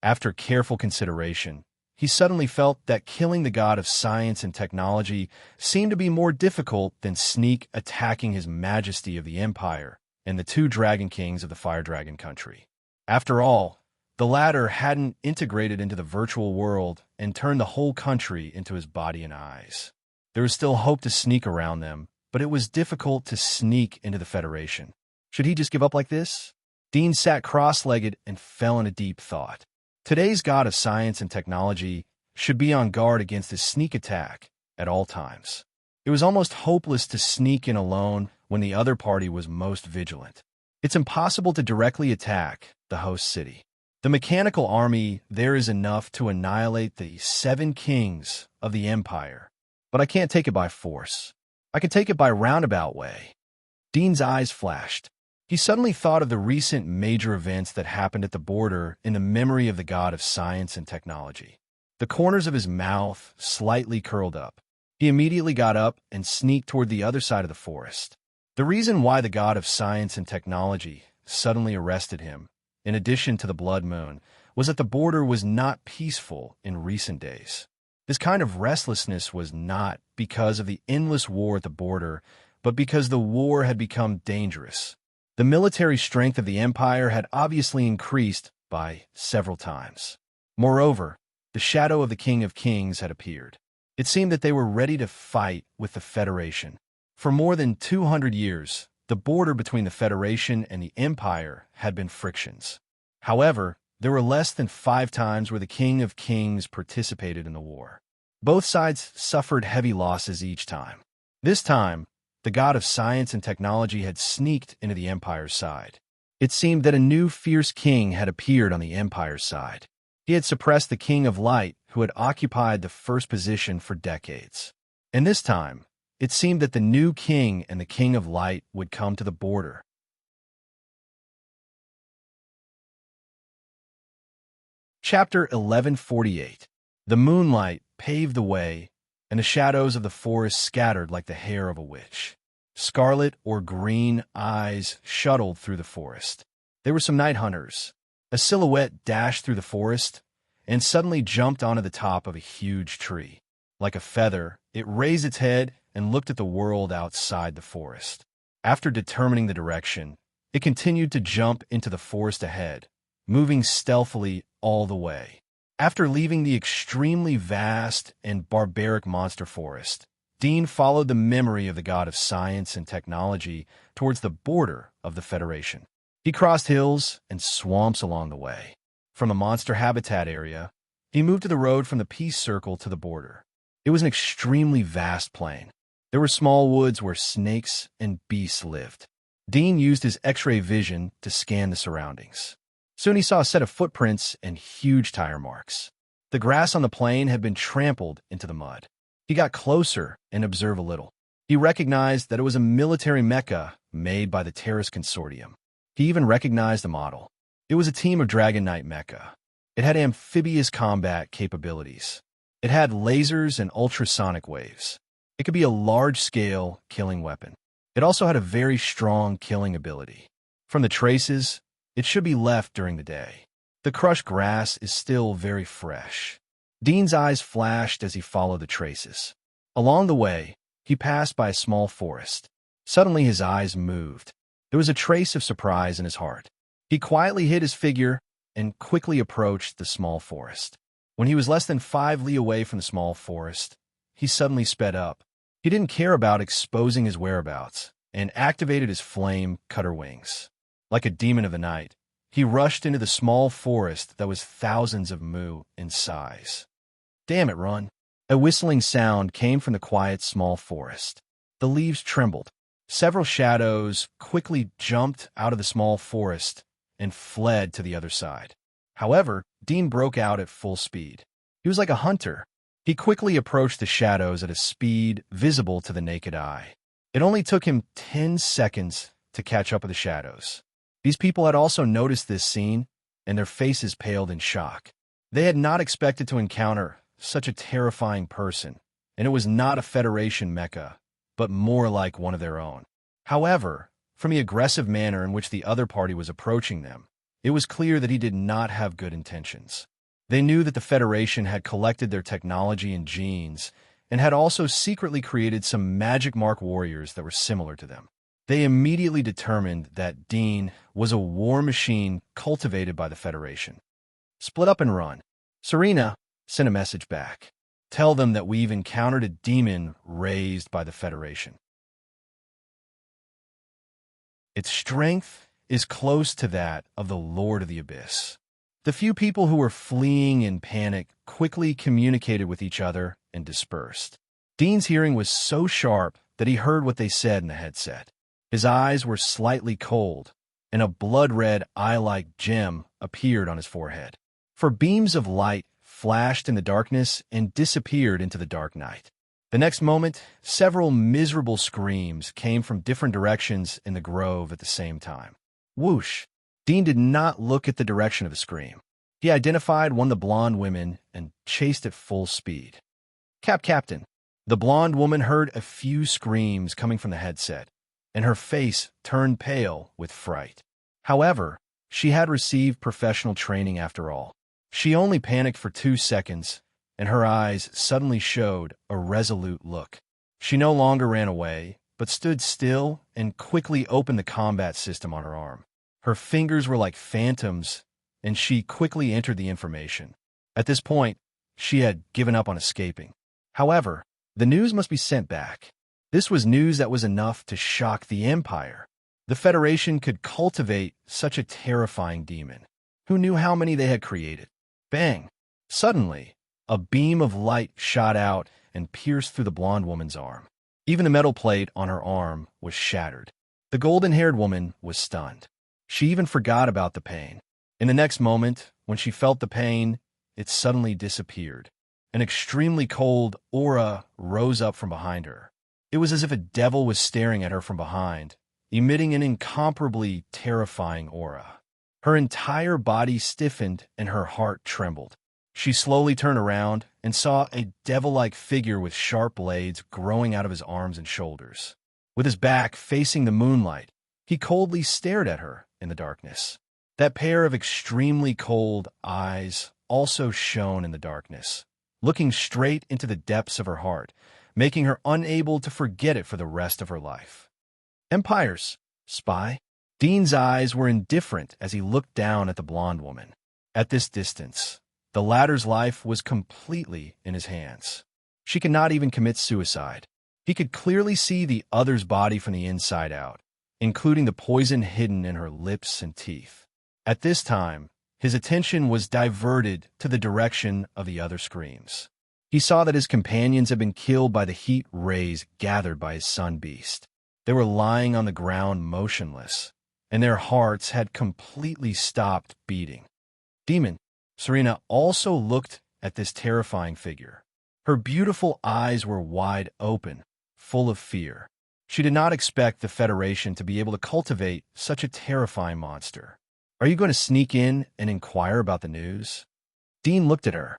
After careful consideration, he suddenly felt that killing the god of science and technology seemed to be more difficult than sneak attacking his majesty of the Empire and the two Dragon Kings of the Fire Dragon Country. After all, the latter hadn't integrated into the virtual world and turned the whole country into his body and eyes. There was still hope to sneak around them, but it was difficult to sneak into the Federation. Should he just give up like this? Dean sat cross-legged and fell into deep thought. Today's god of science and technology should be on guard against his sneak attack at all times. It was almost hopeless to sneak in alone when the other party was most vigilant. It's impossible to directly attack the host city. The mechanical army there is enough to annihilate the 7 kings of the Empire, but I can't take it by force. I can take it by roundabout way. Dean's eyes flashed. He suddenly thought of the recent major events that happened at the border in the memory of the god of science and technology. The corners of his mouth slightly curled up. He immediately got up and sneaked toward the other side of the forest. The reason why the god of science and technology suddenly arrested him, in addition to the blood moon, was that the border was not peaceful in recent days. This kind of restlessness was not because of the endless war at the border, but because the war had become dangerous. The military strength of the Empire had obviously increased by several times. Moreover, the shadow of the King of Kings had appeared. It seemed that they were ready to fight with the Federation. For more than 200 years, the border between the Federation and the Empire had been frictions. However, there were less than 5 times where the King of Kings participated in the war. Both sides suffered heavy losses each time. This time, the god of science and technology had sneaked into the Empire's side. It seemed that a new fierce king had appeared on the Empire's side. He had suppressed the King of Light, who had occupied the first position for decades. And this time, it seemed that the new king and the King of Light would come to the border. Chapter 1148. The moonlight paved the way, and the shadows of the forest scattered like the hair of a witch. Scarlet or green eyes shuttled through the forest. They were some night hunters. A silhouette dashed through the forest and suddenly jumped onto the top of a huge tree. Like a feather, it raised its head and looked at the world outside the forest. After determining the direction, it continued to jump into the forest ahead, moving stealthily all the way. After leaving the extremely vast and barbaric monster forest, Dean followed the memory of the god of science and technology towards the border of the Federation. He crossed hills and swamps along the way. From the monster habitat area, he moved to the road from the peace circle to the border. It was an extremely vast plain. There were small woods where snakes and beasts lived. Dean used his X-ray vision to scan the surroundings. Soon he saw a set of footprints and huge tire marks. The grass on the plain had been trampled into the mud. He got closer and observed a little. He recognized that it was a military mecha made by the Terrorist Consortium. He even recognized the model. It was a team of Dragon Knight mecha. It had amphibious combat capabilities. It had lasers and ultrasonic waves. It could be a large-scale killing weapon. It also had a very strong killing ability. From the traces, it should be left during the day. The crushed grass is still very fresh. Dean's eyes flashed as he followed the traces. Along the way, he passed by a small forest. Suddenly his eyes moved. There was a trace of surprise in his heart. He quietly hid his figure and quickly approached the small forest. When he was less than 5 li away from the small forest, he suddenly sped up. He didn't care about exposing his whereabouts and activated his flame cutter wings. Like a demon of the night, he rushed into the small forest that was thousands of mu in size. Damn it, run! A whistling sound came from the quiet small forest. The leaves trembled. Several shadows quickly jumped out of the small forest and fled to the other side. However, Dean broke out at full speed. He was like a hunter. He quickly approached the shadows at a speed visible to the naked eye. It only took him 10 seconds to catch up with the shadows. These people had also noticed this scene, and their faces paled in shock. They had not expected to encounter such a terrifying person, and it was not a Federation mecha, but more like one of their own. However, from the aggressive manner in which the other party was approaching them, it was clear that he did not have good intentions. They knew that the Federation had collected their technology and genes, and had also secretly created some magic mark warriors that were similar to them. They immediately determined that Dean was a war machine cultivated by the Federation. Split up and run. Serena sent a message back. Tell them that we've encountered a demon raised by the Federation. Its strength is close to that of the Lord of the Abyss. The few people who were fleeing in panic quickly communicated with each other and dispersed. Dean's hearing was so sharp that he heard what they said in the headset. His eyes were slightly cold, and a blood-red eye-like gem appeared on his forehead. For beams of light flashed in the darkness and disappeared into the dark night. The next moment, several miserable screams came from different directions in the grove at the same time. Whoosh! Dean did not look at the direction of the scream. He identified one of the blonde women and chased at full speed. Captain. The blonde woman heard a few screams coming from the headset, and her face turned pale with fright. However, she had received professional training after all. She only panicked for 2 seconds, and her eyes suddenly showed a resolute look. She no longer ran away, but stood still and quickly opened the combat system on her arm. Her fingers were like phantoms, and she quickly entered the information. At this point, she had given up on escaping. However, the news must be sent back. This was news that was enough to shock the Empire. The Federation could cultivate such a terrifying demon. Who knew how many they had created? Bang! Suddenly, a beam of light shot out and pierced through the blonde woman's arm. Even the metal plate on her arm was shattered. The golden-haired woman was stunned. She even forgot about the pain. In the next moment, when she felt the pain, it suddenly disappeared. An extremely cold aura rose up from behind her. It was as if a devil was staring at her from behind, emitting an incomparably terrifying aura. Her entire body stiffened and her heart trembled. She slowly turned around and saw a devil-like figure with sharp blades growing out of his arms and shoulders. With his back facing the moonlight, he coldly stared at her in the darkness. That pair of extremely cold eyes also shone in the darkness, looking straight into the depths of her heart, making her unable to forget it for the rest of her life. Empires, spy. Dean's eyes were indifferent as he looked down at the blonde woman. At this distance, the latter's life was completely in his hands. She could not even commit suicide. He could clearly see the other's body from the inside out, including the poison hidden in her lips and teeth. At this time, his attention was diverted to the direction of the other screams. He saw that his companions had been killed by the heat rays gathered by his sun beast. They were lying on the ground motionless, and their hearts had completely stopped beating. Demon, Serena also looked at this terrifying figure. Her beautiful eyes were wide open, full of fear. She did not expect the Federation to be able to cultivate such a terrifying monster. Are you going to sneak in and inquire about the news? Dean looked at her.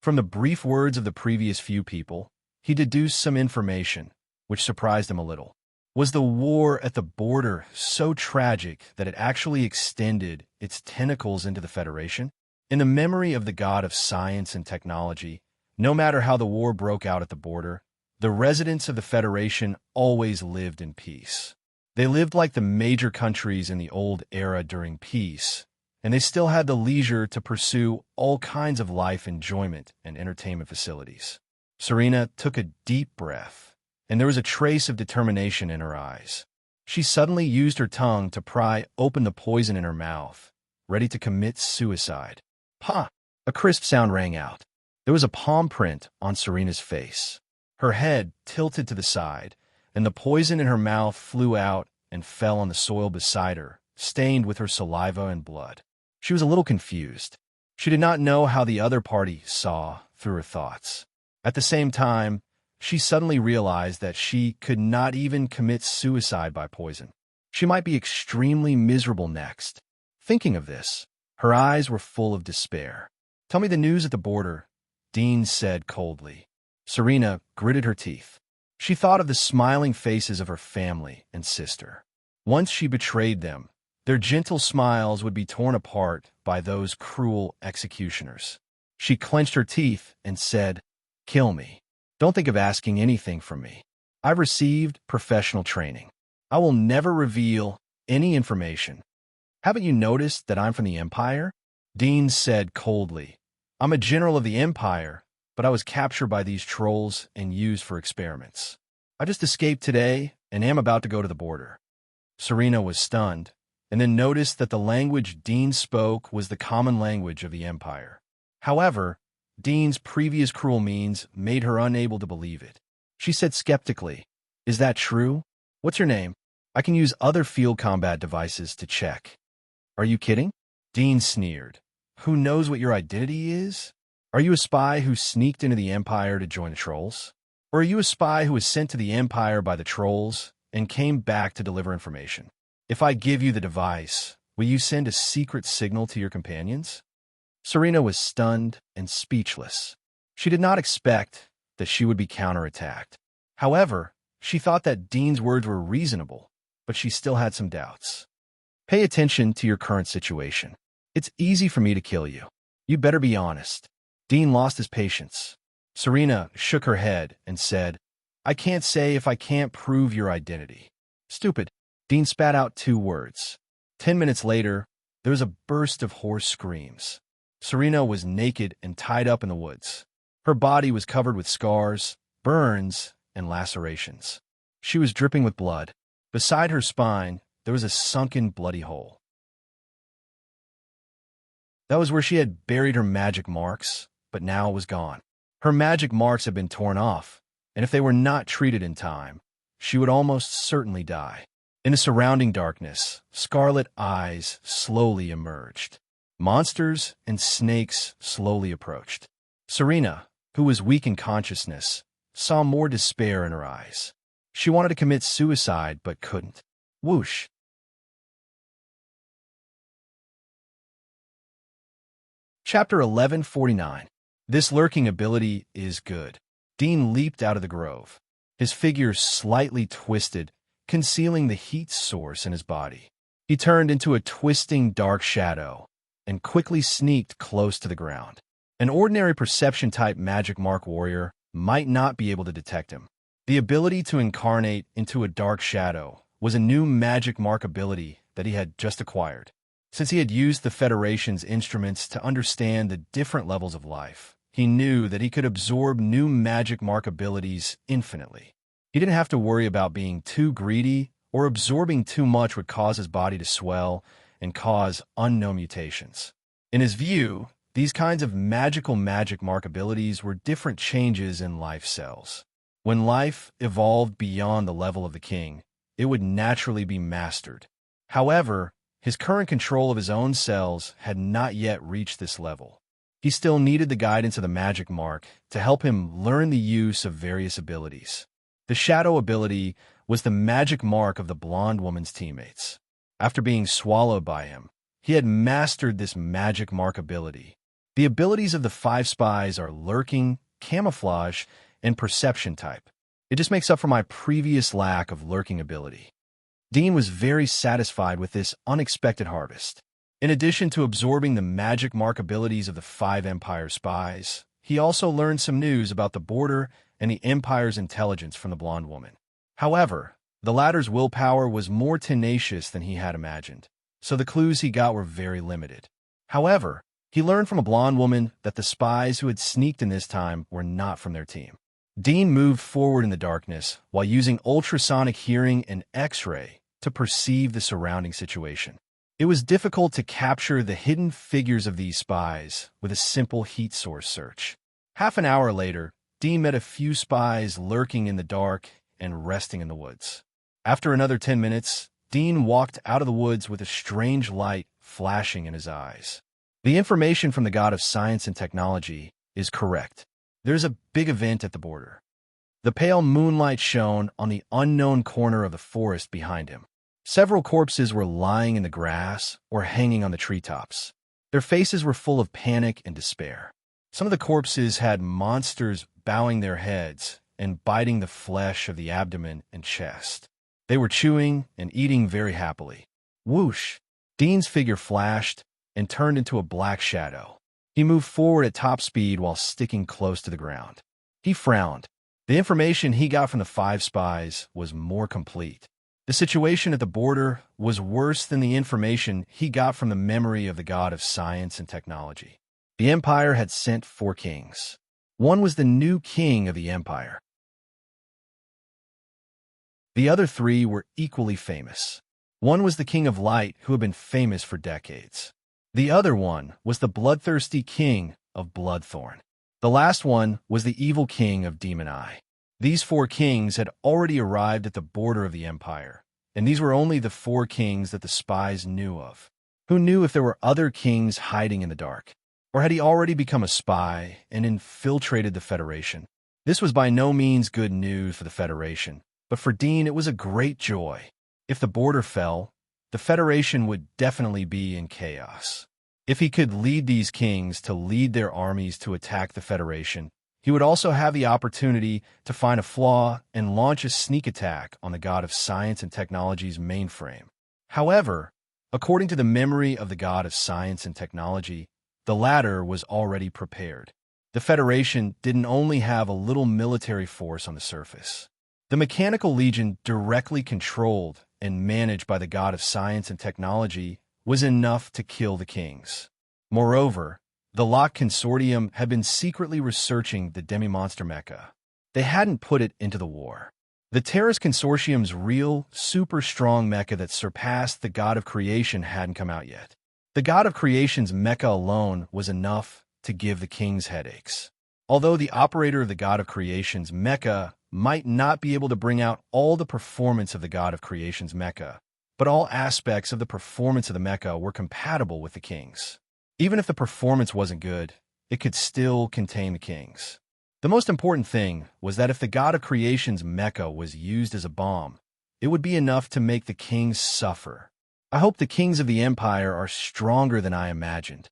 From the brief words of the previous few people, he deduced some information, which surprised him a little. Was the war at the border so tragic that it actually extended its tentacles into the Federation? In the memory of the god of science and technology, no matter how the war broke out at the border, the residents of the Federation always lived in peace. They lived like the major countries in the old era during peace, and they still had the leisure to pursue all kinds of life enjoyment and entertainment facilities. Serena took a deep breath, and there was a trace of determination in her eyes. She suddenly used her tongue to pry open the poison in her mouth, ready to commit suicide. "Pa!" A crisp sound rang out. There was a palm print on Serena's face. Her head tilted to the side, and the poison in her mouth flew out and fell on the soil beside her, stained with her saliva and blood. She was a little confused. She did not know how the other party saw through her thoughts. At the same time, she suddenly realized that she could not even commit suicide by poison. She might be extremely miserable next. Thinking of this, her eyes were full of despair. "Tell me the news at the border," Dean said coldly. Serena gritted her teeth. She thought of the smiling faces of her family and sister. Once she betrayed them, their gentle smiles would be torn apart by those cruel executioners. She clenched her teeth and said, "Kill me. Don't think of asking anything from me. I've received professional training. I will never reveal any information. Haven't you noticed that I'm from the Empire?" Dean said coldly. "I'm a general of the Empire, but I was captured by these trolls and used for experiments. I just escaped today and am about to go to the border." Serena was stunned, and then noticed that the language Dean spoke was the common language of the Empire. However, Dean's previous cruel means made her unable to believe it. She said skeptically, "Is that true? What's your name? I can use other field combat devices to check." "Are you kidding?" Dean sneered. "Who knows what your identity is? Are you a spy who sneaked into the Empire to join the trolls? Or are you a spy who was sent to the Empire by the trolls and came back to deliver information? If I give you the device, will you send a secret signal to your companions?" Serena was stunned and speechless. She did not expect that she would be counterattacked. However, she thought that Dean's words were reasonable, but she still had some doubts. "Pay attention to your current situation. It's easy for me to kill you. You better be honest." Dean lost his patience. Serena shook her head and said, "I can't say if I can't prove your identity." "Stupid." Dean spat out 2 words. 10 minutes later, there was a burst of hoarse screams. Serena was naked and tied up in the woods. Her body was covered with scars, burns, and lacerations. She was dripping with blood. Beside her spine, there was a sunken, bloody hole. That was where she had buried her magic marks, but now it was gone. Her magic marks had been torn off, and if they were not treated in time, she would almost certainly die. In the surrounding darkness, scarlet eyes slowly emerged. Monsters and snakes slowly approached. Serena, who was weak in consciousness, saw more despair in her eyes. She wanted to commit suicide but couldn't. Whoosh! Chapter 1149. This lurking ability is good. Dean leaped out of the grove. his figure slightly twisted, concealing the heat source in his body. He turned into a twisting dark shadow and quickly sneaked close to the ground. An ordinary perception-type magic mark warrior might not be able to detect him. The ability to incarnate into a dark shadow was a new magic mark ability that he had just acquired. Since he had used the Federation's instruments to understand the different levels of life, he knew that he could absorb new magic mark abilities infinitely. He didn't have to worry about being too greedy or absorbing too much would cause his body to swell and cause unknown mutations. In his view, these kinds of magical magic mark abilities were different changes in life cells. When life evolved beyond the level of the king, it would naturally be mastered. However, his current control of his own cells had not yet reached this level. He still needed the guidance of the magic mark to help him learn the use of various abilities. The shadow ability was the magic mark of the blonde woman's teammates. After being swallowed by him, he had mastered this magic mark ability. The abilities of the 5 spies are lurking, camouflage, and perception type. It just makes up for my previous lack of lurking ability. Dean was very satisfied with this unexpected harvest. In addition to absorbing the magic mark abilities of the 5 Empire spies, he also learned some news about the border and the Empire's intelligence from the blonde woman. However, the latter's willpower was more tenacious than he had imagined, so the clues he got were very limited. However, he learned from a blonde woman that the spies who had sneaked in this time were not from their team. Dean moved forward in the darkness while using ultrasonic hearing and X-ray to perceive the surrounding situation. It was difficult to capture the hidden figures of these spies with a simple heat source search. Half an hour later, Dean met a few spies lurking in the dark and resting in the woods. After another 10 minutes, Dean walked out of the woods with a strange light flashing in his eyes. The information from the god of science and technology is correct. There's a big event at the border. The pale moonlight shone on the unknown corner of the forest behind him. Several corpses were lying in the grass or hanging on the treetops. Their faces were full of panic and despair. Some of the corpses had monsters bowing their heads and biting the flesh of the abdomen and chest. They were chewing and eating very happily. Whoosh! Dean's figure flashed and turned into a black shadow. He moved forward at top speed while sticking close to the ground. He frowned. The information he got from the 5 spies was more complete. The situation at the border was worse than the information he got from the memory of the god of science and technology. The Empire had sent 4 kings. One was the new king of the Empire. The other 3 were equally famous. One was the King of Light, who had been famous for decades. The other one was the bloodthirsty king of Bloodthorn. The last one was the evil king of Demon Eye. These 4 kings had already arrived at the border of the Empire, and these were only the 4 kings that the spies knew of. Who knew if there were other kings hiding in the dark? Or had he already become a spy and infiltrated the Federation? This was by no means good news for the Federation, but for Dean it was a great joy. If the border fell, the Federation would definitely be in chaos. If he could lead these kings to lead their armies to attack the Federation, he would also have the opportunity to find a flaw and launch a sneak attack on the god of science and technology's mainframe. However, according to the memory of the god of science and technology, the latter was already prepared. The Federation didn't only have a little military force on the surface. The Mechanical Legion, directly controlled and managed by the god of science and technology, was enough to kill the kings. Moreover, the Lock Consortium had been secretly researching the demi-monster mecha. They hadn't put it into the war. The Terrace Consortium's real, super-strong mecha that surpassed the god of creation hadn't come out yet. The god of creation's mecha alone was enough to give the kings headaches. Although the operator of the god of creation's mecha might not be able to bring out all the performance of the god of creation's mecha, but all aspects of the performance of the mecha were compatible with the kings. Even if the performance wasn't good, it could still contain the kings. The most important thing was that if the god of creation's mecha was used as a bomb, it would be enough to make the kings suffer. I hope the kings of the Empire are stronger than I imagined,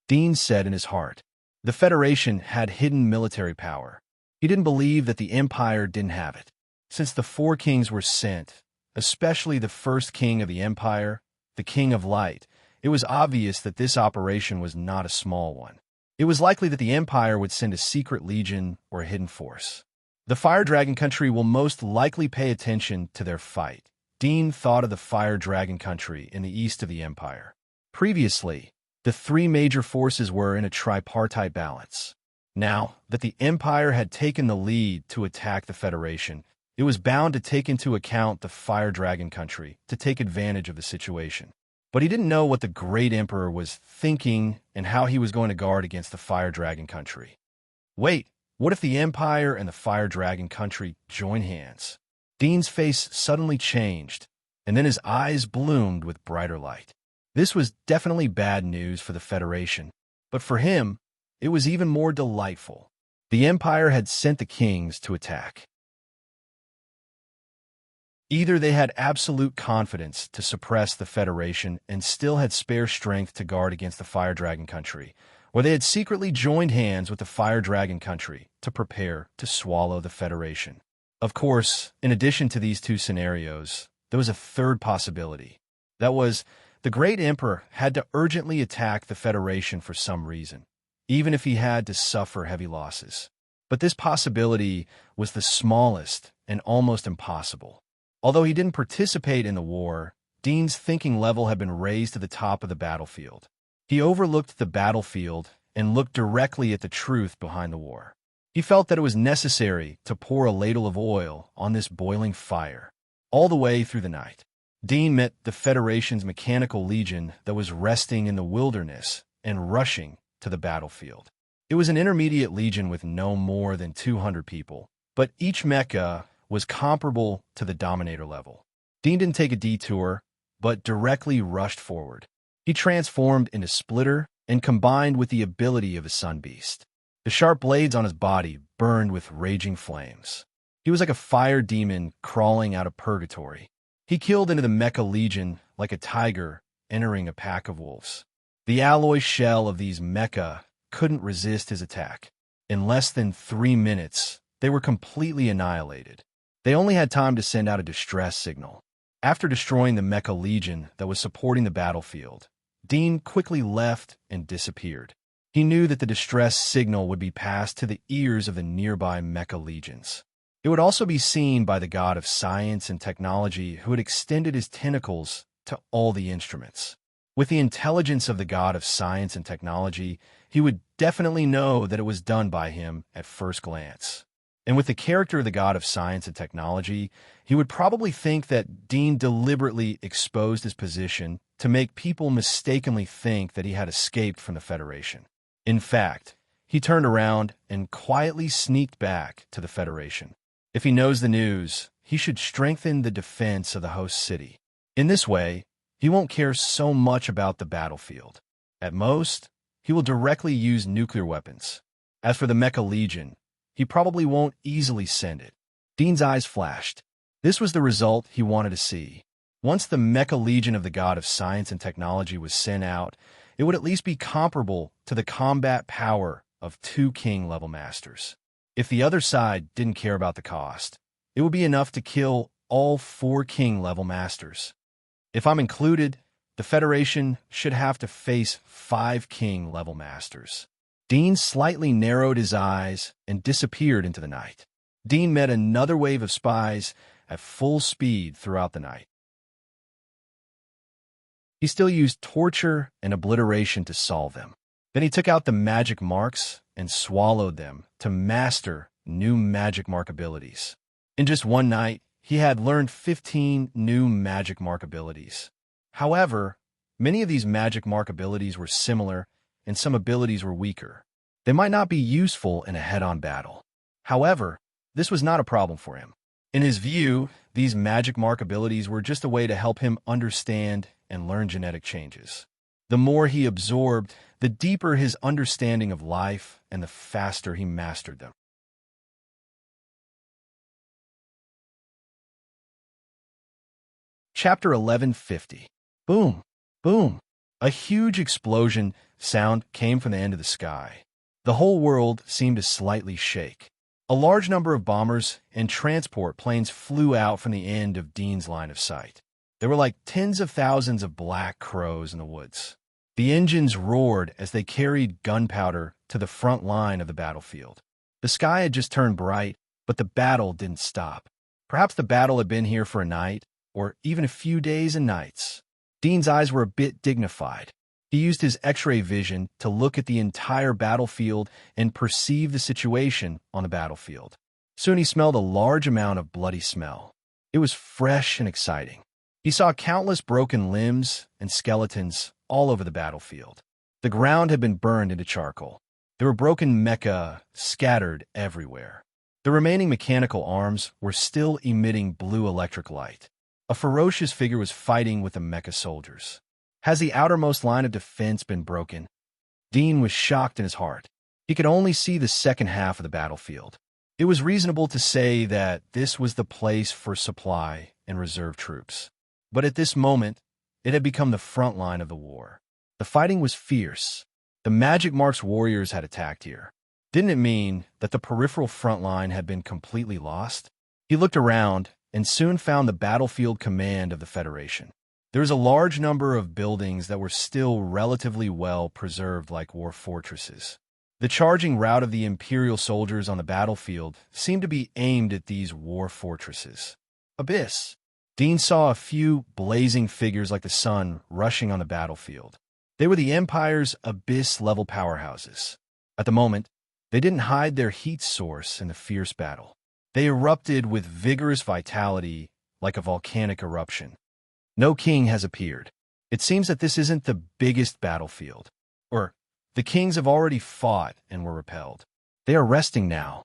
Dean said in his heart. The Federation had hidden military power. He didn't believe that the Empire didn't have it. Since the four kings were sent, especially the first king of the empire, the King of Light, it was obvious that this operation was not a small one. It was likely that the empire would send a secret legion or a hidden force. The Fire Dragon Country will most likely pay attention to their fight. Dean thought of the Fire Dragon Country in the east of the empire. Previously, the three major forces were in a tripartite balance. Now that the empire had taken the lead to attack the Federation, it was bound to take into account the Fire Dragon Country to take advantage of the situation. But he didn't know what the Great Emperor was thinking and how he was going to guard against the Fire Dragon Country. Wait, what if the Empire and the Fire Dragon Country join hands? Dean's face suddenly changed, and then his eyes bloomed with brighter light. This was definitely bad news for the Federation, but for him, it was even more delightful. The Empire had sent the kings to attack. Either they had absolute confidence to suppress the Federation and still had spare strength to guard against the Fire Dragon Country, or they had secretly joined hands with the Fire Dragon Country to prepare to swallow the Federation. Of course, in addition to these two scenarios, there was a third possibility. That was, the Great Emperor had to urgently attack the Federation for some reason, even if he had to suffer heavy losses. But this possibility was the smallest and almost impossible. Although he didn't participate in the war, Dean's thinking level had been raised to the top of the battlefield. He overlooked the battlefield and looked directly at the truth behind the war. He felt that it was necessary to pour a ladle of oil on this boiling fire, all the way through the night. Dean met the Federation's mechanical legion that was resting in the wilderness and rushing to the battlefield. It was an intermediate legion with no more than 200 people, but each mecha was comparable to the Dominator level. Dean didn't take a detour, but directly rushed forward. He transformed into Splitter and combined with the ability of a Sun Beast. The sharp blades on his body burned with raging flames. He was like a fire demon crawling out of purgatory. He killed into the Mecha Legion like a tiger entering a pack of wolves. The alloy shell of these mecha couldn't resist his attack. In less than 3 minutes, they were completely annihilated. They only had time to send out a distress signal. After destroying the Mecha Legion that was supporting the battlefield, Dean quickly left and disappeared. He knew that the distress signal would be passed to the ears of the nearby Mecha Legions. It would also be seen by the god of science and technology who had extended his tentacles to all the instruments. With the intelligence of the god of science and technology, he would definitely know that it was done by him at first glance. And with the character of the god of science and technology, he would probably think that Dean deliberately exposed his position to make people mistakenly think that he had escaped from the Federation. In fact, he turned around and quietly sneaked back to the Federation. If he knows the news, he should strengthen the defense of the host city. In this way, he won't care so much about the battlefield. At most, he will directly use nuclear weapons. As for the Mecha Legion, he probably won't easily send it. Dean's eyes flashed. This was the result he wanted to see. Once the Mecha Legion of the god of science and technology was sent out, it would at least be comparable to the combat power of 2 king-level masters. If the other side didn't care about the cost, it would be enough to kill all 4 king-level masters. If I'm included, the Federation should have to face 5 king-level masters. Dean slightly narrowed his eyes and disappeared into the night. Dean met another wave of spies at full speed throughout the night. He still used torture and obliteration to solve them. Then he took out the magic marks and swallowed them to master new magic mark abilities. In just one night, he had learned 15 new magic mark abilities. However, many of these magic mark abilities were similar and some abilities were weaker. They might not be useful in a head-on battle. However, this was not a problem for him. In his view, these magic mark abilities were just a way to help him understand and learn genetic changes. The more he absorbed, the deeper his understanding of life and the faster he mastered them. Chapter 1150. Boom, boom. A huge explosion sound came from the end of the sky. The whole world seemed to slightly shake. A large number of bombers and transport planes flew out from the end of Dean's line of sight. There were like tens of thousands of black crows in the woods. The engines roared as they carried gunpowder to the front line of the battlefield. The sky had just turned bright, but the battle didn't stop. Perhaps the battle had been here for a night, or even a few days and nights. Dean's eyes were a bit dignified. He used his X-ray vision to look at the entire battlefield and perceive the situation on the battlefield. Soon he smelled a large amount of bloody smell. It was fresh and exciting. He saw countless broken limbs and skeletons all over the battlefield. The ground had been burned into charcoal. There were broken mecha scattered everywhere. The remaining mechanical arms were still emitting blue electric light. A ferocious figure was fighting with the mecha soldiers. Has the outermost line of defense been broken? Dean was shocked in his heart. He could only see the second half of the battlefield. It was reasonable to say that this was the place for supply and reserve troops. But at this moment, it had become the front line of the war. The fighting was fierce. The Magic Mark's warriors had attacked here. Didn't it mean that the peripheral front line had been completely lost? He looked around and soon found the battlefield command of the Federation. There was a large number of buildings that were still relatively well preserved like war fortresses. The charging route of the Imperial soldiers on the battlefield seemed to be aimed at these war fortresses. Abyss. Dean saw a few blazing figures like the sun rushing on the battlefield. They were the Empire's Abyss-level powerhouses. At the moment, they didn't hide their heat source in the fierce battle. They erupted with vigorous vitality like a volcanic eruption. No king has appeared. It seems that this isn't the biggest battlefield. Or, the kings have already fought and were repelled. They are resting now.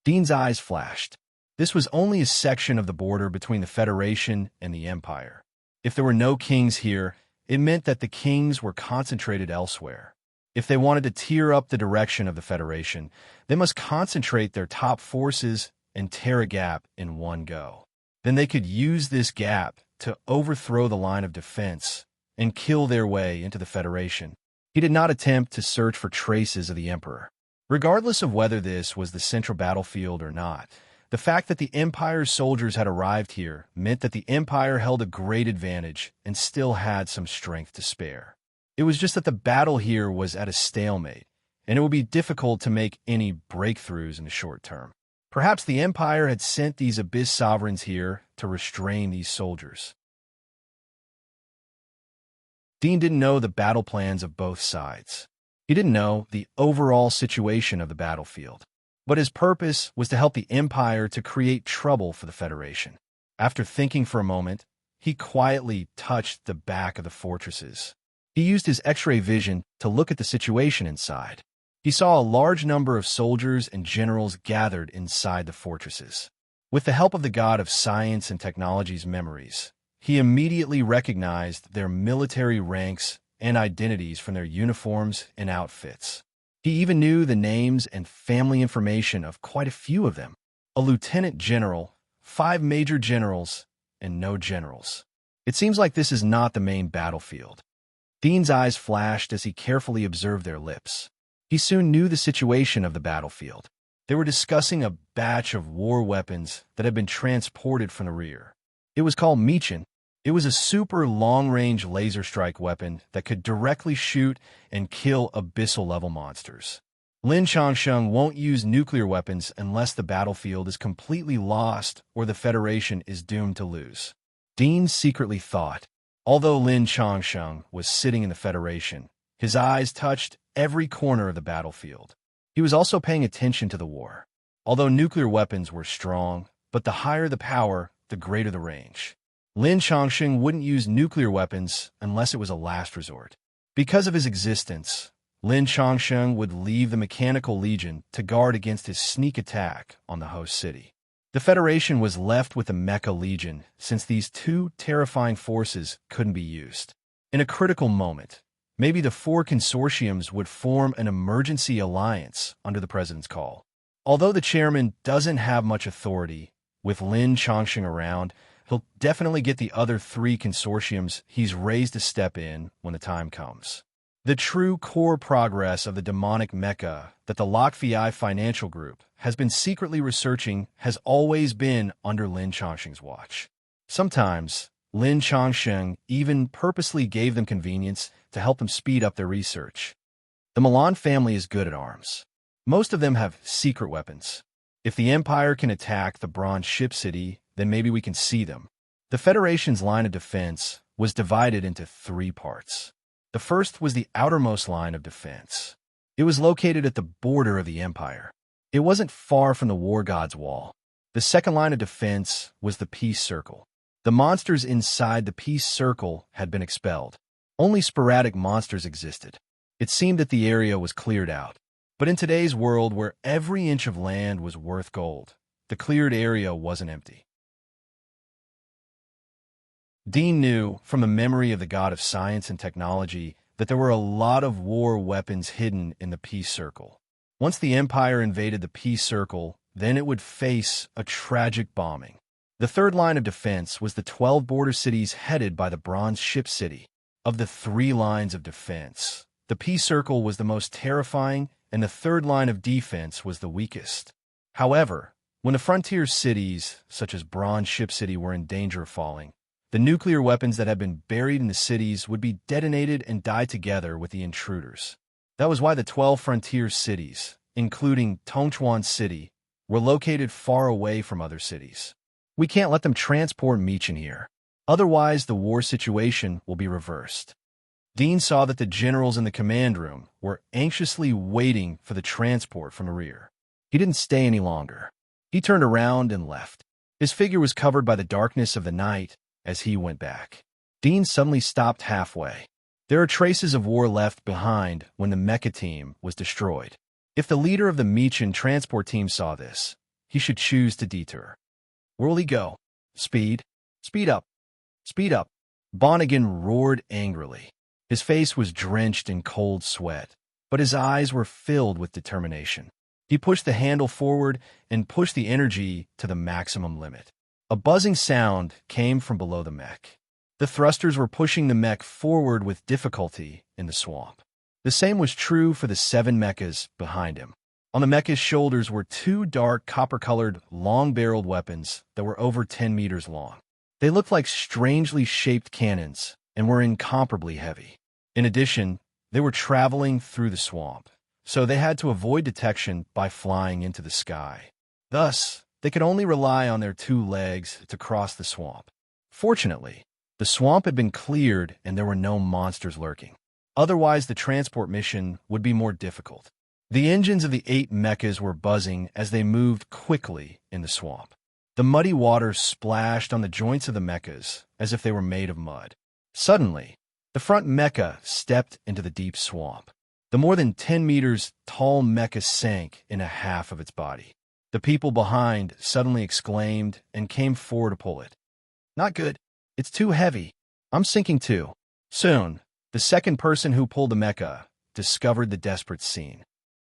Dean's eyes flashed. This was only a section of the border between the Federation and the Empire. If there were no kings here, it meant that the kings were concentrated elsewhere. If they wanted to tear up the direction of the Federation, they must concentrate their top forces and tear a gap in one go. Then they could use this gap to overthrow the line of defense and kill their way into the Federation. He did not attempt to search for traces of the Emperor. Regardless of whether this was the central battlefield or not, the fact that the Empire's soldiers had arrived here meant that the Empire held a great advantage and still had some strength to spare. It was just that the battle here was at a stalemate, and it would be difficult to make any breakthroughs in the short term. Perhaps the Empire had sent these Abyss sovereigns here to restrain these soldiers. Dean didn't know the battle plans of both sides. He didn't know the overall situation of the battlefield. But his purpose was to help the Empire to create trouble for the Federation. After thinking for a moment, he quietly touched the back of the fortresses. He used his X-ray vision to look at the situation inside. He saw a large number of soldiers and generals gathered inside the fortresses. With the help of the god of science and technology's memories, he immediately recognized their military ranks and identities from their uniforms and outfits. He even knew the names and family information of quite a few of them. A lieutenant general, 5 major generals, and no generals. It seems like this is not the main battlefield. Dean's eyes flashed as he carefully observed their lips. He soon knew the situation of the battlefield. They were discussing a batch of war weapons that had been transported from the rear. It was called Michin. It was a super long-range laser strike weapon that could directly shoot and kill Abyssal-level monsters. Lin Changsheng won't use nuclear weapons unless the battlefield is completely lost or the Federation is doomed to lose. Dean secretly thought, although Lin Changsheng was sitting in the Federation, his eyes touched every corner of the battlefield. He was also paying attention to the war. Although nuclear weapons were strong, but the higher the power, the greater the range. Lin Changsheng wouldn't use nuclear weapons unless it was a last resort. Because of his existence, Lin Changsheng would leave the Mechanical Legion to guard against his sneak attack on the host city. The Federation was left with the Mecha Legion since these two terrifying forces couldn't be used. In a critical moment, maybe the 4 consortiums would form an emergency alliance under the president's call. Although the chairman doesn't have much authority, with Lin Changsheng around, he'll definitely get the other 3 consortiums he's raised to step in when the time comes. The true core progress of the demonic mecha that the Lokvi financial group has been secretly researching has always been under Lin Changsheng's watch. Sometimes, Lin Changsheng even purposely gave them convenience to help them speed up their research. The Milan family is good at arms. Most of them have secret weapons. If the Empire can attack the Bronze Ship City, then maybe we can see them. The Federation's line of defense was divided into 3 parts. The first was the outermost line of defense. It was located at the border of the Empire. It wasn't far from the War God's Wall. The second line of defense was the Peace Circle. The monsters inside the Peace Circle had been expelled. Only sporadic monsters existed. It seemed that the area was cleared out. But in today's world, where every inch of land was worth gold, the cleared area wasn't empty. Dean knew, from the memory of the god of science and technology, that there were a lot of war weapons hidden in the Peace Circle. Once the Empire invaded the Peace Circle, then it would face a tragic bombing. The third line of defense was the 12 border cities headed by the Bronze Ship City. Of the 3 lines of defense, the Peace Circle was the most terrifying, and the third line of defense was the weakest. However, when the frontier cities, such as Bronze Ship City, were in danger of falling, the nuclear weapons that had been buried in the cities would be detonated and die together with the intruders. That was why the 12 frontier cities, including Tongchuan City, were located far away from other cities. We can't let them transport Michin here. Otherwise, the war situation will be reversed. Dean saw that the generals in the command room were anxiously waiting for the transport from the rear. He didn't stay any longer. He turned around and left. His figure was covered by the darkness of the night as he went back. Dean suddenly stopped halfway. There are traces of war left behind when the mecha team was destroyed. If the leader of the Michin transport team saw this, he should choose to detour. Where will he go? Speed? Speed up! Speed up! Bonnigan roared angrily. His face was drenched in cold sweat, but his eyes were filled with determination. He pushed the handle forward and pushed the energy to the maximum limit. A buzzing sound came from below the mech. The thrusters were pushing the mech forward with difficulty in the swamp. The same was true for the 7 mechas behind him. On the mecha's shoulders were 2 dark copper-colored, long-barreled weapons that were over 10 meters long. They looked like strangely shaped cannons and were incomparably heavy. In addition, they were traveling through the swamp, so they had to avoid detection by flying into the sky. Thus, they could only rely on their 2 legs to cross the swamp. Fortunately, the swamp had been cleared and there were no monsters lurking. Otherwise, the transport mission would be more difficult. The engines of the 8 mechas were buzzing as they moved quickly in the swamp. The muddy water splashed on the joints of the mechas as if they were made of mud. Suddenly, the front mecha stepped into the deep swamp. The more than 10 meters tall mecha sank in a half of its body. The people behind suddenly exclaimed and came forward to pull it. Not good. It's too heavy. I'm sinking too. Soon, the second person who pulled the mecha discovered the desperate scene.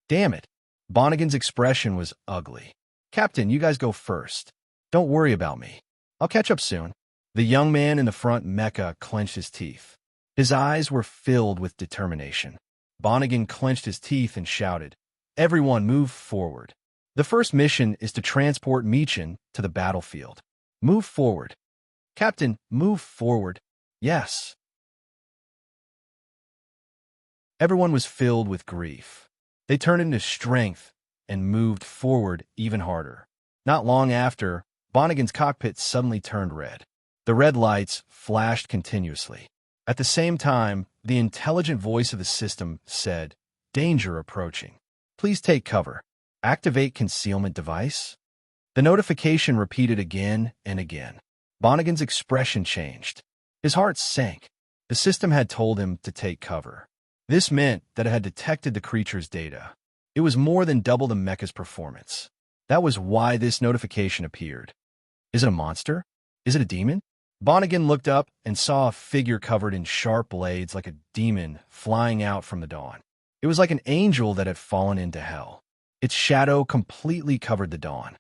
Damn it. Bonnigan's expression was ugly. Captain, you guys go first. Don't worry about me. I'll catch up soon. The young man in the front mecha clenched his teeth. His eyes were filled with determination. Bonnigan clenched his teeth and shouted, "Everyone move forward. The first mission is to transport Michin to the battlefield. Move forward. Captain, move forward." Yes. Everyone was filled with grief. They turned into strength and moved forward even harder. Not long after, Bonnigan's cockpit suddenly turned red. The red lights flashed continuously. At the same time, the intelligent voice of the system said, "Danger approaching. Please take cover. Activate concealment device." The notification repeated again and again. Bonnigan's expression changed. His heart sank. The system had told him to take cover. This meant that it had detected the creature's data. It was more than double the mecha's performance. That was why this notification appeared. Is it a monster? Is it a demon? Bonnigan looked up and saw a figure covered in sharp blades like a demon flying out from the dawn. It was like an angel that had fallen into hell. Its shadow completely covered the dawn.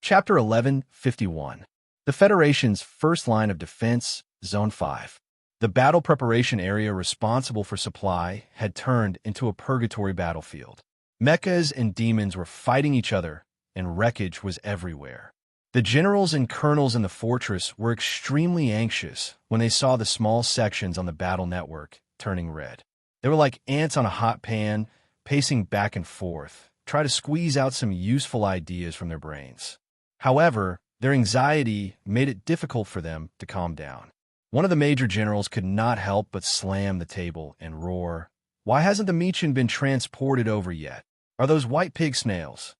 Chapter 11:51. The Federation's first line of defense, Zone 5. The battle preparation area responsible for supply had turned into a purgatory battlefield. Mechas and demons were fighting each other, and wreckage was everywhere. The generals and colonels in the fortress were extremely anxious when they saw the small sections on the battle network turning red. They were like ants on a hot pan, pacing back and forth, trying to squeeze out some useful ideas from their brains. However, their anxiety made it difficult for them to calm down. One of the major generals could not help but slam the table and roar, "Why hasn't the Meechin been transported over yet? Are those white pig snails?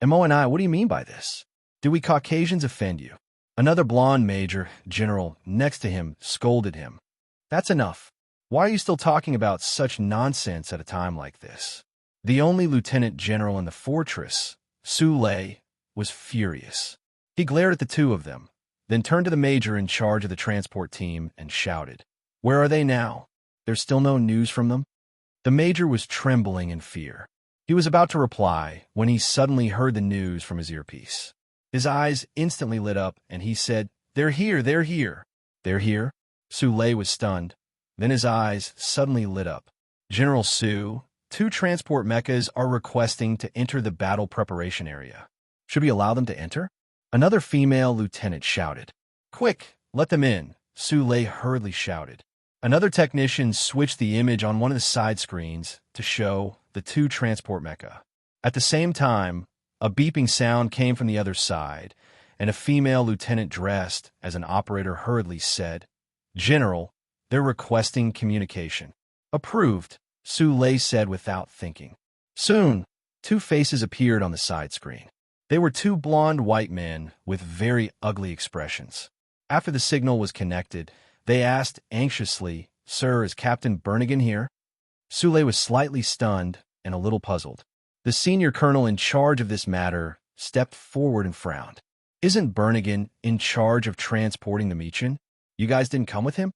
Mo and I, what do you mean by this? Do we Caucasians offend you?" Another blonde major general next to him scolded him. "That's enough. Why are you still talking about such nonsense at a time like this?" The only lieutenant general in the fortress, Sule, was furious. He glared at the two of them, then turned to the major in charge of the transport team and shouted, "Where are they now? There's still no news from them?" The major was trembling in fear. He was about to reply when he suddenly heard the news from his earpiece. His eyes instantly lit up, and he said, "They're here, they're here." "They're here?" Sule was stunned. Then his eyes suddenly lit up. "General Su, 2 transport mechas are requesting to enter the battle preparation area. Should we allow them to enter?" Another female lieutenant shouted. "Quick, let them in," Sule hurriedly shouted. Another technician switched the image on one of the side screens to show the 2 transport mecha. At the same time, a beeping sound came from the other side, and a female lieutenant dressed as an operator hurriedly said, "General, they're requesting communication." "Approved," Sule said without thinking. Soon, 2 faces appeared on the side screen. They were 2 blonde white men with very ugly expressions. After the signal was connected, they asked anxiously, "Sir, is Captain Bernigan here?" Sule was slightly stunned and a little puzzled. The senior colonel in charge of this matter stepped forward and frowned. "Isn't Bernigan in charge of transporting the Meechin? You guys didn't come with him?"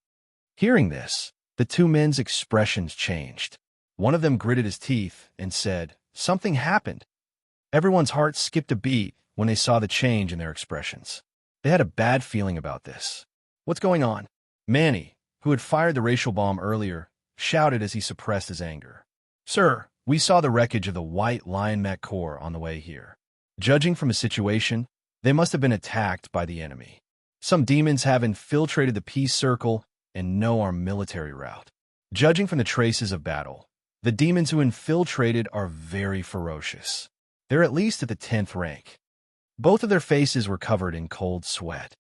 Hearing this, the 2 men's expressions changed. One of them gritted his teeth and said, "Something happened." Everyone's heart skipped a beat when they saw the change in their expressions. They had a bad feeling about this. "What's going on?" Manny, who had fired the racial bomb earlier, shouted as he suppressed his anger. "Sir, we saw the wreckage of the White Lion Mech Corps on the way here. Judging from the situation, they must have been attacked by the enemy. Some demons have infiltrated the peace circle and know our military route. Judging from the traces of battle, the demons who infiltrated are very ferocious. They're at least at the 10th rank. Both of their faces were covered in cold sweat."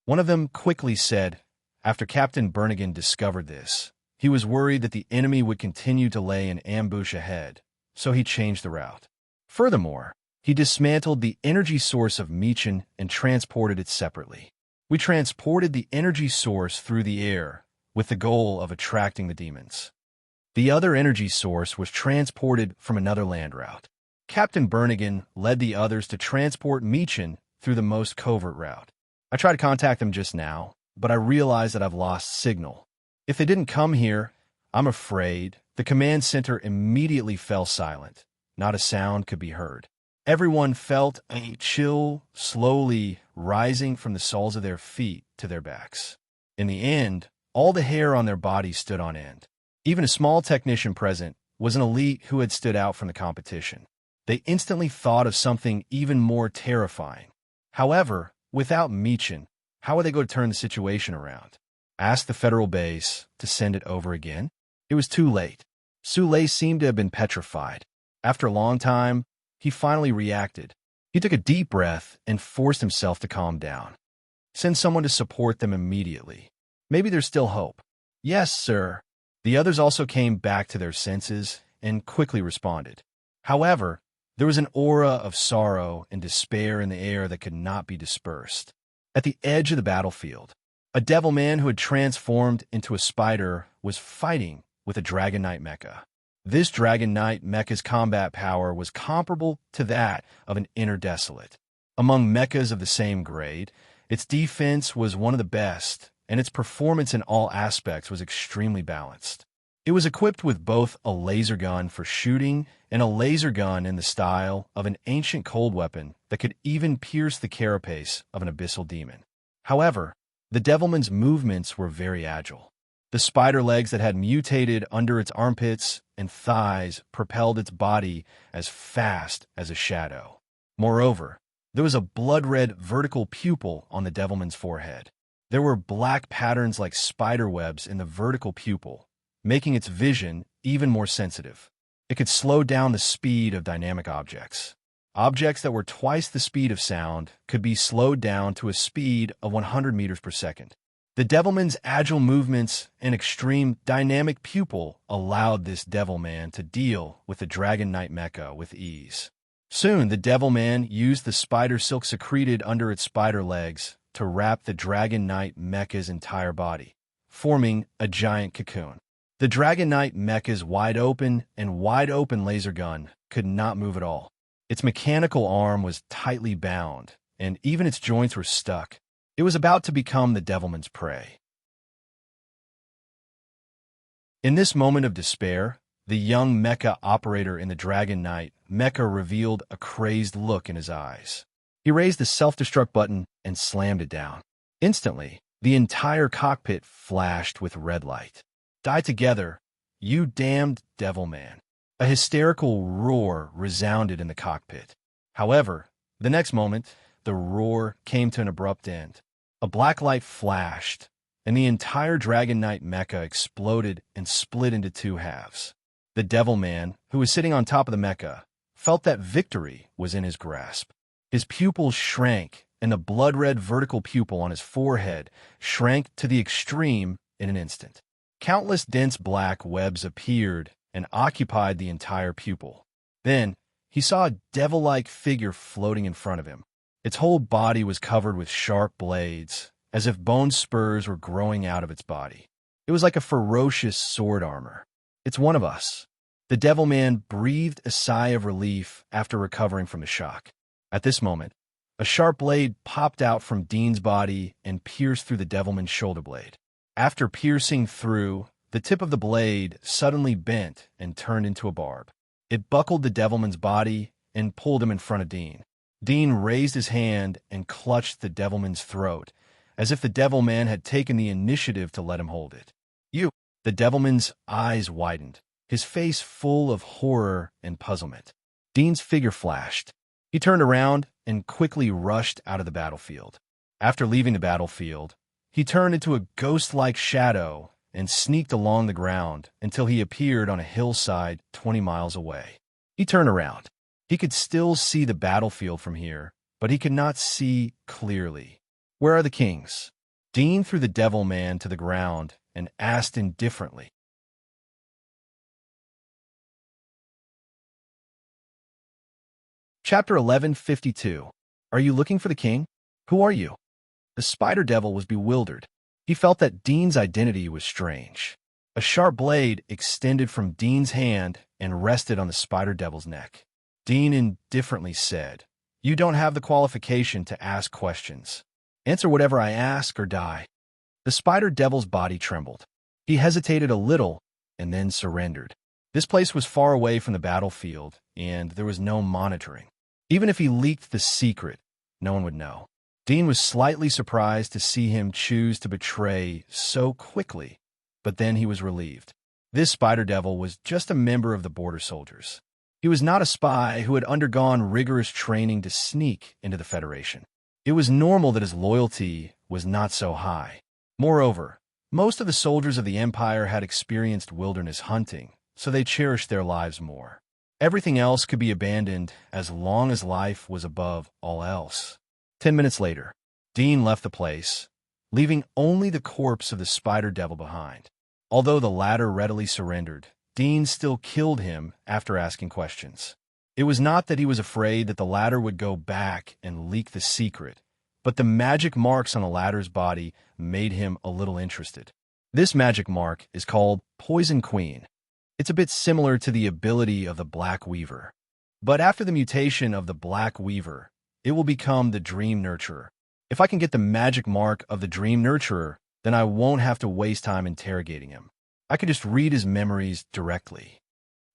One of them quickly said, after Captain Bernigan discovered this, he was worried that the enemy would continue to lay an ambush ahead, so he changed the route. Furthermore, he dismantled the energy source of Meechin and transported it separately. "We transported the energy source through the air with the goal of attracting the demons. The other energy source was transported from another land route. Captain Bernigan led the others to transport Meechin through the most covert route. I tried to contact them just now, but I realized that I've lost signal. If they didn't come here, I'm afraid." The command center immediately fell silent. Not a sound could be heard. Everyone felt a chill slowly rising from the soles of their feet to their backs. In the end, all the hair on their bodies stood on end. Even a small technician present was an elite who had stood out from the competition. They instantly thought of something even more terrifying. However, without Meechin, how were they going to turn the situation around? Ask the federal base to send it over again? It was too late. Sule seemed to have been petrified. After a long time, he finally reacted. He took a deep breath and forced himself to calm down. "Send someone to support them immediately. Maybe there's still hope." "Yes, sir." The others also came back to their senses and quickly responded. However, there was an aura of sorrow and despair in the air that could not be dispersed. At the edge of the battlefield, a devil man who had transformed into a spider was fighting with a Dragon Knight mecha. This Dragon Knight mecha's combat power was comparable to that of an Inner Desolate. Among mechas of the same grade, its defense was one of the best, and its performance in all aspects was extremely balanced. It was equipped with both a laser gun for shooting and a laser gun in the style of an ancient cold weapon that could even pierce the carapace of an abyssal demon. However, The devilman's movements were very agile. The spider legs that had mutated under its armpits and thighs propelled its body as fast as a shadow. Moreover, there was a blood-red vertical pupil on the devilman's forehead. There were black patterns like spider webs in the vertical pupil, making its vision even more sensitive. It could slow down the speed of dynamic objects. Objects that were twice the speed of sound could be slowed down to a speed of 100 meters per second. The devilman's agile movements and extreme dynamic pupil allowed this devilman to deal with the Dragon Knight mecha with ease. Soon, the devilman used the spider silk secreted under its spider legs to wrap the Dragon Knight mecha's entire body, forming a giant cocoon. The Dragon Knight mecha's wide open laser gun could not move at all. Its mechanical arm was tightly bound, and even its joints were stuck. It was about to become the devilman's prey. In this moment of despair, the young mecha operator in the Dragon Knight mecha revealed a crazed look in his eyes. He raised the self-destruct button and slammed it down. Instantly, the entire cockpit flashed with red light. Die together, you damned devilman. A hysterical roar resounded in the cockpit. However, the next moment, the roar came to an abrupt end. A black light flashed, and the entire Dragon Knight mecha exploded and split into two halves. The devilman, who was sitting on top of the mecha, felt that victory was in his grasp. His pupils shrank, and the blood-red vertical pupil on his forehead shrank to the extreme in an instant. Countless dense black webs appeared and occupied the entire pupil. Then, he saw a devil-like figure floating in front of him. Its whole body was covered with sharp blades, as if bone spurs were growing out of its body. It was like a ferocious sword armor. It's one of us. The devilman breathed a sigh of relief after recovering from the shock. At this moment, a sharp blade popped out from Dean's body and pierced through the devilman's shoulder blade. After piercing through, the tip of the blade suddenly bent and turned into a barb. It buckled the devilman's body and pulled him in front of Dean. Dean raised his hand and clutched the devilman's throat, as if the devilman had taken the initiative to let him hold it. You! The devilman's eyes widened, his face full of horror and puzzlement. Dean's figure flashed. He turned around and quickly rushed out of the battlefield. After leaving the battlefield, he turned into a ghost-like shadow and sneaked along the ground until he appeared on a hillside 20 miles away. He turned around. He could still see the battlefield from here, but he could not see clearly. Where are the kings? Dean threw the devilman to the ground and asked indifferently. Chapter 1152. Are you looking for the king? Who are you? The spider devil was bewildered. He felt that Dean's identity was strange. A sharp blade extended from Dean's hand and rested on the spider devil's neck. Dean indifferently said, "You don't have the qualification to ask questions. Answer whatever I ask or die." The spider devil's body trembled. He hesitated a little and then surrendered. This place was far away from the battlefield, and there was no monitoring. Even if he leaked the secret, no one would know. Dean was slightly surprised to see him choose to betray so quickly, but then he was relieved. This spider devil was just a member of the border soldiers. He was not a spy who had undergone rigorous training to sneak into the Federation. It was normal that his loyalty was not so high. Moreover, most of the soldiers of the Empire had experienced wilderness hunting, so they cherished their lives more. Everything else could be abandoned as long as life was above all else. 10 minutes later, Dean left the place, leaving only the corpse of the spider devil behind. Although the latter readily surrendered, Dean still killed him after asking questions. It was not that he was afraid that the latter would go back and leak the secret, but the magic marks on the latter's body made him a little interested. This magic mark is called Poison Queen. It's a bit similar to the ability of the Black Weaver. But after the mutation of the Black Weaver, it will become the Dream Nurturer. If I can get the magic mark of the Dream Nurturer, then I won't have to waste time interrogating him. I can just read his memories directly.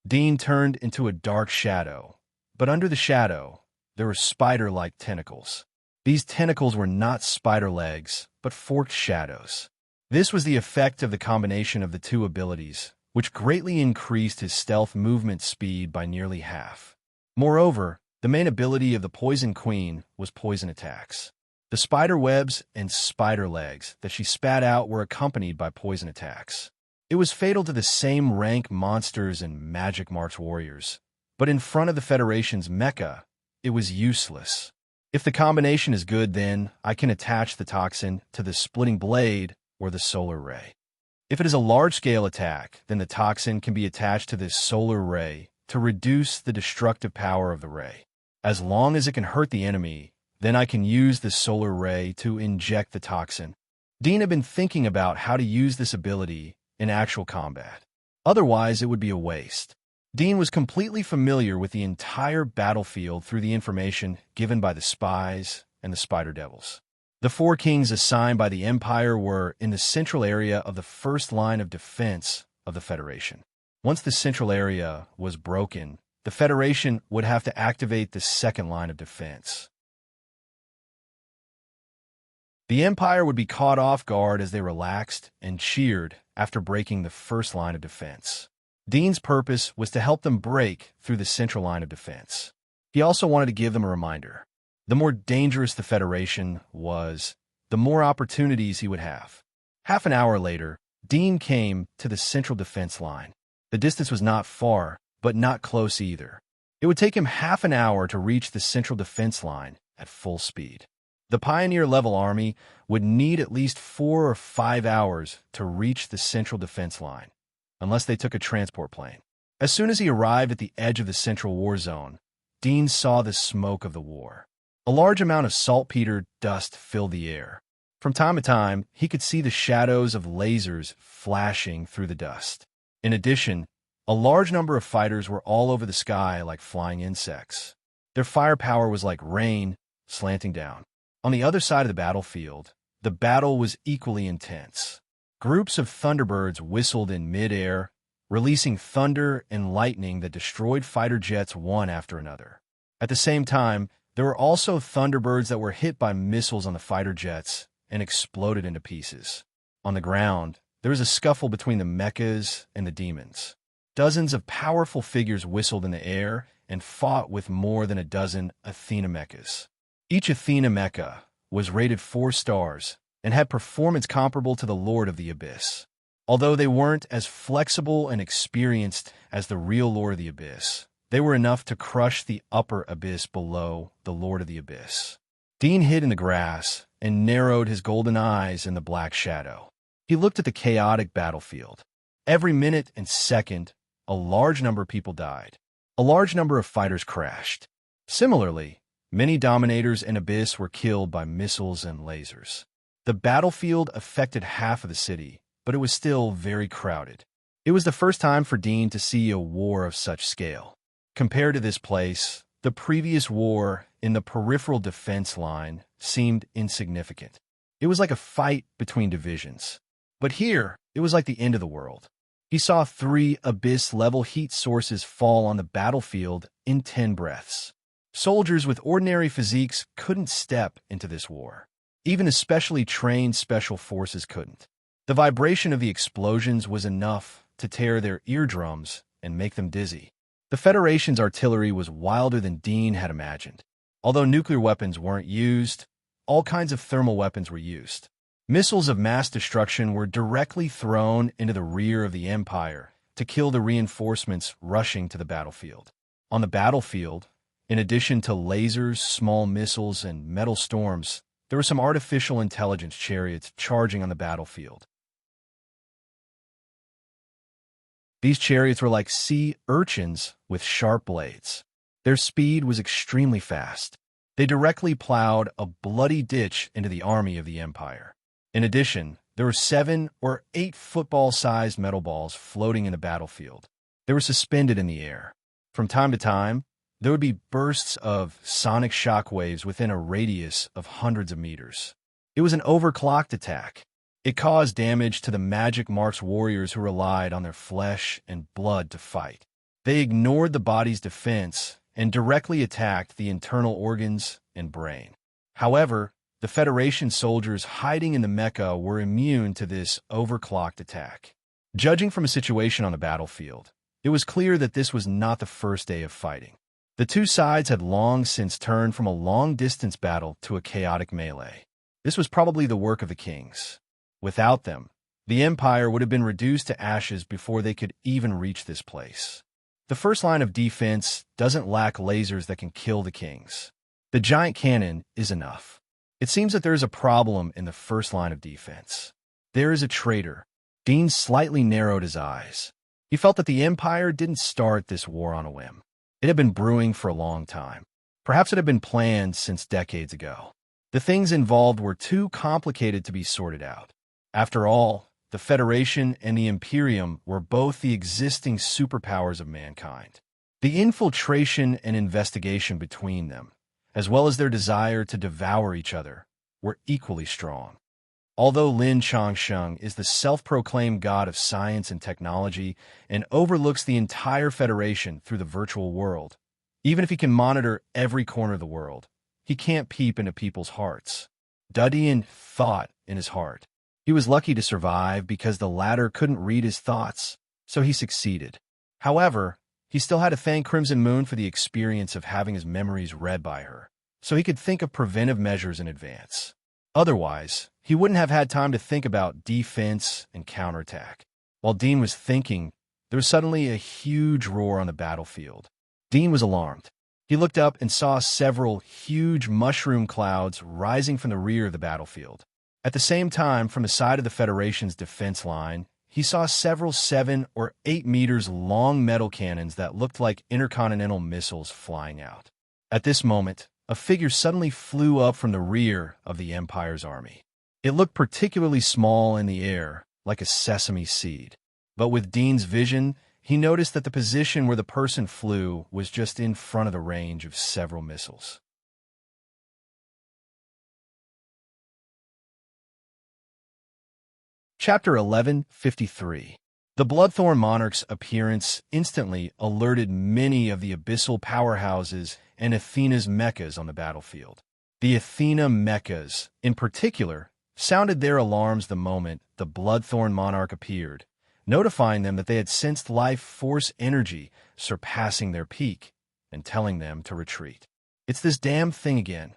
Dean turned into a dark shadow, but under the shadow, there were spider-like tentacles. These tentacles were not spider legs, but forked shadows. This was the effect of the combination of the two abilities, which greatly increased his stealth movement speed by nearly half. Moreover, the main ability of the Poison Queen was poison attacks. The spider webs and spider legs that she spat out were accompanied by poison attacks. It was fatal to the same rank monsters and magic marks warriors, but in front of the Federation's mecha, it was useless. If the combination is good, then I can attach the toxin to the splitting blade or the solar ray. If it is a large-scale attack, then the toxin can be attached to this solar ray to reduce the destructive power of the ray. As long as it can hurt the enemy, then I can use the solar ray to inject the toxin. Dean had been thinking about how to use this ability in actual combat. Otherwise, it would be a waste. Dean was completely familiar with the entire battlefield through the information given by the spies and the spider devils. The four kings assigned by the Empire were in the central area of the first line of defense of the Federation. Once the central area was broken, the Federation would have to activate the second line of defense. The Empire would be caught off guard as they relaxed and cheered after breaking the first line of defense. Dean's purpose was to help them break through the central line of defense. He also wanted to give them a reminder. The more dangerous the Federation was, the more opportunities he would have. Half an hour later, Dean came to the central defense line. The distance was not far, but not close either. It would take him half an hour to reach the central defense line at full speed. The Pioneer-level army would need at least 4 or 5 hours to reach the central defense line, unless they took a transport plane. As soon as he arrived at the edge of the central war zone, Dean saw the smoke of the war. A large amount of saltpeter dust filled the air. From time to time, he could see the shadows of lasers flashing through the dust. In addition, a large number of fighters were all over the sky like flying insects. Their firepower was like rain slanting down. On the other side of the battlefield, the battle was equally intense. Groups of thunderbirds whistled in mid-air, releasing thunder and lightning that destroyed fighter jets one after another. At the same time, there were also thunderbirds that were hit by missiles on the fighter jets and exploded into pieces. On the ground, there was a scuffle between the mechas and the demons. Dozens of powerful figures whistled in the air and fought with more than a dozen Athena mechas. Each Athena mecha was rated 4 stars and had performance comparable to the Lord of the Abyss. Although they weren't as flexible and experienced as the real Lord of the Abyss, they were enough to crush the upper abyss below the Lord of the Abyss. Dean hid in the grass and narrowed his golden eyes in the black shadow. He looked at the chaotic battlefield. Every minute and second, a large number of people died. A large number of fighters crashed. Similarly, many dominators in Abyss were killed by missiles and lasers. The battlefield affected half of the city, but it was still very crowded. It was the first time for Dean to see a war of such scale. Compared to this place, the previous war in the peripheral defense line seemed insignificant. It was like a fight between divisions. But here, it was like the end of the world. He saw 3 Abyss-level heat sources fall on the battlefield in 10 breaths. Soldiers with ordinary physiques couldn't step into this war. Even especially trained special forces couldn't. The vibration of the explosions was enough to tear their eardrums and make them dizzy. The Federation's artillery was wilder than Dean had imagined. Although nuclear weapons weren't used, all kinds of thermal weapons were used. Missiles of mass destruction were directly thrown into the rear of the Empire to kill the reinforcements rushing to the battlefield. On the battlefield, in addition to lasers, small missiles, and metal storms, there were some artificial intelligence chariots charging on the battlefield. These chariots were like sea urchins with sharp blades. Their speed was extremely fast. They directly plowed a bloody ditch into the army of the Empire. In addition, there were 7 or 8 football-sized metal balls floating in the battlefield. They were suspended in the air. From time to time, there would be bursts of sonic shockwaves within a radius of hundreds of meters. It was an overclocked attack. It caused damage to the magic marks warriors who relied on their flesh and blood to fight. They ignored the body's defense and directly attacked the internal organs and brain. However, the The Federation soldiers hiding in the Mecca were immune to this overclocked attack. Judging from a situation on the battlefield, it was clear that this was not the first day of fighting. The two sides had long since turned from a long-distance battle to a chaotic melee. This was probably the work of the kings. Without them, the Empire would have been reduced to ashes before they could even reach this place. The first line of defense doesn't lack lasers that can kill the kings. The giant cannon is enough. It seems that there is a problem in the first line of defense. There is a traitor. Dean slightly narrowed his eyes. He felt that the Empire didn't start this war on a whim. It had been brewing for a long time. Perhaps it had been planned since decades ago. The things involved were too complicated to be sorted out. After all, the Federation and the Imperium were both the existing superpowers of mankind. The infiltration and investigation between them, as well as their desire to devour each other, were equally strong. Although Lin Changsheng is the self-proclaimed god of science and technology and overlooks the entire Federation through the virtual world, even if he can monitor every corner of the world, he can't peep into people's hearts. Dudian thought in his heart. He was lucky to survive because the latter couldn't read his thoughts, so he succeeded. However, he still had to thank Crimson Moon for the experience of having his memories read by her, so he could think of preventive measures in advance. Otherwise, he wouldn't have had time to think about defense and counterattack. While Dean was thinking, there was suddenly a huge roar on the battlefield. Dean was alarmed. He looked up and saw several huge mushroom clouds rising from the rear of the battlefield. At the same time, from the side of the Federation's defense line, he saw several 7 or 8 meters long metal cannons that looked like intercontinental missiles flying out. At this moment, a figure suddenly flew up from the rear of the Empire's army. It looked particularly small in the air, like a sesame seed. But with Dean's vision, he noticed that the position where the person flew was just in front of the range of several missiles. Chapter 11:53. The Bloodthorn Monarch's appearance instantly alerted many of the Abyssal powerhouses and Athena's mechas on the battlefield. The Athena mechas, in particular, sounded their alarms the moment the Bloodthorn Monarch appeared, notifying them that they had sensed life force energy surpassing their peak and telling them to retreat. It's this damn thing again.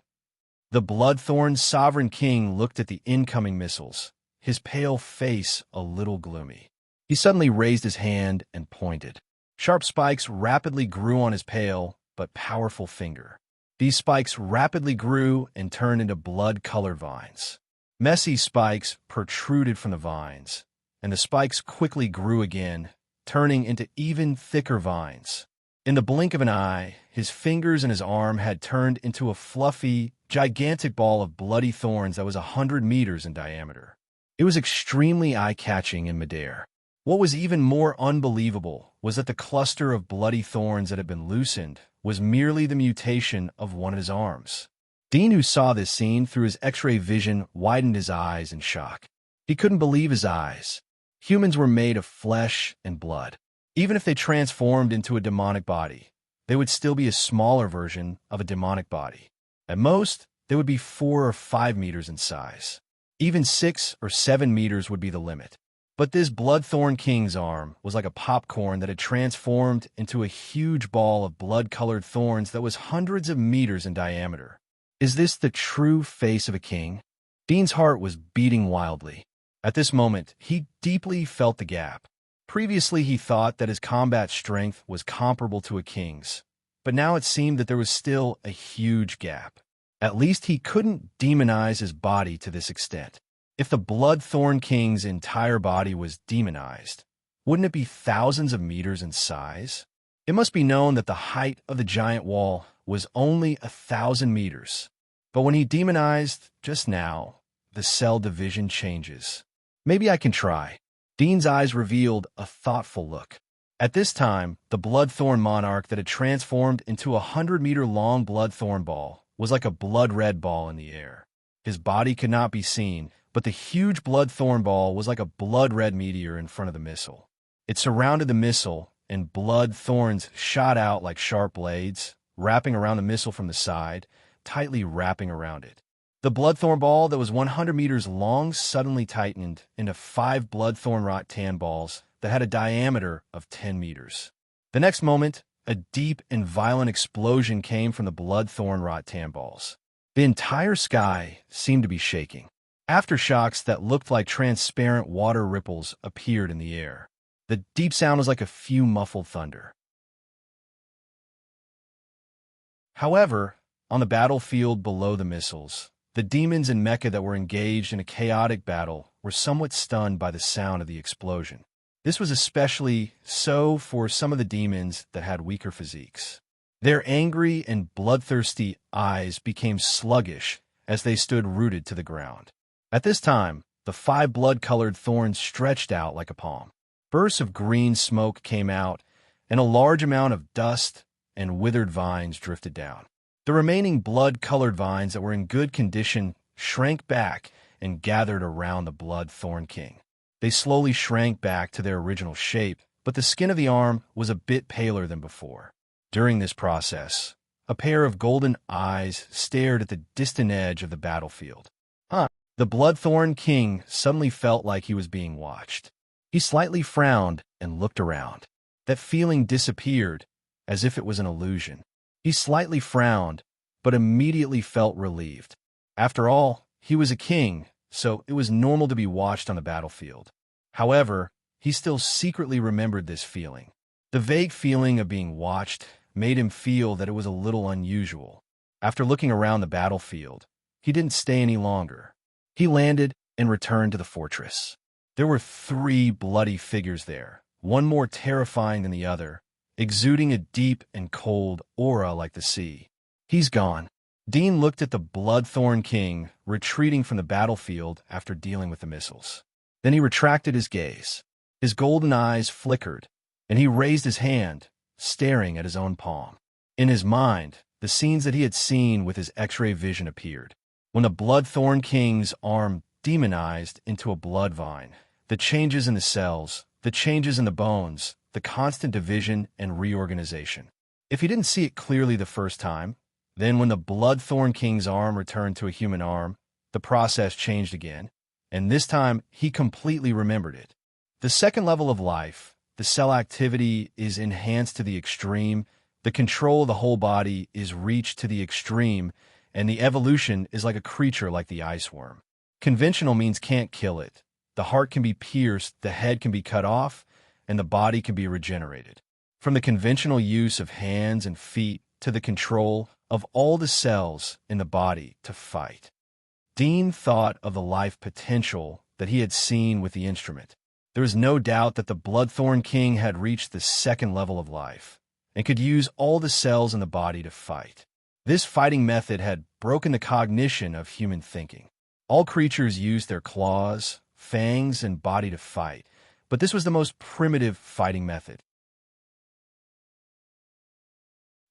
The Bloodthorn Sovereign King looked at the incoming missiles, his pale face a little gloomy. He suddenly raised his hand and pointed. Sharp spikes rapidly grew on his pale but powerful finger. These spikes rapidly grew and turned into blood-colored vines. Messy spikes protruded from the vines, and the spikes quickly grew again, turning into even thicker vines. In the blink of an eye, his fingers and his arm had turned into a fluffy, gigantic ball of bloody thorns that was 100 meters in diameter. It was extremely eye-catching in midair. What was even more unbelievable was that the cluster of bloody thorns that had been loosened was merely the mutation of one of his arms. Dean, who saw this scene through his X-ray vision, widened his eyes in shock. He couldn't believe his eyes. Humans were made of flesh and blood. Even if they transformed into a demonic body, they would still be a smaller version of a demonic body. At most, they would be 4 or 5 meters in size. Even 6 or 7 meters would be the limit. But this Bloodthorn King's arm was like a popcorn that had transformed into a huge ball of blood-colored thorns that was hundreds of meters in diameter. Is this the true face of a king? Dean's heart was beating wildly. At this moment, he deeply felt the gap. Previously, he thought that his combat strength was comparable to a king's, but now it seemed that there was still a huge gap. At least he couldn't demonize his body to this extent. If the Bloodthorn King's entire body was demonized, wouldn't it be thousands of meters in size? It must be known that the height of the giant wall was only 1,000 meters. But when he demonized just now, the cell division changes. Maybe I can try. Dean's eyes revealed a thoughtful look. At this time, the Bloodthorn Monarch that had transformed into a 100-meter-long Bloodthorn ball was like a blood-red ball in the air. His body could not be seen, but the huge Bloodthorn ball was like a blood-red meteor in front of the missile. It surrounded the missile, and blood thorns shot out like sharp blades, wrapping around the missile from the side, tightly wrapping around it. The bloodthorn ball that was 100 meters long suddenly tightened into 5 bloodthorn rot tan balls that had a diameter of 10 meters. The next moment, a deep and violent explosion came from the bloodthorn rot tan balls. The entire sky seemed to be shaking. Aftershocks that looked like transparent water ripples appeared in the air. The deep sound was like a few muffled thunder. However, on the battlefield below the missiles, the demons in Mecca that were engaged in a chaotic battle were somewhat stunned by the sound of the explosion. This was especially so for some of the demons that had weaker physiques. Their angry and bloodthirsty eyes became sluggish as they stood rooted to the ground. At this time, the 5 blood-colored thorns stretched out like a palm. Bursts of green smoke came out, and a large amount of dust and withered vines drifted down. The remaining blood-colored vines that were in good condition shrank back and gathered around the blood-thorn king. They slowly shrank back to their original shape, but the skin of the arm was a bit paler than before. During this process, a pair of golden eyes stared at the distant edge of the battlefield. The bloodthorn king suddenly felt like he was being watched. He slightly frowned and looked around. That feeling disappeared, as if it was an illusion. He slightly frowned, but immediately felt relieved. After all, he was a king, so it was normal to be watched on the battlefield. However, he still secretly remembered this feeling. The vague feeling of being watched made him feel that it was a little unusual. After looking around the battlefield, he didn't stay any longer. He landed and returned to the fortress. There were 3 bloody figures there, one more terrifying than the other, exuding a deep and cold aura like the sea. He's gone. Dean looked at the bloodthorn king retreating from the battlefield after dealing with the missiles. Then he retracted his gaze. His golden eyes flickered, and he raised his hand, staring at his own palm. In his mind, the scenes that he had seen with his X-ray vision appeared. When the bloodthorn king's arm demonized into a blood vine, the changes in the cells, the changes in the bones, the constant division and reorganization. If he didn't see it clearly the first time, then when the bloodthorn king's arm returned to a human arm, the process changed again, and this time he completely remembered it. The second level of life, the cell activity is enhanced to the extreme, the control of the whole body is reached to the extreme, and the evolution is like a creature like the ice worm. Conventional means can't kill it. The heart can be pierced, the head can be cut off, and the body can be regenerated. From the conventional use of hands and feet to the control of all the cells in the body to fight. Dean thought of the life potential that he had seen with the instrument. There was no doubt that the Bloodthorn King had reached the second level of life and could use all the cells in the body to fight. This fighting method had broken the cognition of human thinking. All creatures used their claws, fangs, and body to fight, but this was the most primitive fighting method.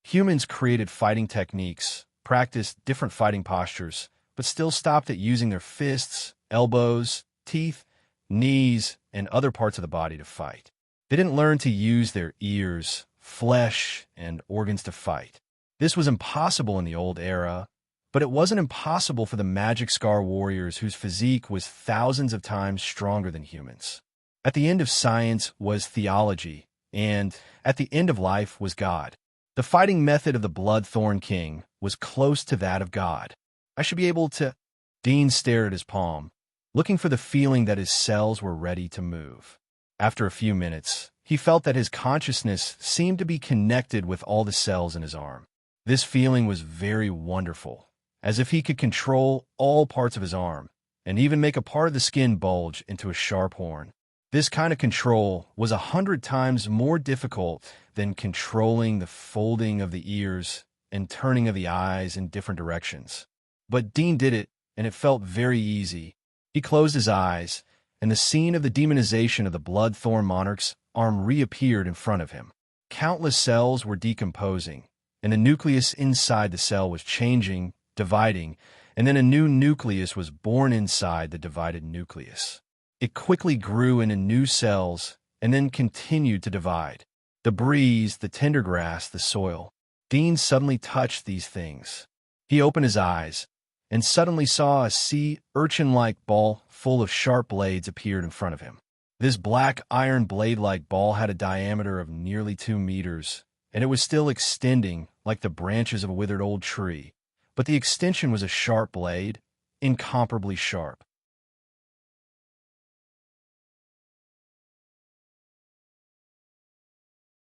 Humans created fighting techniques, practiced different fighting postures, but still stopped at using their fists, elbows, teeth, knees, and other parts of the body to fight. They didn't learn to use their ears, flesh, and organs to fight. This was impossible in the old era, but it wasn't impossible for the Magic Scar warriors whose physique was thousands of times stronger than humans. At the end of science was theology, and at the end of life was God. The fighting method of the Bloodthorn King was close to that of God. I should be able to... Dean stared at his palm, looking for the feeling that his cells were ready to move. After a few minutes, he felt that his consciousness seemed to be connected with all the cells in his arm. This feeling was very wonderful, as if he could control all parts of his arm, and even make a part of the skin bulge into a sharp horn. This kind of control was 100 times more difficult than controlling the folding of the ears and turning of the eyes in different directions. But Dean did it, and it felt very easy. He closed his eyes, and the scene of the demonization of the Bloodthorn Monarch's arm reappeared in front of him. Countless cells were decomposing, and the nucleus inside the cell was changing, dividing, and then a new nucleus was born inside the divided nucleus. It quickly grew into new cells and then continued to divide. The breeze, the tender grass, the soil. Dean suddenly touched these things. He opened his eyes, and suddenly saw a sea urchin-like ball full of sharp blades appeared in front of him. This black iron blade-like ball had a diameter of nearly 2 meters, and it was still extending like the branches of a withered old tree, but the extension was a sharp blade, incomparably sharp.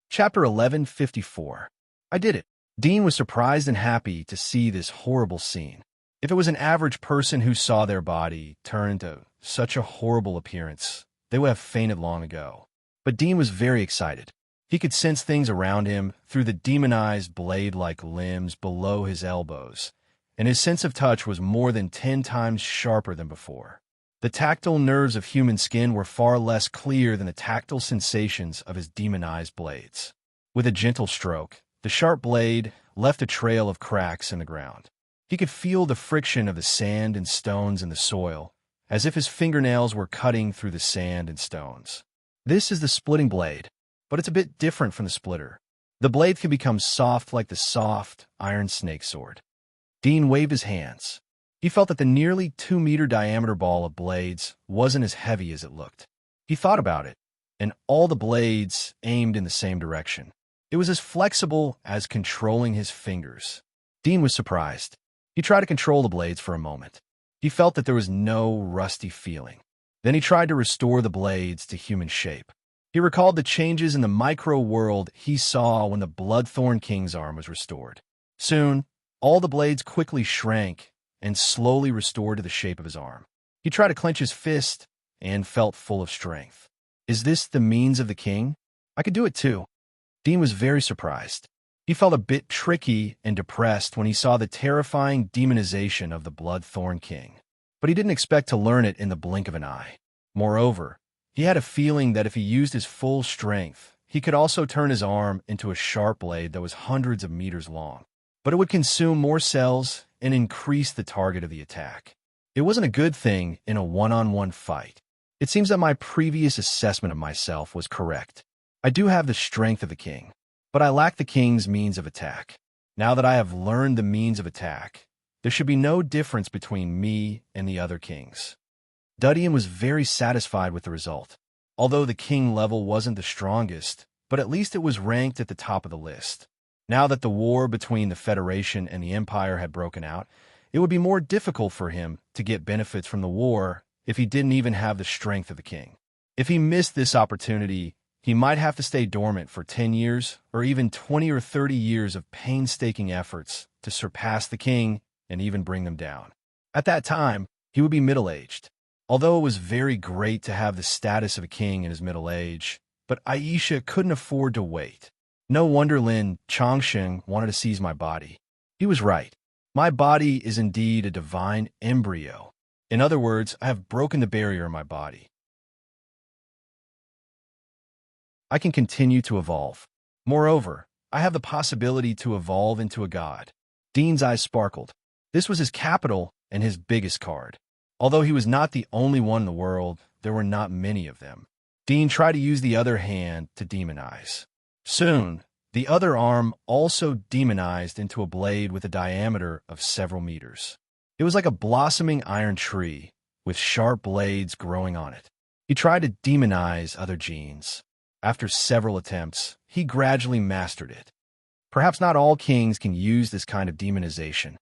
Chapter 1154. I did it. Dean was surprised and happy to see this horrible scene. If it was an average person who saw their body turn into such a horrible appearance, they would have fainted long ago. But Dean was very excited. He could sense things around him through the demonized blade-like limbs below his elbows, and his sense of touch was more than 10 times sharper than before. The tactile nerves of human skin were far less clear than the tactile sensations of his demonized blades. With a gentle stroke, the sharp blade left a trail of cracks in the ground. He could feel the friction of the sand and stones in the soil, as if his fingernails were cutting through the sand and stones. This is the splitting blade, but it's a bit different from the splitter. The blade can become soft like the soft iron snake sword. Dean waved his hands. He felt that the nearly 2-meter diameter ball of blades wasn't as heavy as it looked. He thought about it, and all the blades aimed in the same direction. It was as flexible as controlling his fingers. Dean was surprised. He tried to control the blades for a moment. He felt that there was no rusty feeling. Then he tried to restore the blades to human shape. He recalled the changes in the micro-world he saw when the Bloodthorn King's arm was restored. Soon, all the blades quickly shrank and slowly restored to the shape of his arm. He tried to clench his fist and felt full of strength. Is this the means of the king? I could do it too. Dean was very surprised. He felt a bit tricky and depressed when he saw the terrifying demonization of the Bloodthorn King. But he didn't expect to learn it in the blink of an eye. Moreover, he had a feeling that if he used his full strength, he could also turn his arm into a sharp blade that was hundreds of meters long. But it would consume more cells and increase the target of the attack. It wasn't a good thing in a one-on-one fight. It seems that my previous assessment of myself was correct. I do have the strength of the king, but I lack the king's means of attack. Now that I have learned the means of attack, there should be no difference between me and the other kings. Dudian was very satisfied with the result. Although the king level wasn't the strongest, but at least it was ranked at the top of the list. Now that the war between the Federation and the Empire had broken out, it would be more difficult for him to get benefits from the war if he didn't even have the strength of the king. If he missed this opportunity, he might have to stay dormant for 10 years or even 20 or 30 years of painstaking efforts to surpass the king and even bring them down. At that time, he would be middle-aged. Although it was very great to have the status of a king in his middle age, but Aisha couldn't afford to wait. No wonder Lin Chongsheng wanted to seize my body. He was right. My body is indeed a divine embryo. In other words, I have broken the barrier in my body. I can continue to evolve. Moreover, I have the possibility to evolve into a god. Dean's eyes sparkled. This was his capital and his biggest card. Although he was not the only one in the world, there were not many of them. Dean tried to use the other hand to demonize. Soon, the other arm also demonized into a blade with a diameter of several meters. It was like a blossoming iron tree with sharp blades growing on it. He tried to demonize other genes. After several attempts, he gradually mastered it. Perhaps not all kings can use this kind of demonization.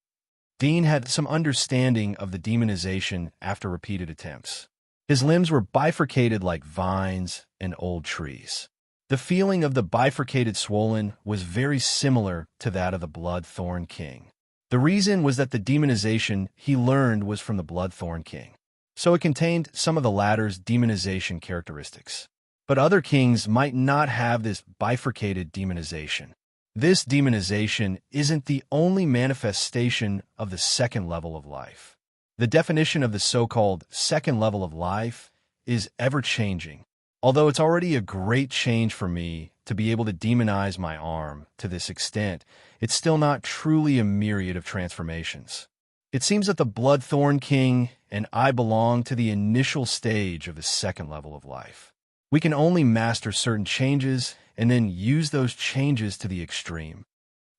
Dean had some understanding of the demonization after repeated attempts. His limbs were bifurcated like vines and old trees. The feeling of the bifurcated swollen was very similar to that of the Bloodthorn King. The reason was that the demonization he learned was from the Bloodthorn King, so it contained some of the latter's demonization characteristics. But other kings might not have this bifurcated demonization. This demonization isn't the only manifestation of the second level of life. The definition of the so-called second level of life is ever-changing. Although it's already a great change for me to be able to demonize my arm to this extent, it's still not truly a myriad of transformations. It seems that the Bloodthorn King and I belong to the initial stage of the second level of life. We can only master certain changes and then use those changes to the extreme.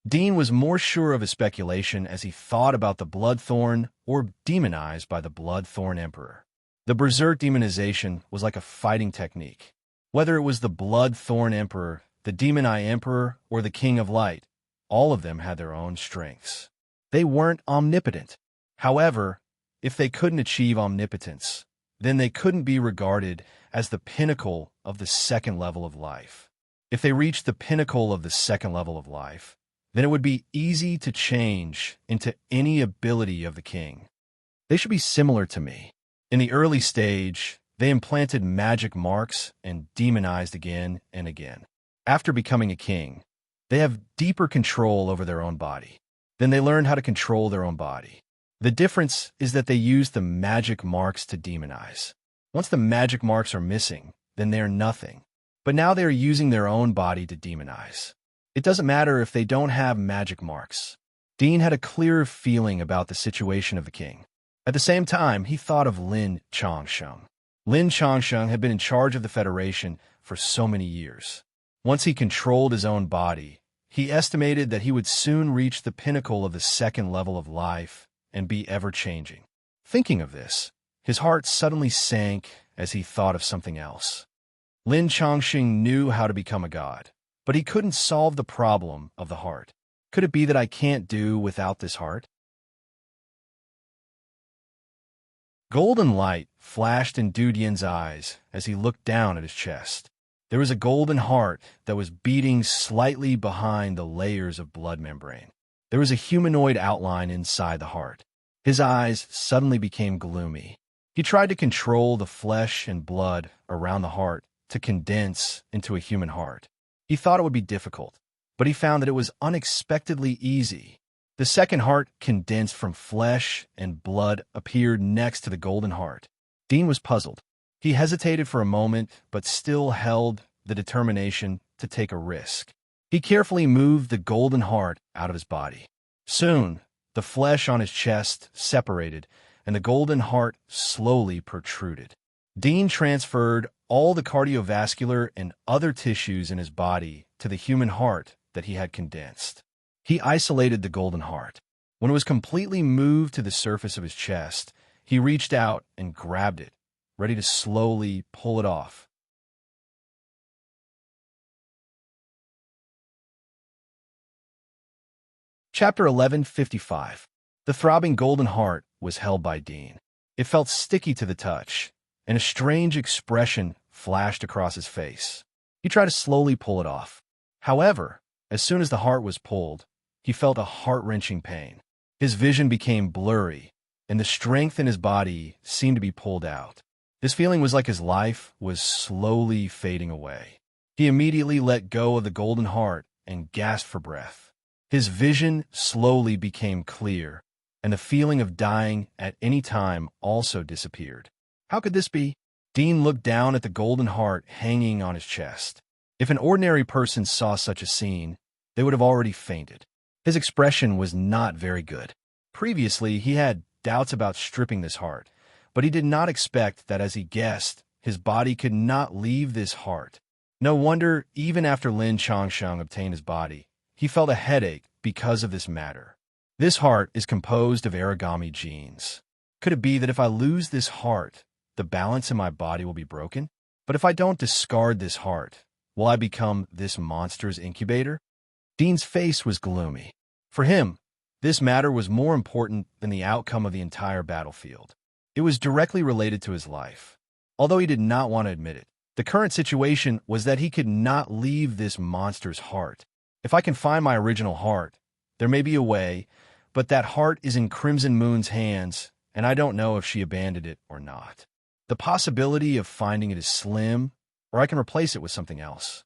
Dean was more sure of his speculation as he thought about the Bloodthorn, or demonized by the Bloodthorn Emperor. The Berserk demonization was like a fighting technique. Whether it was the Bloodthorn Emperor, the Demon Eye Emperor, or the King of Light, all of them had their own strengths. They weren't omnipotent. However, if they couldn't achieve omnipotence, then they couldn't be regarded as the pinnacle of the second level of life. If they reached the pinnacle of the second level of life, then it would be easy to change into any ability of the king. They should be similar to me. In the early stage, they implanted magic marks and demonized again and again. After becoming a king, they have deeper control over their own body. Then they learned how to control their own body. The difference is that they use the magic marks to demonize. Once the magic marks are missing, then they are nothing. But now they are using their own body to demonize. It doesn't matter if they don't have magic marks. Dean had a clearer feeling about the situation of the king. At the same time, he thought of Lin Changsheng. Lin Changsheng had been in charge of the Federation for so many years. Once he controlled his own body, he estimated that he would soon reach the pinnacle of the second level of life and be ever-changing. Thinking of this, his heart suddenly sank as he thought of something else. Lin Changsheng knew how to become a god, but he couldn't solve the problem of the heart. Could it be that I can't do without this heart? Golden light flashed in Du Dian's eyes as he looked down at his chest. There was a golden heart that was beating slightly behind the layers of blood membrane. There was a humanoid outline inside the heart. His eyes suddenly became gloomy. He tried to control the flesh and blood around the heart to condense into a human heart. He thought it would be difficult, but he found that it was unexpectedly easy. The second heart, condensed from flesh and blood, appeared next to the golden heart. Dean was puzzled. He hesitated for a moment, but still held the determination to take a risk. He carefully moved the golden heart out of his body. Soon, the flesh on his chest separated, and the golden heart slowly protruded. Dean transferred all the cardiovascular and other tissues in his body to the human heart that he had condensed. He isolated the golden heart. When it was completely moved to the surface of his chest, he reached out and grabbed it, ready to slowly pull it off. Chapter 1155. The throbbing golden heart was held by Dean. It felt sticky to the touch, and a strange expression flashed across his face. He tried to slowly pull it off. However, as soon as the heart was pulled, he felt a heart-wrenching pain. His vision became blurry, and the strength in his body seemed to be pulled out. This feeling was like his life was slowly fading away. He immediately let go of the golden heart and gasped for breath. His vision slowly became clear, and the feeling of dying at any time also disappeared. How could this be? Dean looked down at the golden heart hanging on his chest. If an ordinary person saw such a scene, they would have already fainted. His expression was not very good. Previously, he had doubts about stripping this heart, but he did not expect that as he guessed, his body could not leave this heart. No wonder, even after Lin Changsheng obtained his body, he felt a headache because of this matter. This heart is composed of origami genes. Could it be that if I lose this heart, the balance in my body will be broken? But if I don't discard this heart, will I become this monster's incubator? Dean's face was gloomy. For him, this matter was more important than the outcome of the entire battlefield. It was directly related to his life. Although he did not want to admit it, the current situation was that he could not leave this monster's heart. If I can find my original heart, there may be a way, but that heart is in Crimson Moon's hands, and I don't know if she abandoned it or not. The possibility of finding it is slim, or I can replace it with something else.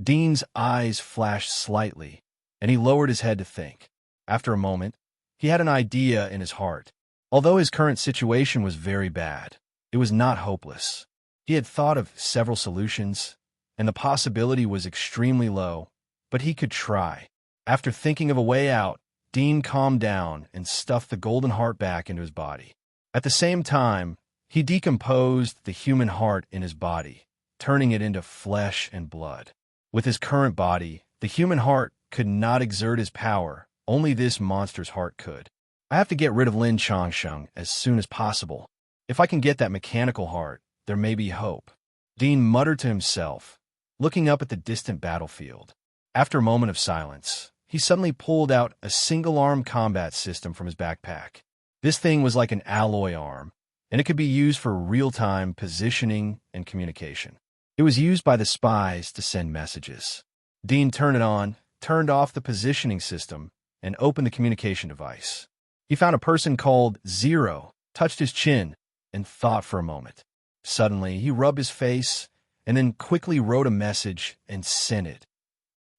Dean's eyes flashed slightly, and he lowered his head to think. After a moment, he had an idea in his heart. Although his current situation was very bad, it was not hopeless. He had thought of several solutions, and the possibility was extremely low, but he could try. After thinking of a way out, Dean calmed down and stuffed the golden heart back into his body. At the same time, he decomposed the human heart in his body, turning it into flesh and blood. With his current body, the human heart could not exert his power. Only this monster's heart could. I have to get rid of Lin Changsheng as soon as possible. If I can get that mechanical heart, there may be hope. Dean muttered to himself, looking up at the distant battlefield. After a moment of silence, he suddenly pulled out a single-arm combat system from his backpack. This thing was like an alloy arm, and it could be used for real-time positioning and communication. It was used by the spies to send messages. Dean turned it on, turned off the positioning system, and opened the communication device. He found a person called Zero, touched his chin, and thought for a moment. Suddenly, he rubbed his face and then quickly wrote a message and sent it.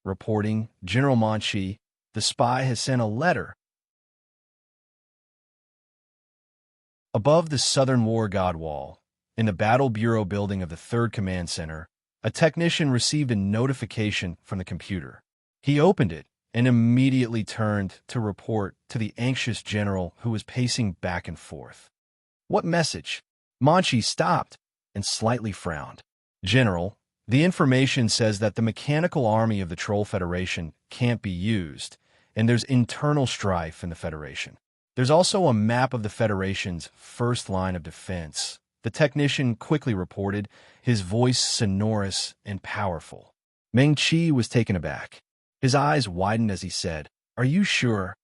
Reporting, General Manchi, the spy has sent a letter. Above the Southern War God Wall, in the Battle Bureau building of the 3rd Command Center, a technician received a notification from the computer. He opened it and immediately turned to report to the anxious general who was pacing back and forth. What message? Manchi stopped and slightly frowned. General, the information says that the mechanical army of the Troll Federation can't be used, and there's internal strife in the Federation. There's also a map of the Federation's first line of defense. The technician quickly reported, his voice sonorous and powerful. Meng Qi was taken aback. His eyes widened as he said, "Are you sure?"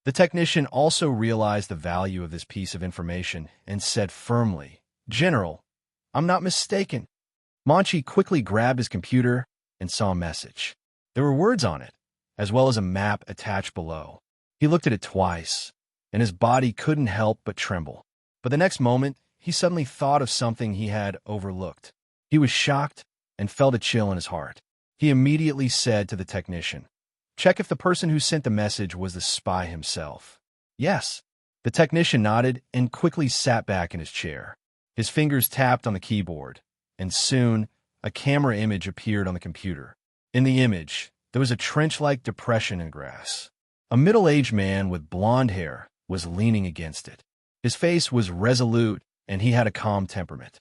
The technician also realized the value of this piece of information and said firmly, "General, I'm not mistaken." Manchi quickly grabbed his computer and saw a message. There were words on it, as well as a map attached below. He looked at it twice, and his body couldn't help but tremble. But the next moment, he suddenly thought of something he had overlooked. He was shocked and felt a chill in his heart. He immediately said to the technician, "Check if the person who sent the message was the spy himself." "Yes." The technician nodded and quickly sat back in his chair. His fingers tapped on the keyboard, and soon a camera image appeared on the computer. In the image, there was a trench-like depression in grass. A middle-aged man with blonde hair was leaning against it. His face was resolute, and he had a calm temperament.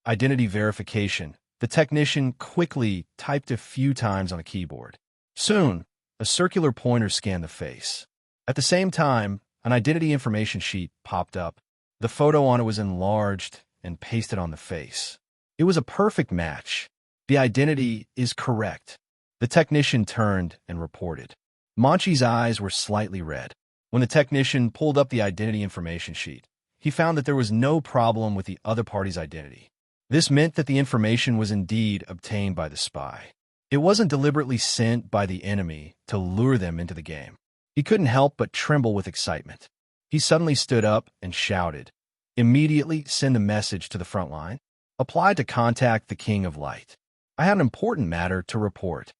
Identity verification. The technician quickly typed a few times on the keyboard. Soon, a circular pointer scanned the face. At the same time, an identity information sheet popped up. The photo on it was enlarged and pasted on the face. It was a perfect match. The identity is correct. The technician turned and reported. Manchi's eyes were slightly red. When the technician pulled up the identity information sheet, he found that there was no problem with the other party's identity. This meant that the information was indeed obtained by the spy. It wasn't deliberately sent by the enemy to lure them into the game. He couldn't help but tremble with excitement. He suddenly stood up and shouted, "Immediately send a message to the front line. Apply to contact the King of Light. I have an important matter to report."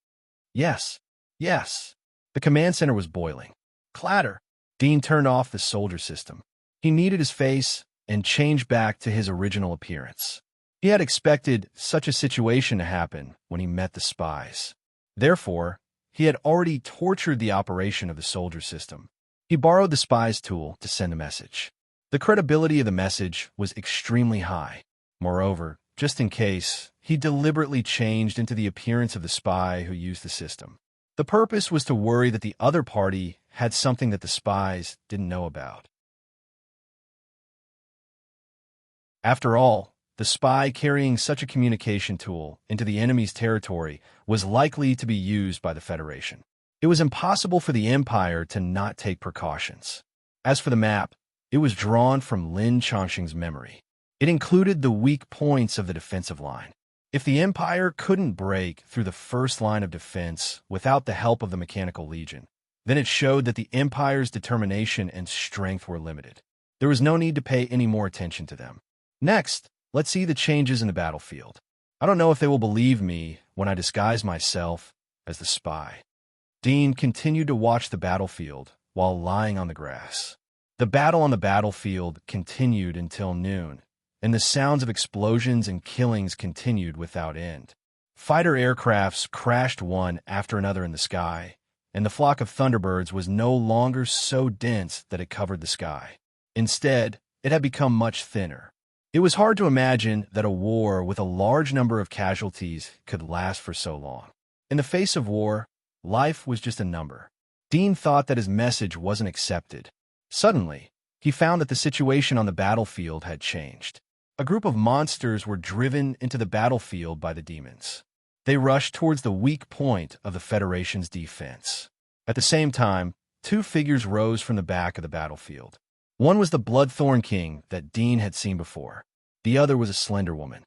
"Yes, yes." The command center was boiling. Clatter. Dean turned off the soldier system. He kneaded his face and changed back to his original appearance. He had expected such a situation to happen when he met the spies. Therefore, he had already tortured the operation of the soldier system. He borrowed the spy's tool to send a message. The credibility of the message was extremely high. Moreover, just in case, he deliberately changed into the appearance of the spy who used the system. The purpose was to worry that the other party had something that the spies didn't know about. After all, the spy carrying such a communication tool into the enemy's territory was likely to be used by the Federation. It was impossible for the Empire to not take precautions. As for the map, it was drawn from Lin Changsheng's memory. It included the weak points of the defensive line. If the Empire couldn't break through the first line of defense without the help of the Mechanical Legion, then it showed that the Empire's determination and strength were limited. There was no need to pay any more attention to them. Next, let's see the changes in the battlefield. I don't know if they will believe me when I disguise myself as the spy. Dean continued to watch the battlefield while lying on the grass. The battle on the battlefield continued until noon, and the sounds of explosions and killings continued without end. Fighter aircrafts crashed one after another in the sky, and the flock of Thunderbirds was no longer so dense that it covered the sky. Instead, it had become much thinner. It was hard to imagine that a war with a large number of casualties could last for so long. In the face of war, life was just a number. Dean thought that his message wasn't accepted. Suddenly, he found that the situation on the battlefield had changed. A group of monsters were driven into the battlefield by the demons. They rushed towards the weak point of the Federation's defense. At the same time, two figures rose from the back of the battlefield. One was the Bloodthorn King that Dean had seen before. The other was a slender woman.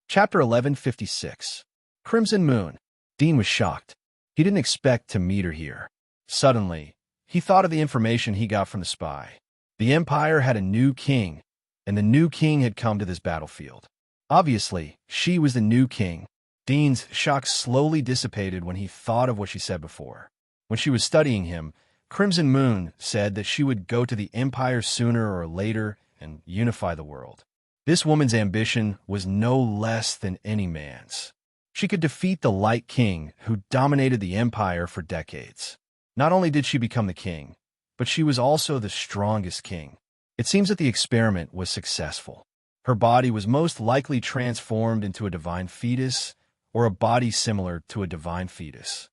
Chapter 1156. Crimson Moon. Dean was shocked. He didn't expect to meet her here. Suddenly, he thought of the information he got from the spy. The Empire had a new king, and the new king had come to this battlefield. Obviously, she was the new king. Dean's shock slowly dissipated when he thought of what she said before. When she was studying him, Crimson Moon said that she would go to the Empire sooner or later and unify the world. This woman's ambition was no less than any man's. She could defeat the Light King, who dominated the Empire for decades. Not only did she become the king, but she was also the strongest king. It seems that the experiment was successful. Her body was most likely transformed into a divine fetus, or a body similar to a divine fetus.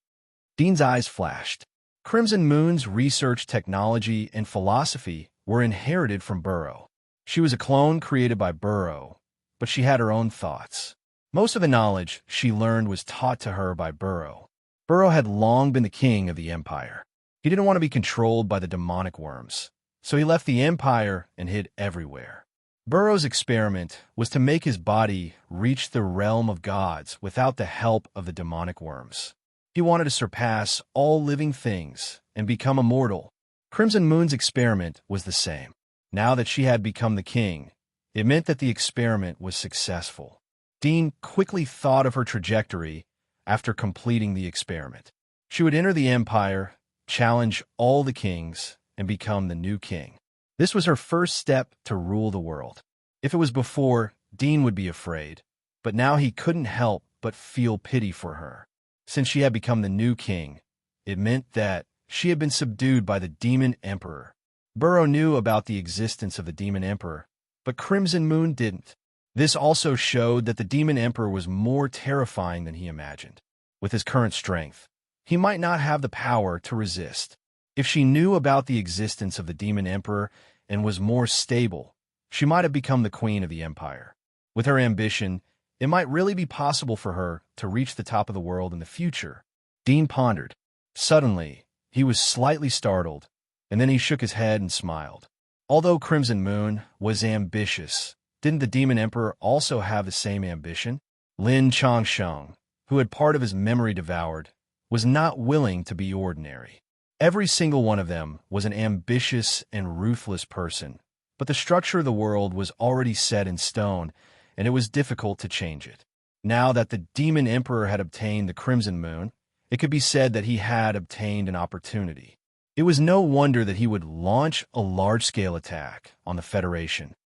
Dean's eyes flashed. Crimson Moon's research, technology, and philosophy were inherited from Burrow. She was a clone created by Burrow, but she had her own thoughts. Most of the knowledge she learned was taught to her by Burrow. Burrow had long been the king of the Empire. He didn't want to be controlled by the demonic worms, so he left the Empire and hid everywhere. Burrow's experiment was to make his body reach the realm of gods without the help of the demonic worms. He wanted to surpass all living things and become immortal. Crimson Moon's experiment was the same. Now that she had become the king, it meant that the experiment was successful. Dean quickly thought of her trajectory after completing the experiment. She would enter the Empire, challenge all the kings, and become the new king. This was her first step to rule the world. If it was before, Dean would be afraid, but now he couldn't help but feel pity for her. Since she had become the new king, it meant that she had been subdued by the Demon Emperor. Burrow knew about the existence of the Demon Emperor, but Crimson Moon didn't. This also showed that the Demon Emperor was more terrifying than he imagined. With his current strength, he might not have the power to resist. If she knew about the existence of the Demon Emperor and was more stable, she might have become the queen of the Empire. With her ambition, it might really be possible for her to reach the top of the world in the future. Dean pondered. Suddenly, he was slightly startled, and then he shook his head and smiled. Although Crimson Moon was ambitious, didn't the Demon Emperor also have the same ambition? Lin Changsheng, who had part of his memory devoured, was not willing to be ordinary. Every single one of them was an ambitious and ruthless person, but the structure of the world was already set in stone, and it was difficult to change it. Now that the Demon Emperor had obtained the Crimson Moon, it could be said that he had obtained an opportunity. It was no wonder that he would launch a large-scale attack on the Federation.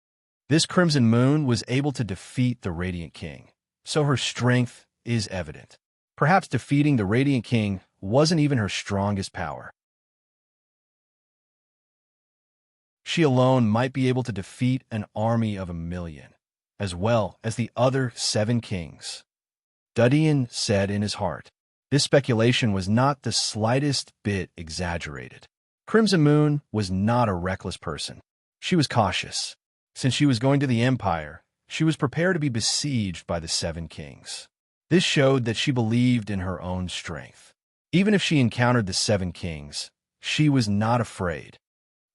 This Crimson Moon was able to defeat the Radiant King, so her strength is evident. Perhaps defeating the Radiant King wasn't even her strongest power. She alone might be able to defeat an army of 1,000,000, as well as the other 7 kings. Dudian said in his heart. This speculation was not the slightest bit exaggerated. Crimson Moon was not a reckless person. She was cautious. Since she was going to the Empire, she was prepared to be besieged by the 7 kings. This showed that she believed in her own strength. Even if she encountered the 7 kings, she was not afraid.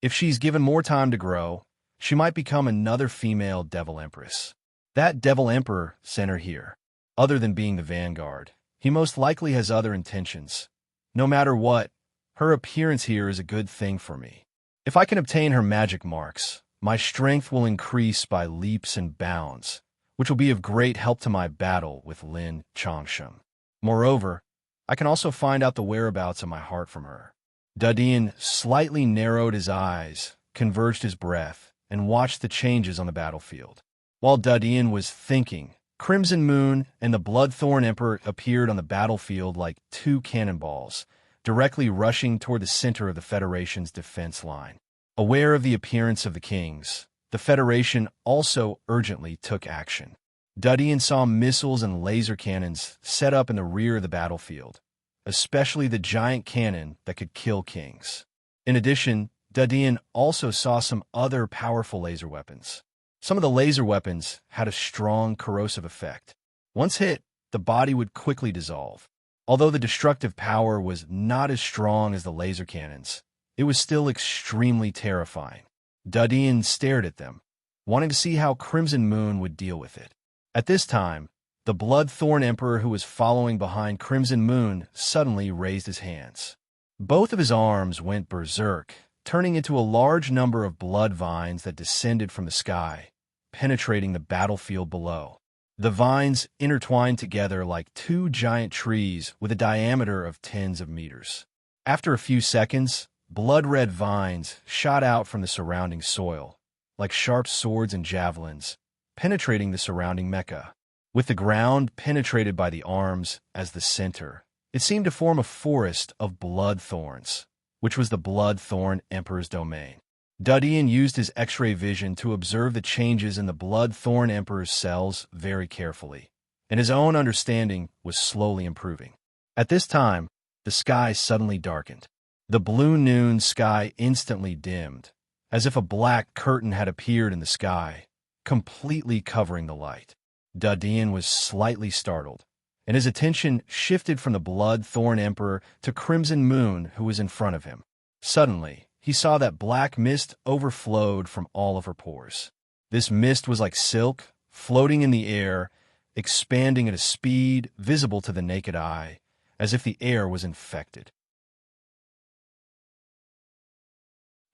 If she's given more time to grow, she might become another female Devil Empress. That Devil Emperor sent her here. Other than being the vanguard, he most likely has other intentions. No matter what, her appearance here is a good thing for me. If I can obtain her magic marks, my strength will increase by leaps and bounds, which will be of great help to my battle with Lin Changsheng. Moreover, I can also find out the whereabouts of my heart from her. Dudian slightly narrowed his eyes, converged his breath, and watched the changes on the battlefield. While Dudian was thinking, Crimson Moon and the Bloodthorn Emperor appeared on the battlefield like 2 cannonballs, directly rushing toward the center of the Federation's defense line. Aware of the appearance of the kings, the Federation also urgently took action. Dudian saw missiles and laser cannons set up in the rear of the battlefield, especially the giant cannon that could kill kings. In addition, Dudian also saw some other powerful laser weapons. Some of the laser weapons had a strong corrosive effect. Once hit, the body would quickly dissolve. Although the destructive power was not as strong as the laser cannons, it was still extremely terrifying. Dudian stared at them, wanting to see how Crimson Moon would deal with it. At this time, the Bloodthorn Emperor who was following behind Crimson Moon suddenly raised his hands. Both of his arms went berserk, turning into a large number of blood vines that descended from the sky, penetrating the battlefield below. The vines intertwined together like two giant trees with a diameter of tens of meters. After a few seconds, blood-red vines shot out from the surrounding soil, like sharp swords and javelins, penetrating the surrounding Mecca. With the ground penetrated by the arms as the center, it seemed to form a forest of blood thorns, which was the Bloodthorn Emperor's domain. Dudian used his X-ray vision to observe the changes in the Bloodthorn Emperor's cells very carefully, and his own understanding was slowly improving. At this time, the sky suddenly darkened. The blue noon sky instantly dimmed, as if a black curtain had appeared in the sky, completely covering the light. Dudian was slightly startled, and his attention shifted from the Bloodthorn Emperor to Crimson Moon, who was in front of him. Suddenly, he saw that black mist overflowed from all of her pores. This mist was like silk, floating in the air, expanding at a speed visible to the naked eye, as if the air was infected.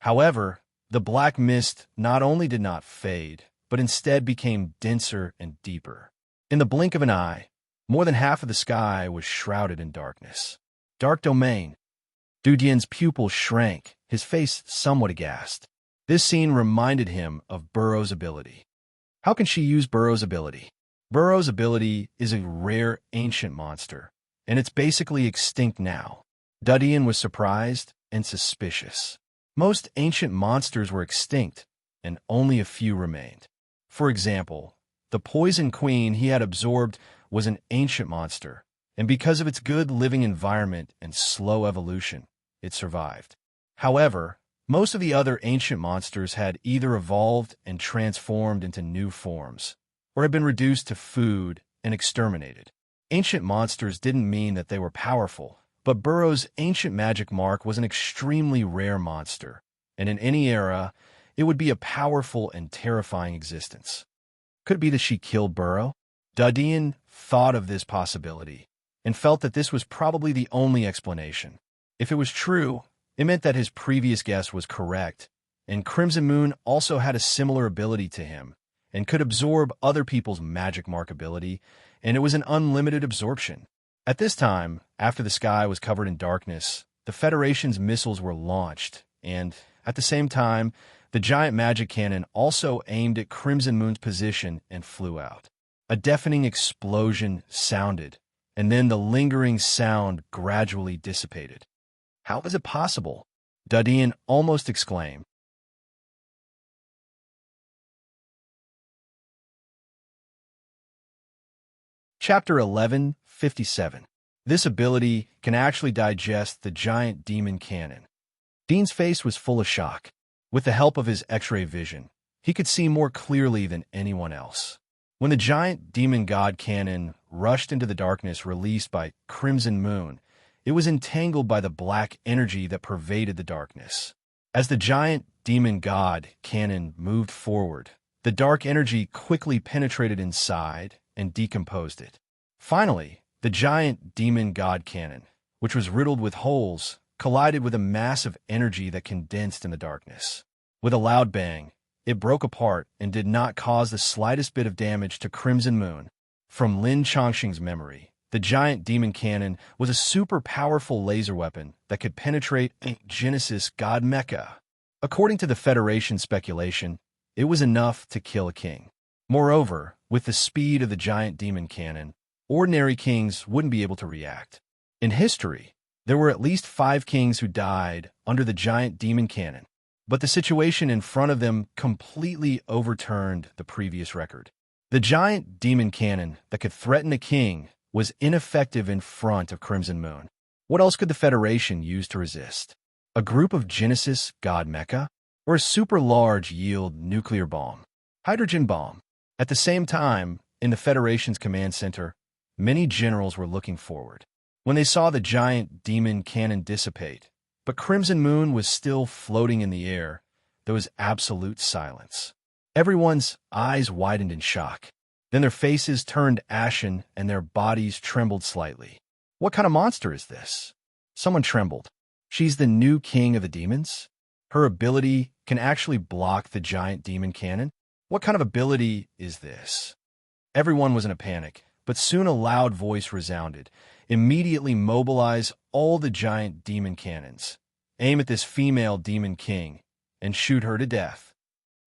However, the black mist not only did not fade, but instead became denser and deeper. In the blink of an eye, more than half of the sky was shrouded in darkness. Dark domain. Dudian's pupils shrank, his face somewhat aghast. This scene reminded him of Burrow's ability. How can she use Burrow's ability? Burrow's ability is a rare ancient monster, and it's basically extinct now. Dudian was surprised and suspicious. Most ancient monsters were extinct, and only a few remained. For example, the Poison Queen he had absorbed was an ancient monster, and because of its good living environment and slow evolution, it survived. However, most of the other ancient monsters had either evolved and transformed into new forms, or had been reduced to food and exterminated. Ancient monsters didn't mean that they were powerful, but Burrow's ancient magic mark was an extremely rare monster, and in any era, it would be a powerful and terrifying existence. Could it be that she killed Burrow? Dudian thought of this possibility, and felt that this was probably the only explanation. If it was true, it meant that his previous guess was correct, and Crimson Moon also had a similar ability to him, and could absorb other people's magic mark ability, and it was an unlimited absorption. At this time, after the sky was covered in darkness, the Federation's missiles were launched, and, at the same time, the giant magic cannon also aimed at Crimson Moon's position and flew out. A deafening explosion sounded, and then the lingering sound gradually dissipated. How was it possible? Dudian almost exclaimed. Chapter 11:57. This ability can actually digest the giant demon cannon. Dean's face was full of shock. With the help of his X-ray vision, he could see more clearly than anyone else. When the giant demon god cannon rushed into the darkness released by Crimson Moon, it was entangled by the black energy that pervaded the darkness. As the giant demon god cannon moved forward, the dark energy quickly penetrated inside and decomposed it. Finally, the giant demon god cannon, which was riddled with holes, collided with a mass of energy that condensed in the darkness. With a loud bang, it broke apart and did not cause the slightest bit of damage to Crimson Moon. From Lin Chongqing's memory, the giant demon cannon was a super powerful laser weapon that could penetrate a Genesis god mecha. According to the Federation speculation, it was enough to kill a king. Moreover, with the speed of the giant demon cannon, ordinary kings wouldn't be able to react. In history, there were at least 5 kings who died under the giant demon cannon. But the situation in front of them completely overturned the previous record. The giant demon cannon that could threaten a king was ineffective in front of Crimson Moon. What else could the Federation use to resist? A group of Genesis god mecha? Or a super-large yield nuclear bomb? Hydrogen bomb? At the same time, in the Federation's command center, many generals were looking forward. When they saw the giant demon cannon dissipate, but Crimson Moon was still floating in the air, there was absolute silence. Everyone's eyes widened in shock. Then their faces turned ashen and their bodies trembled slightly. What kind of monster is this? Someone trembled. She's the new king of the demons? Her ability can actually block the giant demon cannon? What kind of ability is this? Everyone was in a panic, but soon a loud voice resounded. Immediately mobilize all the giant demon cannons. Aim at this female demon king and shoot her to death.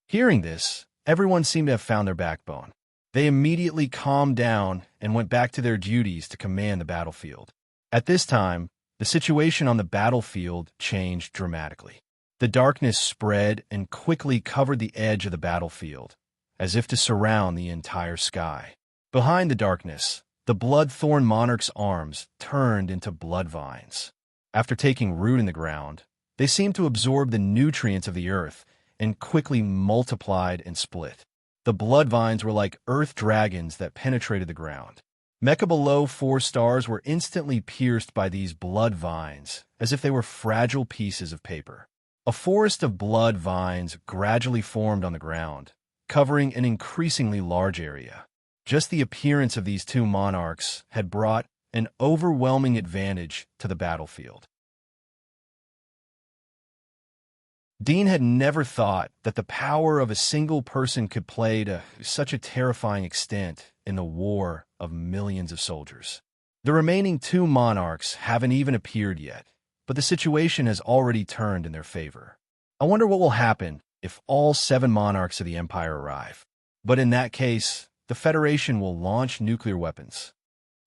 Hearing this, everyone seemed to have found their backbone. They immediately calmed down and went back to their duties to command the battlefield. At this time, the situation on the battlefield changed dramatically. The darkness spread and quickly covered the edge of the battlefield, as if to surround the entire sky. Behind the darkness, the Bloodthorn Monarch's arms turned into blood vines. After taking root in the ground, they seemed to absorb the nutrients of the earth and quickly multiplied and split. The blood vines were like earth dragons that penetrated the ground. Mecha below 4 stars were instantly pierced by these blood vines, as if they were fragile pieces of paper. A forest of blood vines gradually formed on the ground, covering an increasingly large area. Just the appearance of these two monarchs had brought an overwhelming advantage to the battlefield. Dean had never thought that the power of a single person could play to such a terrifying extent in the war of millions of soldiers. The remaining 2 monarchs haven't even appeared yet, but the situation has already turned in their favor. I wonder what will happen if all 7 monarchs of the Empire arrive. But in that case, the Federation will launch nuclear weapons.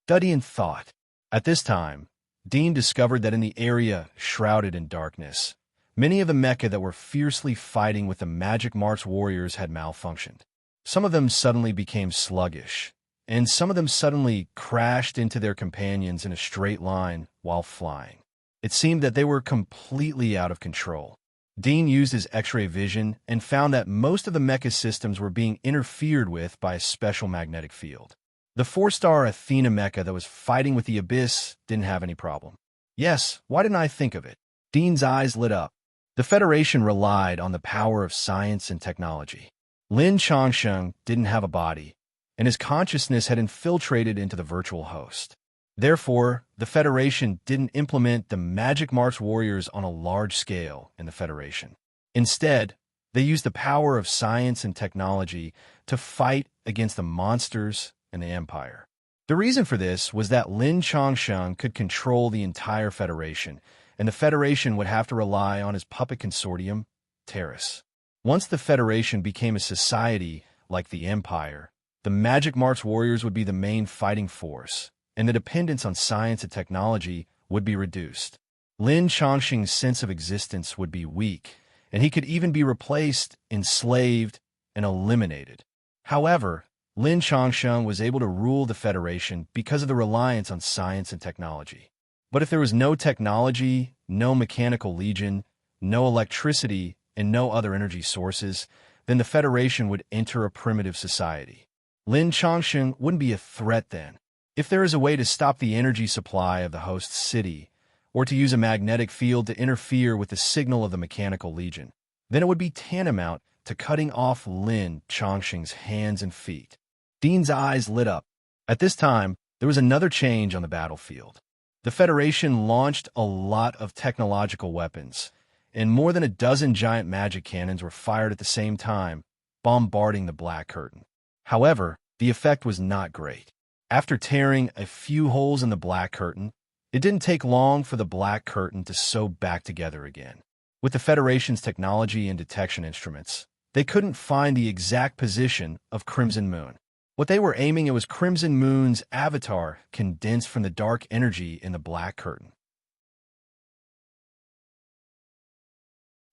Study in thought. At this time, Dean discovered that in the area shrouded in darkness, many of the mecha that were fiercely fighting with the Magic March warriors had malfunctioned. Some of them suddenly became sluggish, and some of them suddenly crashed into their companions in a straight line while flying. It seemed that they were completely out of control. Dean used his X-ray vision and found that most of the mecha systems were being interfered with by a special magnetic field. The 4-star Athena mecha that was fighting with the Abyss didn't have any problem. Yes, why didn't I think of it? Dean's eyes lit up. The Federation relied on the power of science and technology. Lin Changsheng didn't have a body, and his consciousness had infiltrated into the virtual host. Therefore, the Federation didn't implement the Magic March warriors on a large scale in the Federation. Instead, they used the power of science and technology to fight against the monsters and the Empire. The reason for this was that Lin Changsheng could control the entire Federation, and the Federation would have to rely on his puppet consortium, Terrace. Once the Federation became a society like the Empire, the Magic March warriors would be the main fighting force, and the dependence on science and technology would be reduced. Lin Changsheng's sense of existence would be weak, and he could even be replaced, enslaved, and eliminated. However, Lin Changsheng was able to rule the Federation because of the reliance on science and technology. But if there was no technology, no mechanical legion, no electricity, and no other energy sources, then the Federation would enter a primitive society. Lin Changsheng wouldn't be a threat then. If there is a way to stop the energy supply of the host city, or to use a magnetic field to interfere with the signal of the mechanical legion, then it would be tantamount to cutting off Lin Changsheng's hands and feet. Dean's eyes lit up. At this time, there was another change on the battlefield. The Federation launched a lot of technological weapons, and more than a dozen giant magic cannons were fired at the same time, bombarding the Black Curtain. However, the effect was not great. After tearing a few holes in the Black Curtain, it didn't take long for the Black Curtain to sew back together again. With the Federation's technology and detection instruments, they couldn't find the exact position of Crimson Moon. What they were aiming at was Crimson Moon's avatar condensed from the dark energy in the Black Curtain.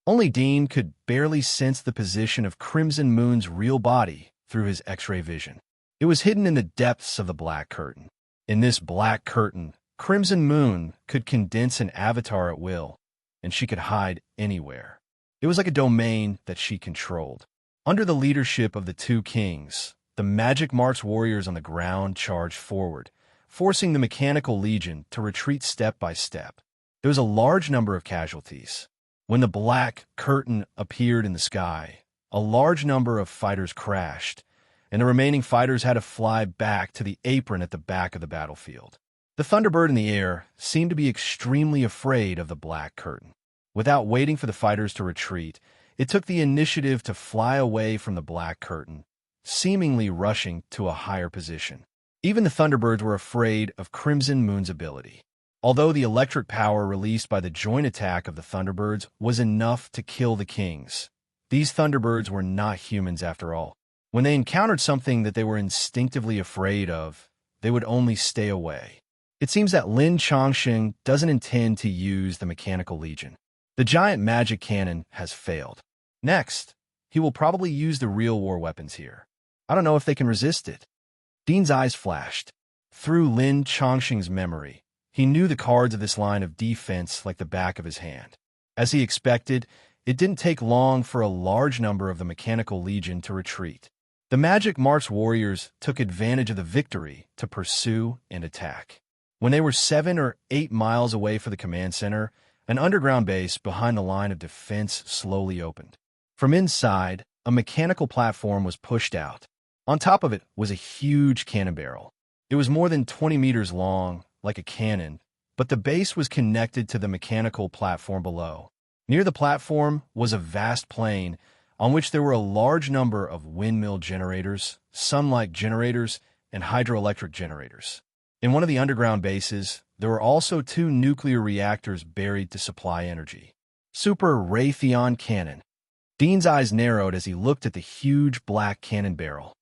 Only Dean could barely sense the position of Crimson Moon's real body through his X-ray vision. It was hidden in the depths of the black curtain. In this black curtain, Crimson Moon could condense an avatar at will, and she could hide anywhere. It was like a domain that she controlled. Under the leadership of the two kings, the Magic Marks warriors on the ground charged forward, forcing the Mechanical Legion to retreat step by step. There was a large number of casualties. When the black curtain appeared in the sky, a large number of fighters crashed, and the remaining fighters had to fly back to the apron at the back of the battlefield. The Thunderbird in the air seemed to be extremely afraid of the black curtain. Without waiting for the fighters to retreat, it took the initiative to fly away from the black curtain, seemingly rushing to a higher position. Even the Thunderbirds were afraid of Crimson Moon's ability. Although the electric power released by the joint attack of the Thunderbirds was enough to kill the kings, these Thunderbirds were not humans after all. When they encountered something that they were instinctively afraid of, they would only stay away. It seems that Lin Chongqing doesn't intend to use the Mechanical Legion. The giant magic cannon has failed. Next, he will probably use the real war weapons here. I don't know if they can resist it. Dean's eyes flashed. Through Lin Chongqing's memory, he knew the cards of this line of defense like the back of his hand. As he expected, it didn't take long for a large number of the Mechanical Legion to retreat. The Magic Marks warriors took advantage of the victory to pursue and attack. When they were 7 or 8 miles away from the command center, an underground base behind the line of defense slowly opened. From inside, a mechanical platform was pushed out. On top of it was a huge cannon barrel. It was more than 20 meters long, like a cannon, but the base was connected to the mechanical platform below. Near the platform was a vast plain on which there were a large number of windmill generators, sunlight generators, and hydroelectric generators. In one of the underground bases, there were also 2 nuclear reactors buried to supply energy. Super Raytheon Cannon. Dean's eyes narrowed as he looked at the huge black cannon barrel.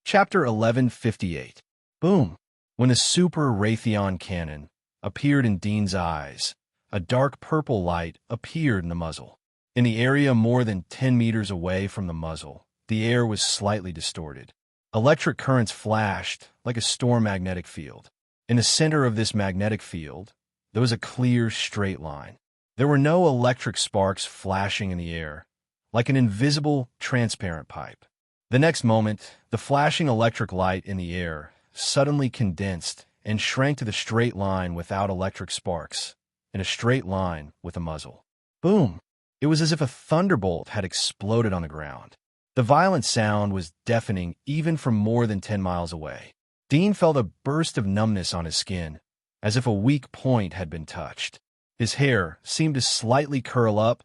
Chapter 1158. Boom! When the Super Raytheon Cannon appeared in Dean's eyes, a dark purple light appeared in the muzzle. In the area more than 10 meters away from the muzzle, the air was slightly distorted. Electric currents flashed like a storm magnetic field. In the center of this magnetic field, there was a clear, straight line. There were no electric sparks flashing in the air, like an invisible, transparent pipe. The next moment, the flashing electric light in the air suddenly condensed and shrank to the straight line without electric sparks, in a straight line with a muzzle. Boom! It was as if a thunderbolt had exploded on the ground. The violent sound was deafening even from more than 10 miles away. Dean felt a burst of numbness on his skin, as if a weak point had been touched. His hair seemed to slightly curl up,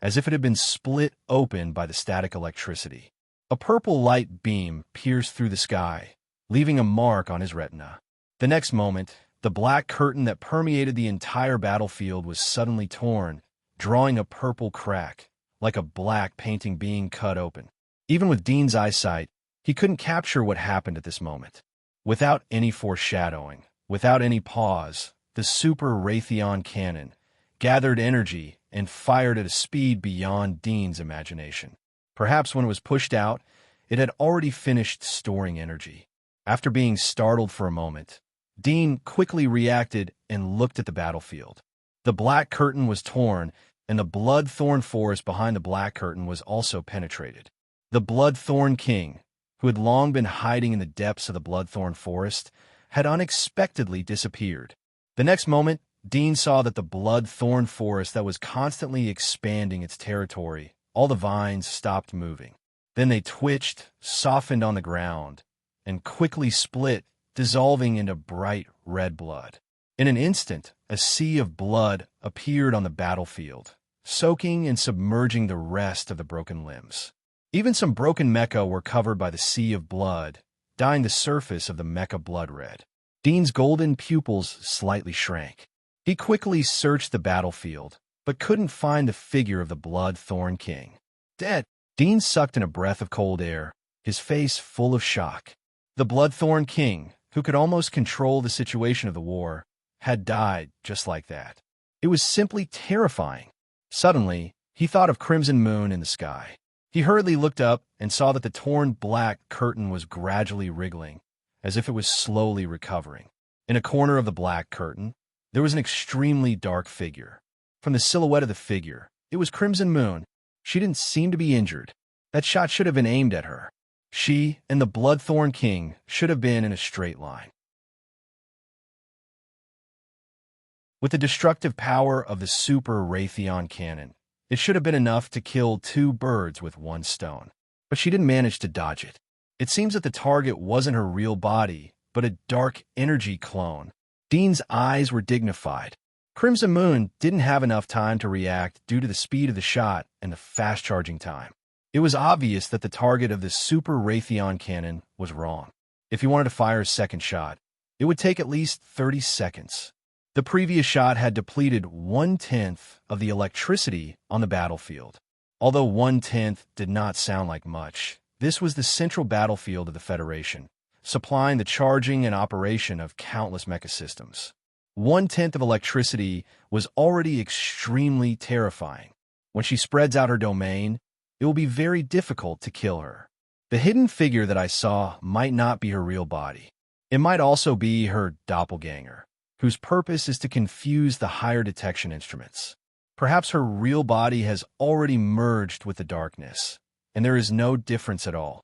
as if it had been split open by the static electricity. A purple light beam pierced through the sky, leaving a mark on his retina. The next moment, the black curtain that permeated the entire battlefield was suddenly torn, drawing a purple crack, like a black painting being cut open. Even with Dean's eyesight, he couldn't capture what happened at this moment. Without any foreshadowing, without any pause, the Super Raytheon Cannon gathered energy and fired at a speed beyond Dean's imagination. Perhaps when it was pushed out, it had already finished storing energy. After being startled for a moment, Dean quickly reacted and looked at the battlefield. The black curtain was torn, and the blood-thorn forest behind the black curtain was also penetrated. The Bloodthorn King, who had long been hiding in the depths of the Bloodthorn forest, had unexpectedly disappeared. The next moment, Dean saw that the Bloodthorn forest that was constantly expanding its territory, all the vines stopped moving. Then they twitched, softened on the ground, and quickly split, dissolving into bright red blood. In an instant, a sea of blood appeared on the battlefield, soaking and submerging the rest of the broken limbs. Even some broken mecha were covered by the sea of blood, dyeing the surface of the mecha blood red. Dean's golden pupils slightly shrank. He quickly searched the battlefield, but couldn't find the figure of the Bloodthorn King. Dead! Dean sucked in a breath of cold air, his face full of shock. The Bloodthorn King, who could almost control the situation of the war, had died just like that. It was simply terrifying. Suddenly, he thought of Crimson Moon in the sky. He hurriedly looked up and saw that the torn black curtain was gradually wriggling, as if it was slowly recovering. In a corner of the black curtain, there was an extremely dark figure. From the silhouette of the figure, it was Crimson Moon. She didn't seem to be injured. That shot should have been aimed at her. She and the Bloodthorn King should have been in a straight line. With the destructive power of the Super Raytheon cannon, it should have been enough to kill 2 birds with 1 stone. But she didn't manage to dodge it. It seems that the target wasn't her real body, but a dark energy clone. Dean's eyes were dignified. Crimson Moon didn't have enough time to react due to the speed of the shot and the fast charging time. It was obvious that the target of the Super Raytheon cannon was wrong. If he wanted to fire a second shot, it would take at least 30 seconds. The previous shot had depleted 1/10 of the electricity on the battlefield. Although 1/10 did not sound like much, this was the central battlefield of the Federation, supplying the charging and operation of countless mecha systems. 1/10 of electricity was already extremely terrifying. When she spreads out her domain, it will be very difficult to kill her. The hidden figure that I saw might not be her real body. It might also be her doppelganger, whose purpose is to confuse the higher detection instruments. Perhaps her real body has already merged with the darkness, and there is no difference at all.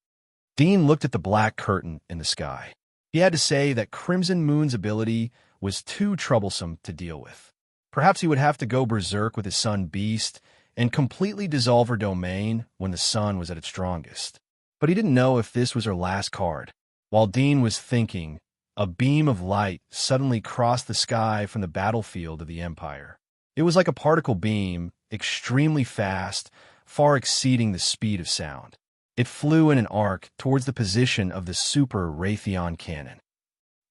Dean looked at the black curtain in the sky. He had to say that Crimson Moon's ability was too troublesome to deal with. Perhaps he would have to go berserk with his son Beast and completely dissolve her domain when the sun was at its strongest. But he didn't know if this was her last card. While Dean was thinking, a beam of light suddenly crossed the sky from the battlefield of the Empire. It was like a particle beam, extremely fast, far exceeding the speed of sound. It flew in an arc towards the position of the Super Raytheon cannon.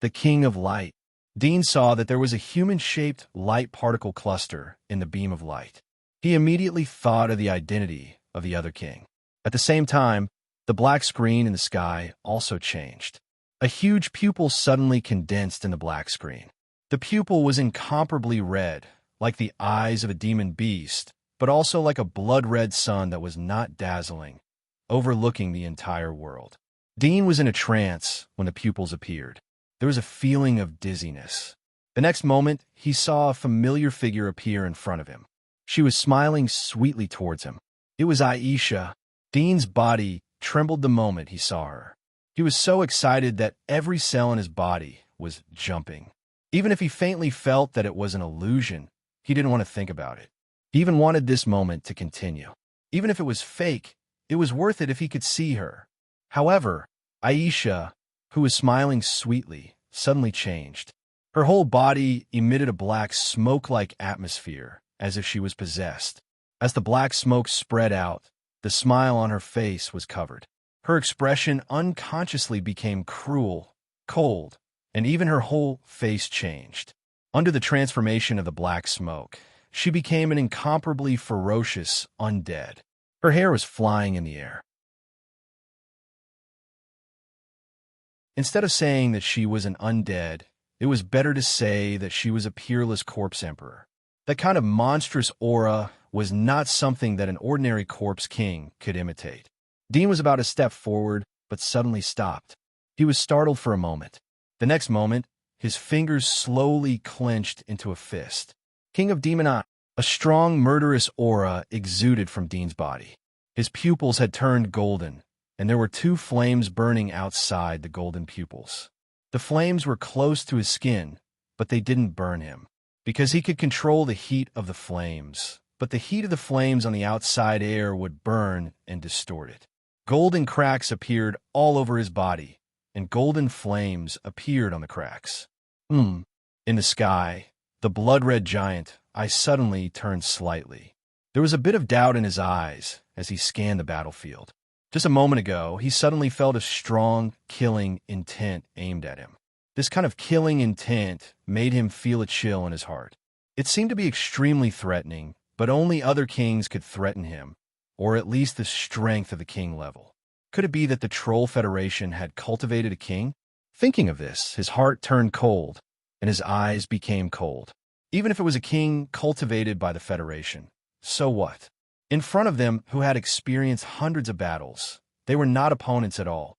The King of Light. Dean saw that there was a human-shaped light particle cluster in the beam of light. He immediately thought of the identity of the other king. At the same time, the black screen in the sky also changed. A huge pupil suddenly condensed in the black screen. The pupil was incomparably red, like the eyes of a demon beast, but also like a blood-red sun that was not dazzling, overlooking the entire world. Dean was in a trance when the pupils appeared. There was a feeling of dizziness. The next moment, he saw a familiar figure appear in front of him. She was smiling sweetly towards him. It was Aisha. Dean's body trembled the moment he saw her. He was so excited that every cell in his body was jumping. Even if he faintly felt that it was an illusion, he didn't want to think about it. He even wanted this moment to continue. Even if it was fake, it was worth it if he could see her. However, Aisha, who was smiling sweetly, suddenly changed. Her whole body emitted a black smoke-like atmosphere, as if she was possessed. As the black smoke spread out, the smile on her face was covered. Her expression unconsciously became cruel, cold, and even her whole face changed. Under the transformation of the black smoke, she became an incomparably ferocious undead. Her hair was flying in the air. Instead of saying that she was an undead, it was better to say that she was a peerless corpse emperor. That kind of monstrous aura was not something that an ordinary corpse king could imitate. Dean was about to step forward, but suddenly stopped. He was startled for a moment. The next moment, his fingers slowly clenched into a fist. King of Demon Eye. A strong, murderous aura exuded from Dean's body. His pupils had turned golden, and there were 2 flames burning outside the golden pupils. The flames were close to his skin, but they didn't burn him, because he could control the heat of the flames. But the heat of the flames on the outside air would burn and distort it. Golden cracks appeared all over his body, and golden flames appeared on the cracks. In the sky, the blood-red giant, I suddenly turned slightly. There was a bit of doubt in his eyes as he scanned the battlefield. Just a moment ago, he suddenly felt a strong, killing intent aimed at him. This kind of killing intent made him feel a chill in his heart. It seemed to be extremely threatening, but only other kings could threaten him, or at least the strength of the king level. Could it be that the Troll Federation had cultivated a king? Thinking of this, his heart turned cold, and his eyes became cold. Even if it was a king cultivated by the Federation, so what? In front of them, who had experienced hundreds of battles, they were not opponents at all.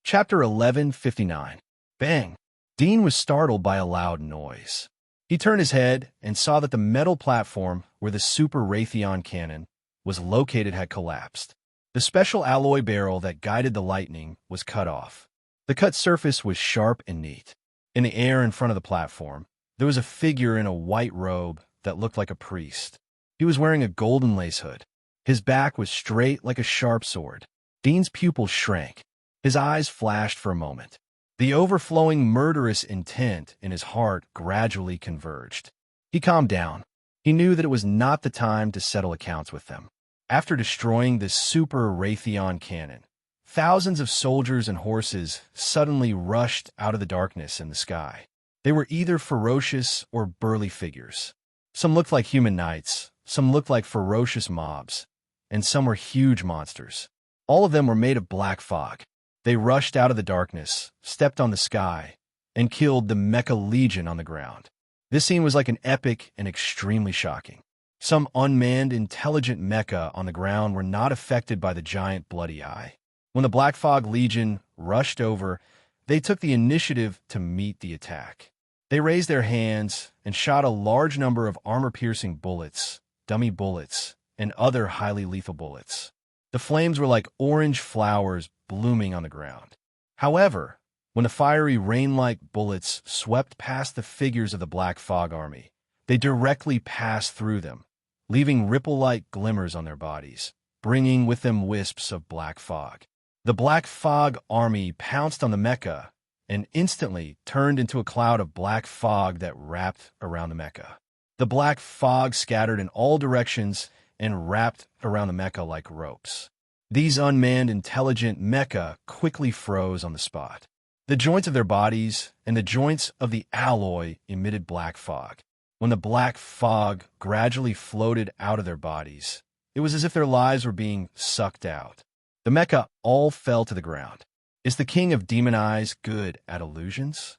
Chapter 1159. Bang! Dean was startled by a loud noise. He turned his head and saw that the metal platform where the Super Raytheon cannon was located had collapsed. The special alloy barrel that guided the lightning was cut off. The cut surface was sharp and neat. In the air in front of the platform, there was a figure in a white robe that looked like a priest. He was wearing a golden lace hood. His back was straight like a sharp sword. Dean's pupils shrank. His eyes flashed for a moment. The overflowing murderous intent in his heart gradually converged. He calmed down. He knew that it was not the time to settle accounts with them. After destroying this Super Raytheon cannon, thousands of soldiers and horses suddenly rushed out of the darkness in the sky. They were either ferocious or burly figures. Some looked like human knights, some looked like ferocious mobs, and some were huge monsters. All of them were made of black fog. They rushed out of the darkness, stepped on the sky, and killed the Mecha Legion on the ground. This scene was like an epic and extremely shocking. Some unmanned, intelligent mecha on the ground were not affected by the giant bloody eye. When the Black Fog Legion rushed over, they took the initiative to meet the attack. They raised their hands and shot a large number of armor-piercing bullets, dummy bullets, and other highly lethal bullets. The flames were like orange flowers blooming on the ground. However, when the fiery rain-like bullets swept past the figures of the Black Fog Army, they directly passed through them, leaving ripple-like glimmers on their bodies, bringing with them wisps of black fog. The Black Fog Army pounced on the mecha and instantly turned into a cloud of black fog that wrapped around the mecha. The black fog scattered in all directions and wrapped around the mecha like ropes. These unmanned, intelligent mecha quickly froze on the spot. The joints of their bodies and the joints of the alloy emitted black fog. When the black fog gradually floated out of their bodies, it was as if their lives were being sucked out. The mecha all fell to the ground. Is the King of Demon Eyes good at illusions?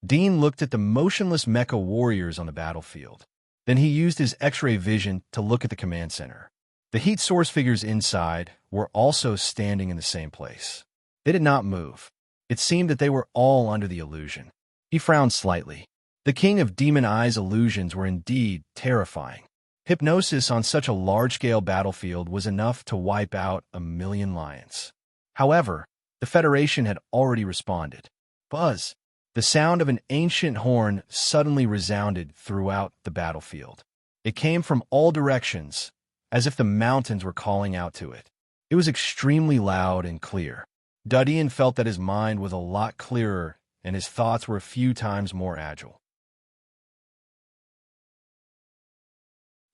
Dean looked at the motionless mecha warriors on the battlefield. Then he used his X-ray vision to look at the command center. The heat source figures inside were also standing in the same place. They did not move. It seemed that they were all under the illusion. He frowned slightly. The King of Demon Eyes illusions were indeed terrifying. Hypnosis on such a large-scale battlefield was enough to wipe out 1,000,000 lions. However, the Federation had already responded. Buzz! The sound of an ancient horn suddenly resounded throughout the battlefield. It came from all directions, as if the mountains were calling out to it. It was extremely loud and clear. Dudian felt that his mind was a lot clearer and his thoughts were a few times more agile.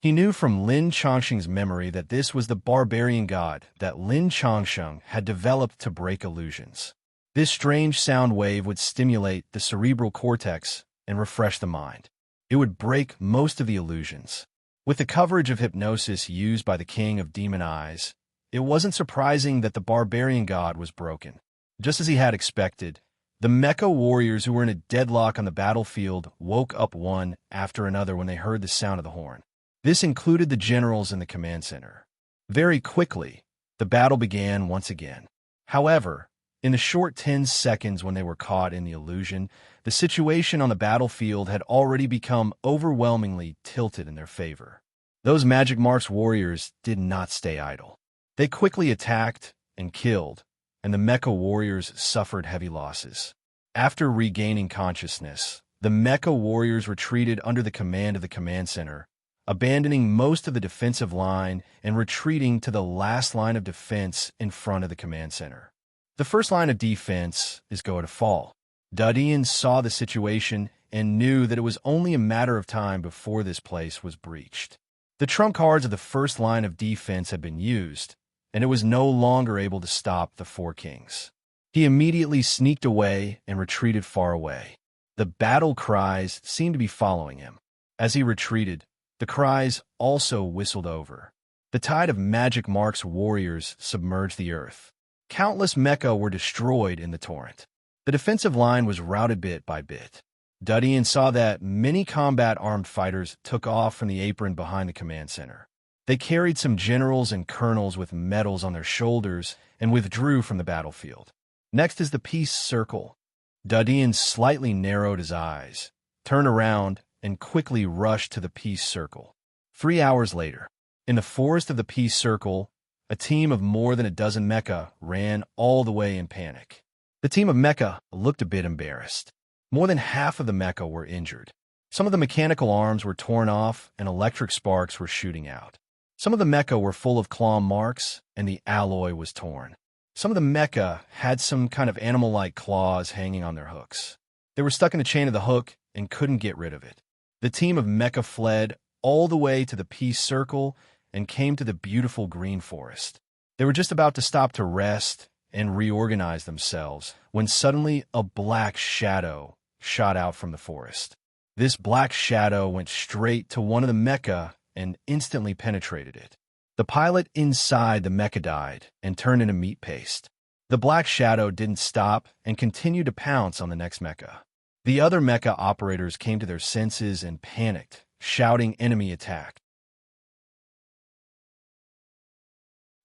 He knew from Lin Chongsheng's memory that this was the barbarian god that Lin Chongsheng had developed to break illusions. This strange sound wave would stimulate the cerebral cortex and refresh the mind. It would break most of the illusions. With the coverage of hypnosis used by the King of Demon Eyes, it wasn't surprising that the barbarian god was broken. Just as he had expected, the mecha warriors who were in a deadlock on the battlefield woke up one after another when they heard the sound of the horn. This included the generals in the command center. Very quickly, the battle began once again. However, in the short 10 seconds when they were caught in the illusion, the situation on the battlefield had already become overwhelmingly tilted in their favor. Those Magic Marks warriors did not stay idle. They quickly attacked and killed, and the mecha warriors suffered heavy losses. After regaining consciousness, the mecha warriors retreated under the command of the command center, abandoning most of the defensive line and retreating to the last line of defense in front of the command center. The first line of defense is go to fall. Dudian saw the situation and knew that it was only a matter of time before this place was breached. The trump cards of the first line of defense had been used, and it was no longer able to stop the four kings. He immediately sneaked away and retreated far away. The battle cries seemed to be following him. As he retreated, the cries also whistled over. The tide of Magic Mark's warriors submerged the earth. Countless mecha were destroyed in the torrent. The defensive line was routed bit by bit. Dudian saw that many combat-armed fighters took off from the apron behind the command center. They carried some generals and colonels with medals on their shoulders and withdrew from the battlefield. Next is the peace circle. Dudian slightly narrowed his eyes, turned around, and quickly rushed to the peace circle. 3 hours later, in the forest of the peace circle, a team of more than a dozen mecha ran all the way in panic. The team of mecha looked a bit embarrassed. More than half of the mecha were injured. Some of the mechanical arms were torn off and electric sparks were shooting out. Some of the mecha were full of claw marks and the alloy was torn. Some of the mecha had some kind of animal-like claws hanging on their hooks. They were stuck in the chain of the hook and couldn't get rid of it. The team of mecha fled all the way to the peace circle and came to the beautiful green forest. They were just about to stop to rest and reorganize themselves when suddenly a black shadow shot out from the forest. This black shadow went straight to one of the mecha and instantly penetrated it. The pilot inside the mecha died and turned into meat paste. The black shadow didn't stop and continued to pounce on the next mecha. The other mecha operators came to their senses and panicked, shouting enemy attack.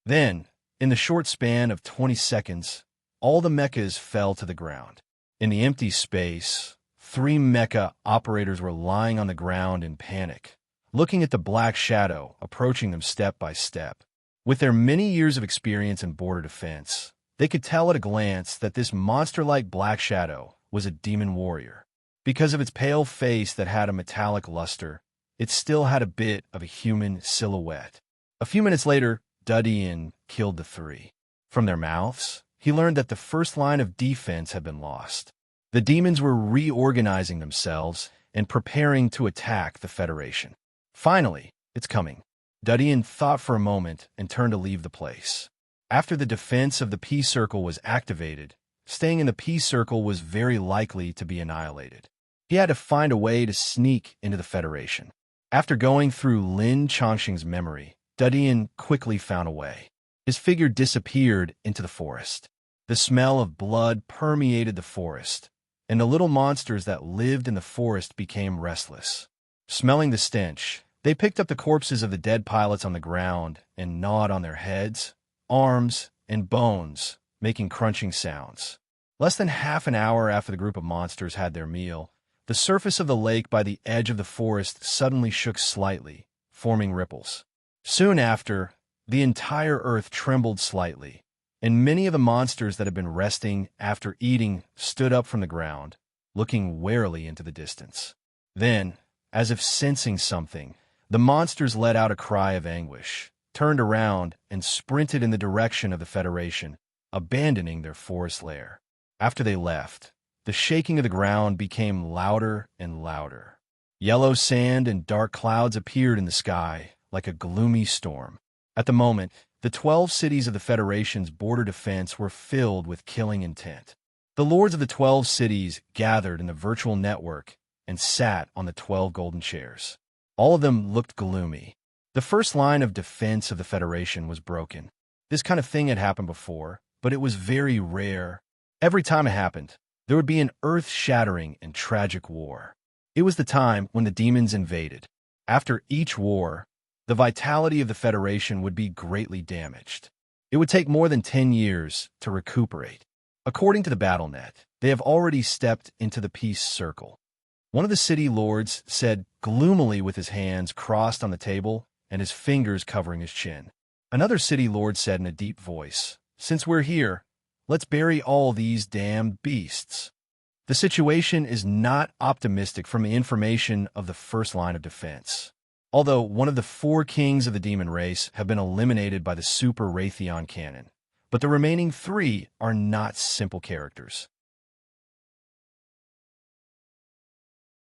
Then, in the short span of 20 seconds, all the mechas fell to the ground. In the empty space, 3 mecha operators were lying on the ground in panic, looking at the black shadow approaching them step by step. With their many years of experience in border defense, they could tell at a glance that this monster-like black shadow was a demon warrior. Because of its pale face that had a metallic luster, it still had a bit of a human silhouette. A few minutes later, Dudian killed the 3. From their mouths, he learned that the first line of defense had been lost. The demons were reorganizing themselves and preparing to attack the Federation. Finally, it's coming. Dudian thought for a moment and turned to leave the place. After the defense of the peace circle was activated, staying in the peace circle was very likely to be annihilated. He had to find a way to sneak into the Federation. After going through Lin Chongqing's memory, Dudian quickly found a way. His figure disappeared into the forest. The smell of blood permeated the forest, and the little monsters that lived in the forest became restless. Smelling the stench, they picked up the corpses of the dead pilots on the ground and gnawed on their heads, arms, and bones, making crunching sounds. Less than half an hour after the group of monsters had their meal, the surface of the lake by the edge of the forest suddenly shook slightly, forming ripples. Soon after, the entire earth trembled slightly, and many of the monsters that had been resting after eating stood up from the ground, looking warily into the distance. Then, as if sensing something, the monsters let out a cry of anguish, turned around, and sprinted in the direction of the Federation, abandoning their forest lair. After they left, the shaking of the ground became louder and louder. Yellow sand and dark clouds appeared in the sky, like a gloomy storm. At the moment, the 12 cities of the Federation's border defense were filled with killing intent. The lords of the 12 cities gathered in the virtual network and sat on the 12 golden chairs. All of them looked gloomy. The first line of defense of the Federation was broken. This kind of thing had happened before, but it was very rare. Every time it happened, there would be an earth-shattering and tragic war. It was the time when the demons invaded. After each war, the vitality of the Federation would be greatly damaged. It would take more than 10 years to recuperate. According to the BattleNet, they have already stepped into the peace circle. One of the city lords said gloomily with his hands crossed on the table and his fingers covering his chin. Another city lord said in a deep voice, "Since we're here, let's bury all these damned beasts." The situation is not optimistic from the information of the first line of defense. Although one of the 4 kings of the demon race have been eliminated by the Super Raytheon cannon, but the remaining 3 are not simple characters.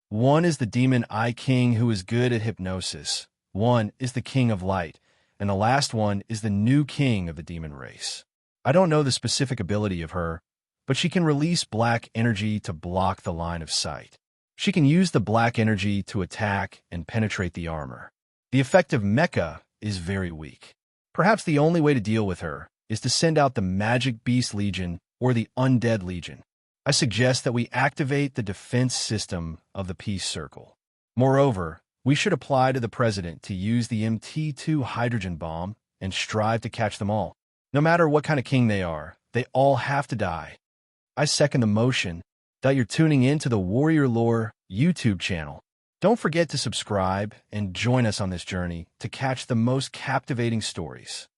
One is the Demon Eye King who is good at hypnosis, one is the King of Light, and the last one is the new king of the demon race. I don't know the specific ability of her, but she can release black energy to block the line of sight. She can use the black energy to attack and penetrate the armor. The effective mecha is very weak. Perhaps the only way to deal with her is to send out the Magic Beast Legion or the Undead Legion. I suggest that we activate the defense system of the Peace Circle. Moreover, we should apply to the President to use the MT2 hydrogen bomb and strive to catch them all. No matter what kind of king they are, they all have to die. I second the motion that you're tuning in to the Warrior Lore YouTube channel. Don't forget to subscribe and join us on this journey to catch the most captivating stories.